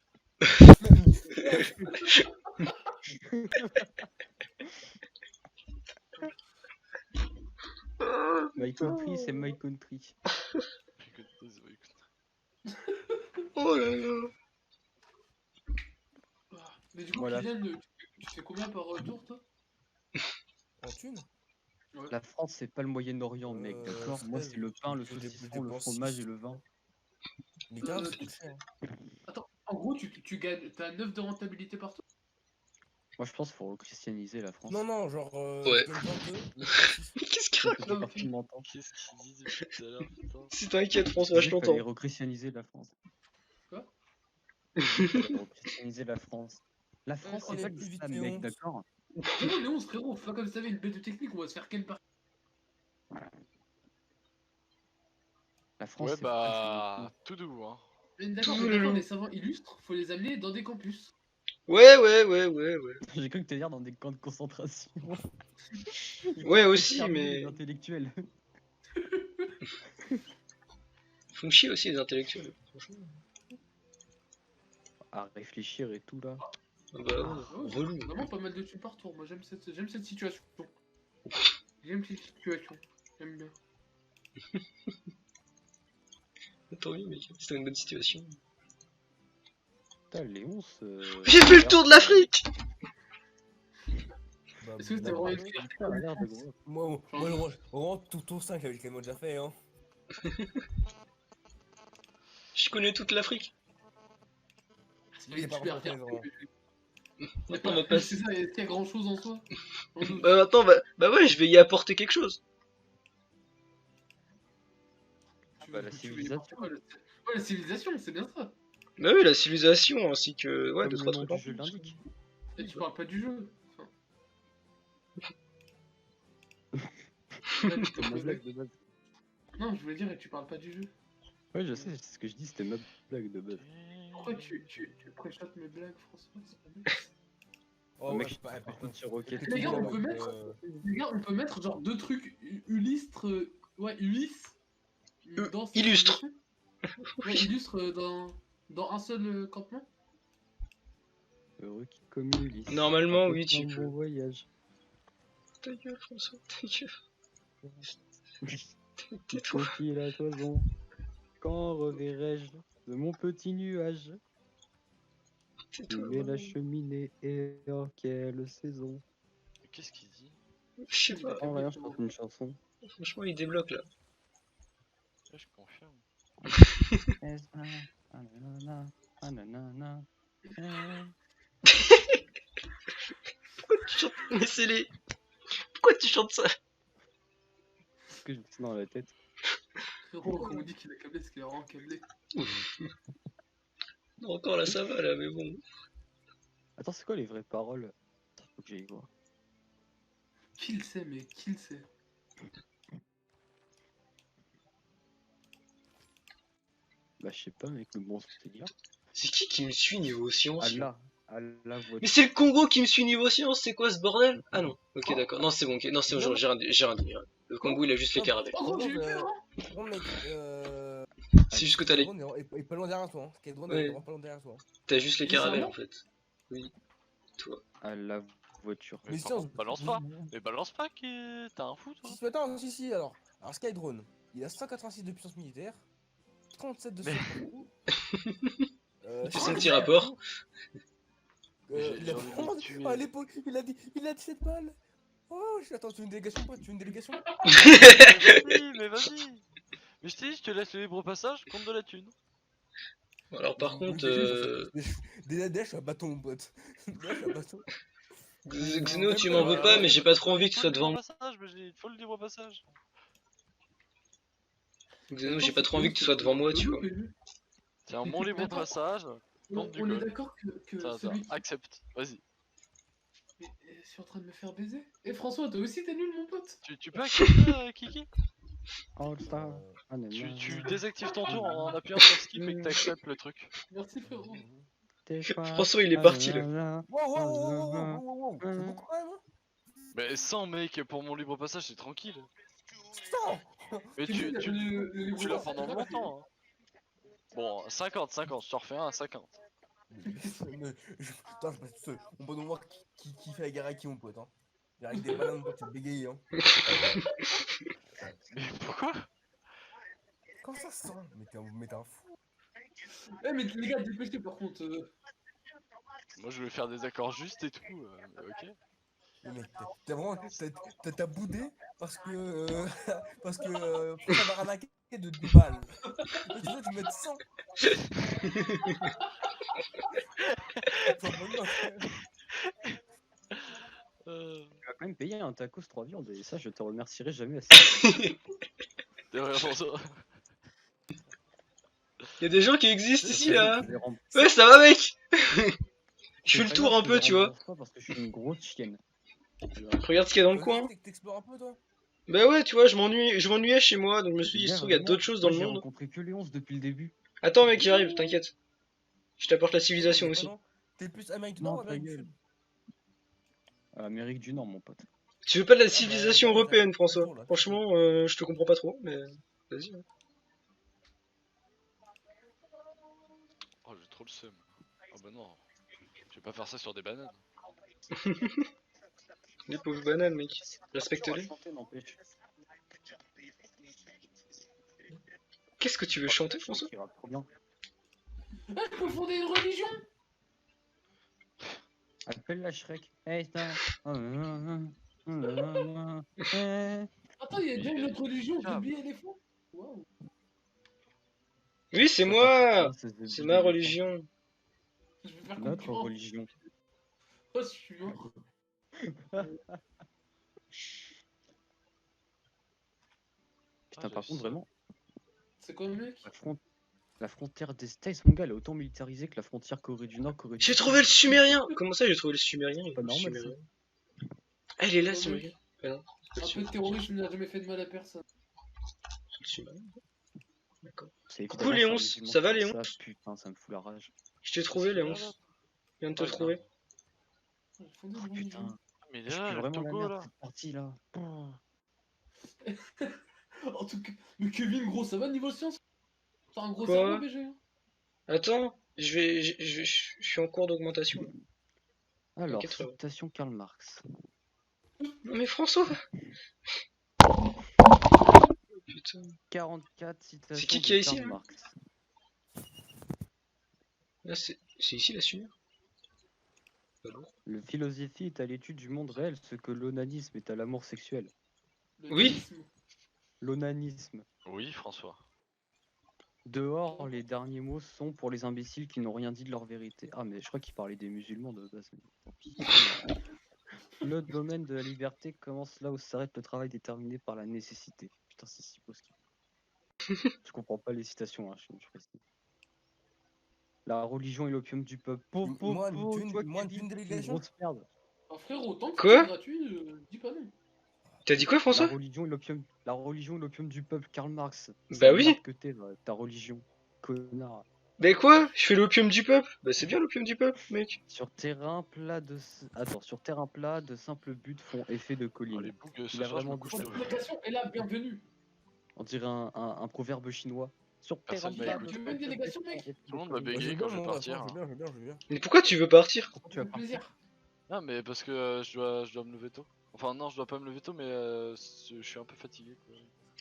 My country, c'est my country. écoute, désolé, écoute. Oh là là. Mais du coup, Voilà. Kylian, tu fais combien par tour, toi? En thune? La France, c'est pas le Moyen-Orient, mec, d'accord? Moi, 16, c'est le pain, le je dé- je saucisson, le dépense fromage 6. et le vin. Les cartes, Euh, ça coûte cher. Attends, en gros, tu gagnes, t'as 9 de rentabilité par tour? Moi, je pense qu'il faut christianiser la France. Non, non, genre, Ouais. je gagne 22, mais je perds 6. Mais qu'est-ce qu'il C'est raconte? la Non, partie de m'entendre. Qu'est-ce qu'il dit depuis tout à l'heure, putain? Si t'inquiète, Je François, je disais qu'il fallait t'entends. rechristianiser la France. Quoi? Il fallait rechristianiser la France. La France, on c'est est pas plus vite, l'islam, Léon. mec, d'accord? Frérot, Léon, frérot, fais pas comme si t'avais une bête de technique, on va se faire quelle partie? La France, Ouais, c'est pas bah. Tout doux, hein. D'accord, Tout mais le d'accord, long. les savants illustres, faut les amener dans des campus. Ouais, ouais, ouais, ouais, ouais. J'ai cru que t'allais dire dans des camps de concentration. Il Ouais, faut aussi, exterminer mais- les intellectuels. Ils font chier aussi les intellectuels. Franchement. À réfléchir et tout là. Ah bah ouais, Ouais, relou. vraiment pas mal de thunes par tour, moi j'aime cette situation. J'aime cette situation, j'aime bien. Tant mieux, mec. C'est une bonne situation. Putain, Léon, J'ai fait le tour de l'Afrique. Bah, Est-ce que c'était bah, vraiment une bah, fierté Ça a l'air de gros. moi, vraiment, tout au 5 avec les mots déjà fait, hein. Je connais toute l'Afrique. C'est pas Il est une pas super rentré, fierté. vraiment. Attends, bah, C'est ça, est-ce qu'il y a grand chose en soi? En doute. attends, bah ouais, je vais y apporter quelque chose. Tu bah, veux- la tu veux y civilisation. apporter quoi, ouais, la civilisation, c'est bien ça. Bah oui, la civilisation ainsi que ouais, Comme deux le trois nom trucs en du jeu plus. l'indique. Et tu parles pas du jeu. Enfin, là, tu C'est ma peux- blague de base. Non, je voulais dire, et tu parles pas du jeu. Ouais, je sais, c'est ce que je dis, c'était ma blague de base. Pourquoi tu préchotes mes blagues, François? C'est pas bien. Oh, mec, ouais, pas, par contre, tu roquettes. Les gars, on peut donc, mettre, les gars, on peut mettre genre deux trucs illustres, ouais, Ulysse, dans cette illustre. civilisation. Ouais, illustre dans un seul campement. Heureux qui comme Ulysse. Normalement, Un oui, tu un peux. bon voyage. Ta gueule, François, ta gueule. Tais-toi. Confie la toison. Quand reverrai-je de mon petit nuage? Tais-toi. Allumer la cheminée et en quelle saison? Mais qu'est-ce qu'il dit? Je sais pas. Oh, rien, je chante une chanson. Franchement, il débloque là. Là, je confirme. Ananana, ananana, Tu chantes... Mais c'est les... Pourquoi tu chantes ça? ce que je me suis dans la tête. Frérot, quand on dit qu'il est câblé, c'est qu'il est vraiment câblé. Non, encore là, ça va, là, mais bon. Attends, c'est quoi les vraies paroles? Faut que j'aille voir. Qui le sait, mais qui le sait? Bah, je sais pas, mec, le bon délire. C'est qui me suit niveau science? Allah, Allah, voiture. Mais c'est le Congo qui me suit niveau science, c'est quoi ce bordel? Ah non, ok d'accord, non c'est bon, ok. Non c'est bon, j'ai rien dit. Le Congo il a juste les caravelles. Oh, gros, j'ai eu peur, hein. Bon, mec, C'est juste que t'as les... Skydrone est pas loin derrière toi. Hein. Skydrone Ouais. est vraiment pas loin derrière toi. T'as juste les Mais c'est caravelles un en fait. Oui. Toi. Allah, voiture. Mais Mais par si, contre, balance pas. Mais balance pas que t'as un fou toi. Si, attends, si, alors. Alors, Skydrone, il a 186 de puissance militaire, 37 de Mais- surcoût. Il fait son petit rapport. J'ai Il a envie de vraiment... le tuer. Oh, à l'époque, il a 17 balles. Oh, attends, tu veux une délégation, pote? Tu veux une délégation? Mais vas-y. Mais je t'ai dit, je te laisse le libre passage, compte de la thune. Alors par contre, Déjà, je suis un bâton, mon pote. Déjà, je suis un bâton. Xeno tu m'en veux pas mais j'ai pas trop envie que tu sois devant moi. Il faut le libre passage. Xeno j'ai pas trop envie que tu sois devant moi tu vois. Tiens, Mais mon t'es libre d'accord. passage, compte du On est code. d'accord que Ça, celui qui... accepte, vas-y. Mais, je suis en train de me faire baiser. Et François, toi aussi t'es nul, mon pote. Tu peux accepter Kiki? All Star. Tu désactives ton tour en appuyant sur skip et que t'acceptes le truc. Merci, frérot. François il est parti là. Wow, c'est beaucoup quand même, hein? Mais 100 mec pour mon libre passage, c'est tranquille. 100. Mais C'est tu lui, le l'as libre pendant longtemps. Hein. Bon, 50, je te refais un à 50. Attends, je passe tout seul. On peut nous voir qui fait la guerre avec qui, mon pote. Hein. Avec des bananes, mon pote, c'est bégayé. Hein. Mais pourquoi? Comment ça se sent? Mais t'es un fou. Eh, mais les gars, dépêchez par contre. Moi je vais faire des accords justes et tout. Ok. Mais mec, t'as vraiment. T'as boudé parce que. Parce que. Pour t'avoir arnaqué de 2 balles. Et tu veux, tu mets 100. T'es en bonne note, quand même. Tu vas quand même payer un tacos 3 viandes et ça, je te remercierai jamais assez. T'es rien pour ça. Y'a des gens qui existent ici là. Je les rem- Ouais ça va mec. Je fais C'est le pas tour grave, un je peu les tu vois. rembourse pas parce que je suis une grosse chienne. Regarde ce qu'il y a dans le coin. T'explores un peu, toi? Bah ouais tu vois je m'ennuyais chez moi donc je me suis dit il se trouve y a d'autres choses dans le J'ai monde. rencontré que les 11 depuis le début. Attends mec j'arrive t'inquiète. Je t'apporte la civilisation aussi. T'es plus Amérique du Nord ou Non, ta Amérique du gueule. Sud? Amérique du Nord, mon pote. Tu veux pas de la bah, civilisation bah, européenne bah, François? tour, là. Franchement je te comprends pas trop mais vas-y. Hein. Oh j'ai trop le seum. Oh bah non. Je vais pas faire ça sur des bananes. Les pauvres bananes mec. Respecte-les. Chanter, n'empêche. Qu'est-ce que tu veux chanter François? Qui rappe trop bien. Ah, je peux fonder une religion. Appelle la Shrek. Hey, ça. Attends, il y a déjà une autre religion, j'ai oublié l'éléphant. Waouh. Oui c'est moi. C'est ma religion. Je vais faire Notre concurrence. religion. Oh, je suis mort. Putain, par contre, vraiment, C'est quoi, mec? la frontière des States, mon gars, elle est autant militarisée que la frontière Corée du Nord, Corée du J'ai Sud. trouvé le sumérien. Comment ça j'ai trouvé le sumérien? Pas normal, ça. Ah il est là le Ouais, sumérien. mec. Ah non. Un peu de terrorisme n'a jamais fait de mal à personne. Le sumérien. D'accord. C'est Coucou, évidemment, Léonce, c'est un musulman ça va, qui fait Léonce? ça, putain, ça me fout la rage. Je t'ai trouvé Léonce. Je viens de te Ouais, trouver. J'ai fondé une Oh, religion. putain, Mais je là, pue le vraiment la Togo merde là. cette partie là. En tout cas, mais Kevin, gros, ça va niveau science? T'as un gros Quoi? cerveau, BG? Attends, je suis en cours d'augmentation. Alors, 80. citation Karl Marx. Non mais François! Putain. 44 citations C'est qui de est ici, Karl là Marx. Là c'est ici la sueur. Pas lourd. Le philosophie est à l'étude du monde réel, ce que l'onanisme est à l'amour sexuel. Le Oui. déisme. L'onanisme. Oui, François. Dehors, les derniers mots sont pour les imbéciles qui n'ont rien dit de leur vérité. Ah, mais je crois qu'il parlait des musulmans de base. Mais tant pis. Le domaine de la liberté commence là où s'arrête le travail déterminé par la nécessité. Putain, c'est si beau ce qu'il Je comprends pas les citations, hein, je précise. La religion est l'opium du peuple. Moi, Toi, d'une Kevin, délégation. grosse merde. Ah, frérot, tant que Quoi c'est gratuit, dis pas non. T'as dit quoi, La François? religion est l'opium du peuple, Karl Marx. Bah C'est la oui. merde que t'es, là, ta religion. Connard. Bah quoi? Je fais l'opium du peuple? Bah c'est bien l'opium du peuple, mec. Sur terrain plat de simples buts font effet de Oh, colline. les bougs, ce Il a soir, je me vraiment couche dit tôt. Votre délégation est là, bienvenue. On dirait un proverbe chinois. Sur Personne terrain va plat écouter. Tu veux une délégation, mec? Tout le monde va bégayer quand je vais partir. Je veux bien. Mais pourquoi tu veux partir? Pourquoi tu Tu vas veux partir? plaisir. Ah, mais parce que je dois me lever tôt. Enfin, non, je dois pas me lever tôt, mais je suis un peu fatigué, quoi.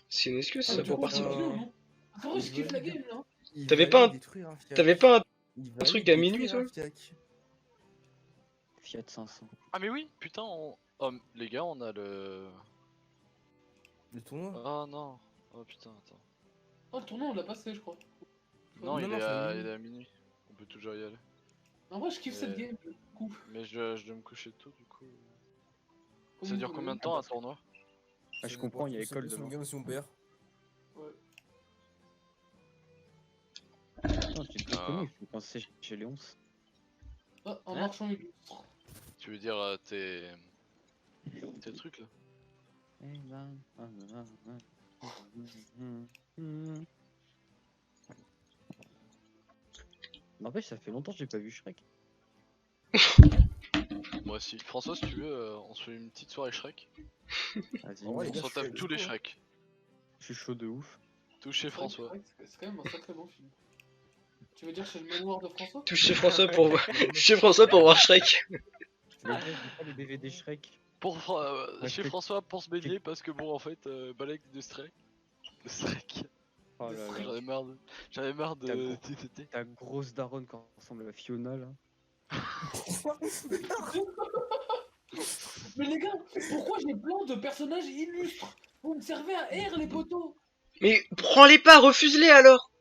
C'est une excuse Ah, ça du pour coup, c'est partir. vieux, non? Frérot, je kiffe la game, là. T'avais pas un truc à minuit, toi? Fiat 500. Ah, mais oui, putain, oh, les gars, on a le. Le tournoi. Ah non. Oh putain, attends. Oh, le tournoi, on l'a passé, je crois. Non, il non, est c'est à, à il est à minuit. On peut toujours y aller. En vrai, je kiffe cette Ouais. game. Du coup. Mais je dois me coucher tôt, du coup. Comme Ça vous dure voulez. combien de temps un tournoi? Ah, je comprends, il y a école demain. Gagne si on perd. Ouais. Putain, j'ai Ah. déconné, il faut penser chez Léonce. Ah, un Hein marchand illustre. Tu veux dire tes trucs là? N'empêche, ça fait longtemps que j'ai pas vu Shrek. Moi aussi. François, si tu veux, on se fait une petite soirée Shrek. Vas-y, En vrai, On les gars, se je suis retape tous les chaud. Shrek. je suis chaud de ouf. Tous chez C'est vrai que François. C'est quand même un sacré bon film. Tu veux dire chez le mémoire de François? Touche chez François pour voir. Chez François pour voir Shrek. Les gars, j'ai pas les DVD Shrek. Chez Shrek. François pour se baigner parce que bon en fait balèque de Shrek. De Shrek. Oh là là. J'avais marre T'as de gros. TTT. Ta grosse daronne qui ressemble à Fiona là. Mais les gars, pourquoi j'ai plein de personnages illustres? Vous me servez à R, les poteaux. Mais prends-les pas, refuse-les alors.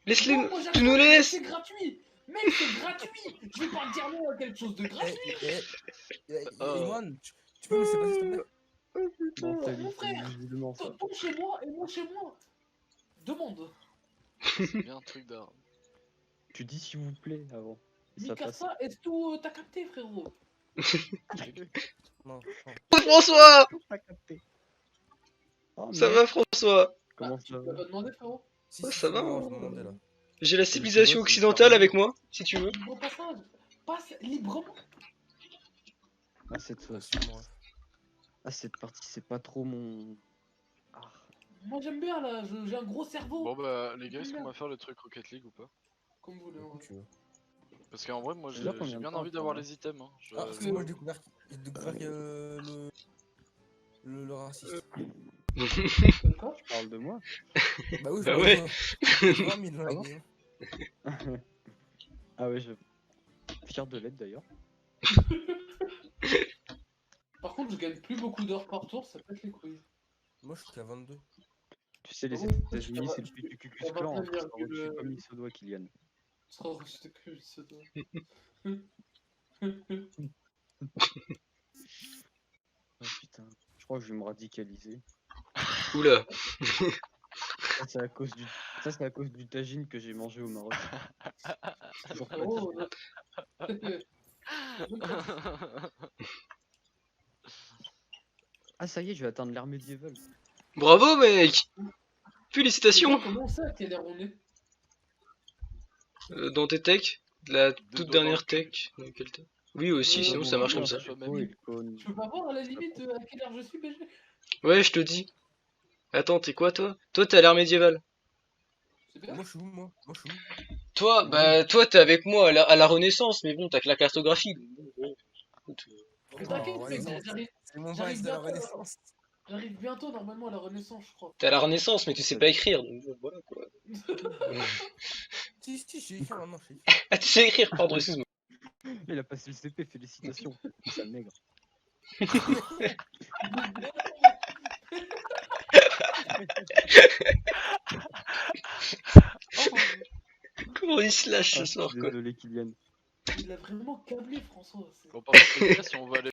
Laisse-les. Non, moi, Tu nous les j'accepte, laisses. c'est gratuit. Mec, c'est gratuit. Je vais pas dire non à quelque chose de gratuit. Ewan, tu peux me laisser passer s'il te plaît? Mentalité frère. musulman ça. Ton chez moi et moi chez moi. Demande. C'est bien un truc d'art. Tu dis s'il vous plaît avant. Et ça passe. Mikasa, est-ce que t'as capté, frérot? Non, non. François, Pas capté. Oh, ça merde. va François? Comment Tu ça m'as va? pas demandé, frérot? Si, Ouais, si, ça si, va, non, hein. je me demandais, là. J'ai la civilisation vois, c'est occidentale charmant. avec moi, si tu veux. Libre passage. Passe librement. Ah, cette Ouais, sûrement, ouais. Ah, cette partie, c'est pas trop mon. Ah. Moi, j'aime bien, là. J'ai un gros cerveau. Bon bah les gars, est-ce qu'on va faire le truc Rocket League ou pas? Comme vous voulez, en vrai. Tu veux. Parce qu'en vrai moi j'ai Déjà, combien de bien temps, envie ça d'avoir va les items. Hein. Ah, parce que moi, j'ai découvert le raciste. Quoi? Tu parles de moi? Bah oui, Bah je ouais. J'ai vraiment mis dans la Ah bon game. Ah ouais, je. Fier de l'être d'ailleurs. Par contre, je gagne plus beaucoup d'heures par tour, ça pète les couilles. Moi, je suis qu'à 22. Tu sais, les Oh, États-Unis, tu c'est vas- le but du Ku Klux tu vas Klan. bien Hein, dire ça que refuse le- comme il se doit, Kylian. Tu seras reçu de cul, c'est toi. Oh putain, je crois que je vais me radicaliser. Oula. Ça, c'est à cause du. Ça, c'est à cause du tagine que j'ai mangé au Maroc. Toujours pas dit. Oh, Ah, ça y est, je vais atteindre l'ère médiévale. Bravo mec. Félicitations. Comment ça, à quelle heure on est? Dans tes techs, la toute Dedans dernière dans tech. Dans quelle tech? Oui aussi, sinon ça marche comme ça. Oh, il conne. Je peux pas voir à la limite à quelle heure je suis, BG? Ouais, je te dis. Attends, t'es quoi toi? Toi t'es à l'ère médiévale. C'est bien. Moi, je suis où, moi? Moi, je suis où? Toi, bah toi t'es avec moi à la Renaissance, mais bon, t'as que la cartographie. Donc, bon, écoute, Mais t'inquiète, Ah, mec, Renaissance. j'arrive C'est mon J'arrive vice de la bientôt. Renaissance. j'arrive bientôt normalement à la Renaissance, je crois. T'es à la Renaissance, mais tu sais pas écrire, donc voilà quoi. Si, si, j'ai écrit maintenant, j'ai écrit. Ah, tu sais écrire, pardon, excuse-moi. Il a passé le CP, félicitations. Ça maigre. Oh Vraiment, il se lâche Ah, ce soir, quoi. désolé, Kylian. Il a vraiment câblé François. Bon, par contre, les gars, si on veut aller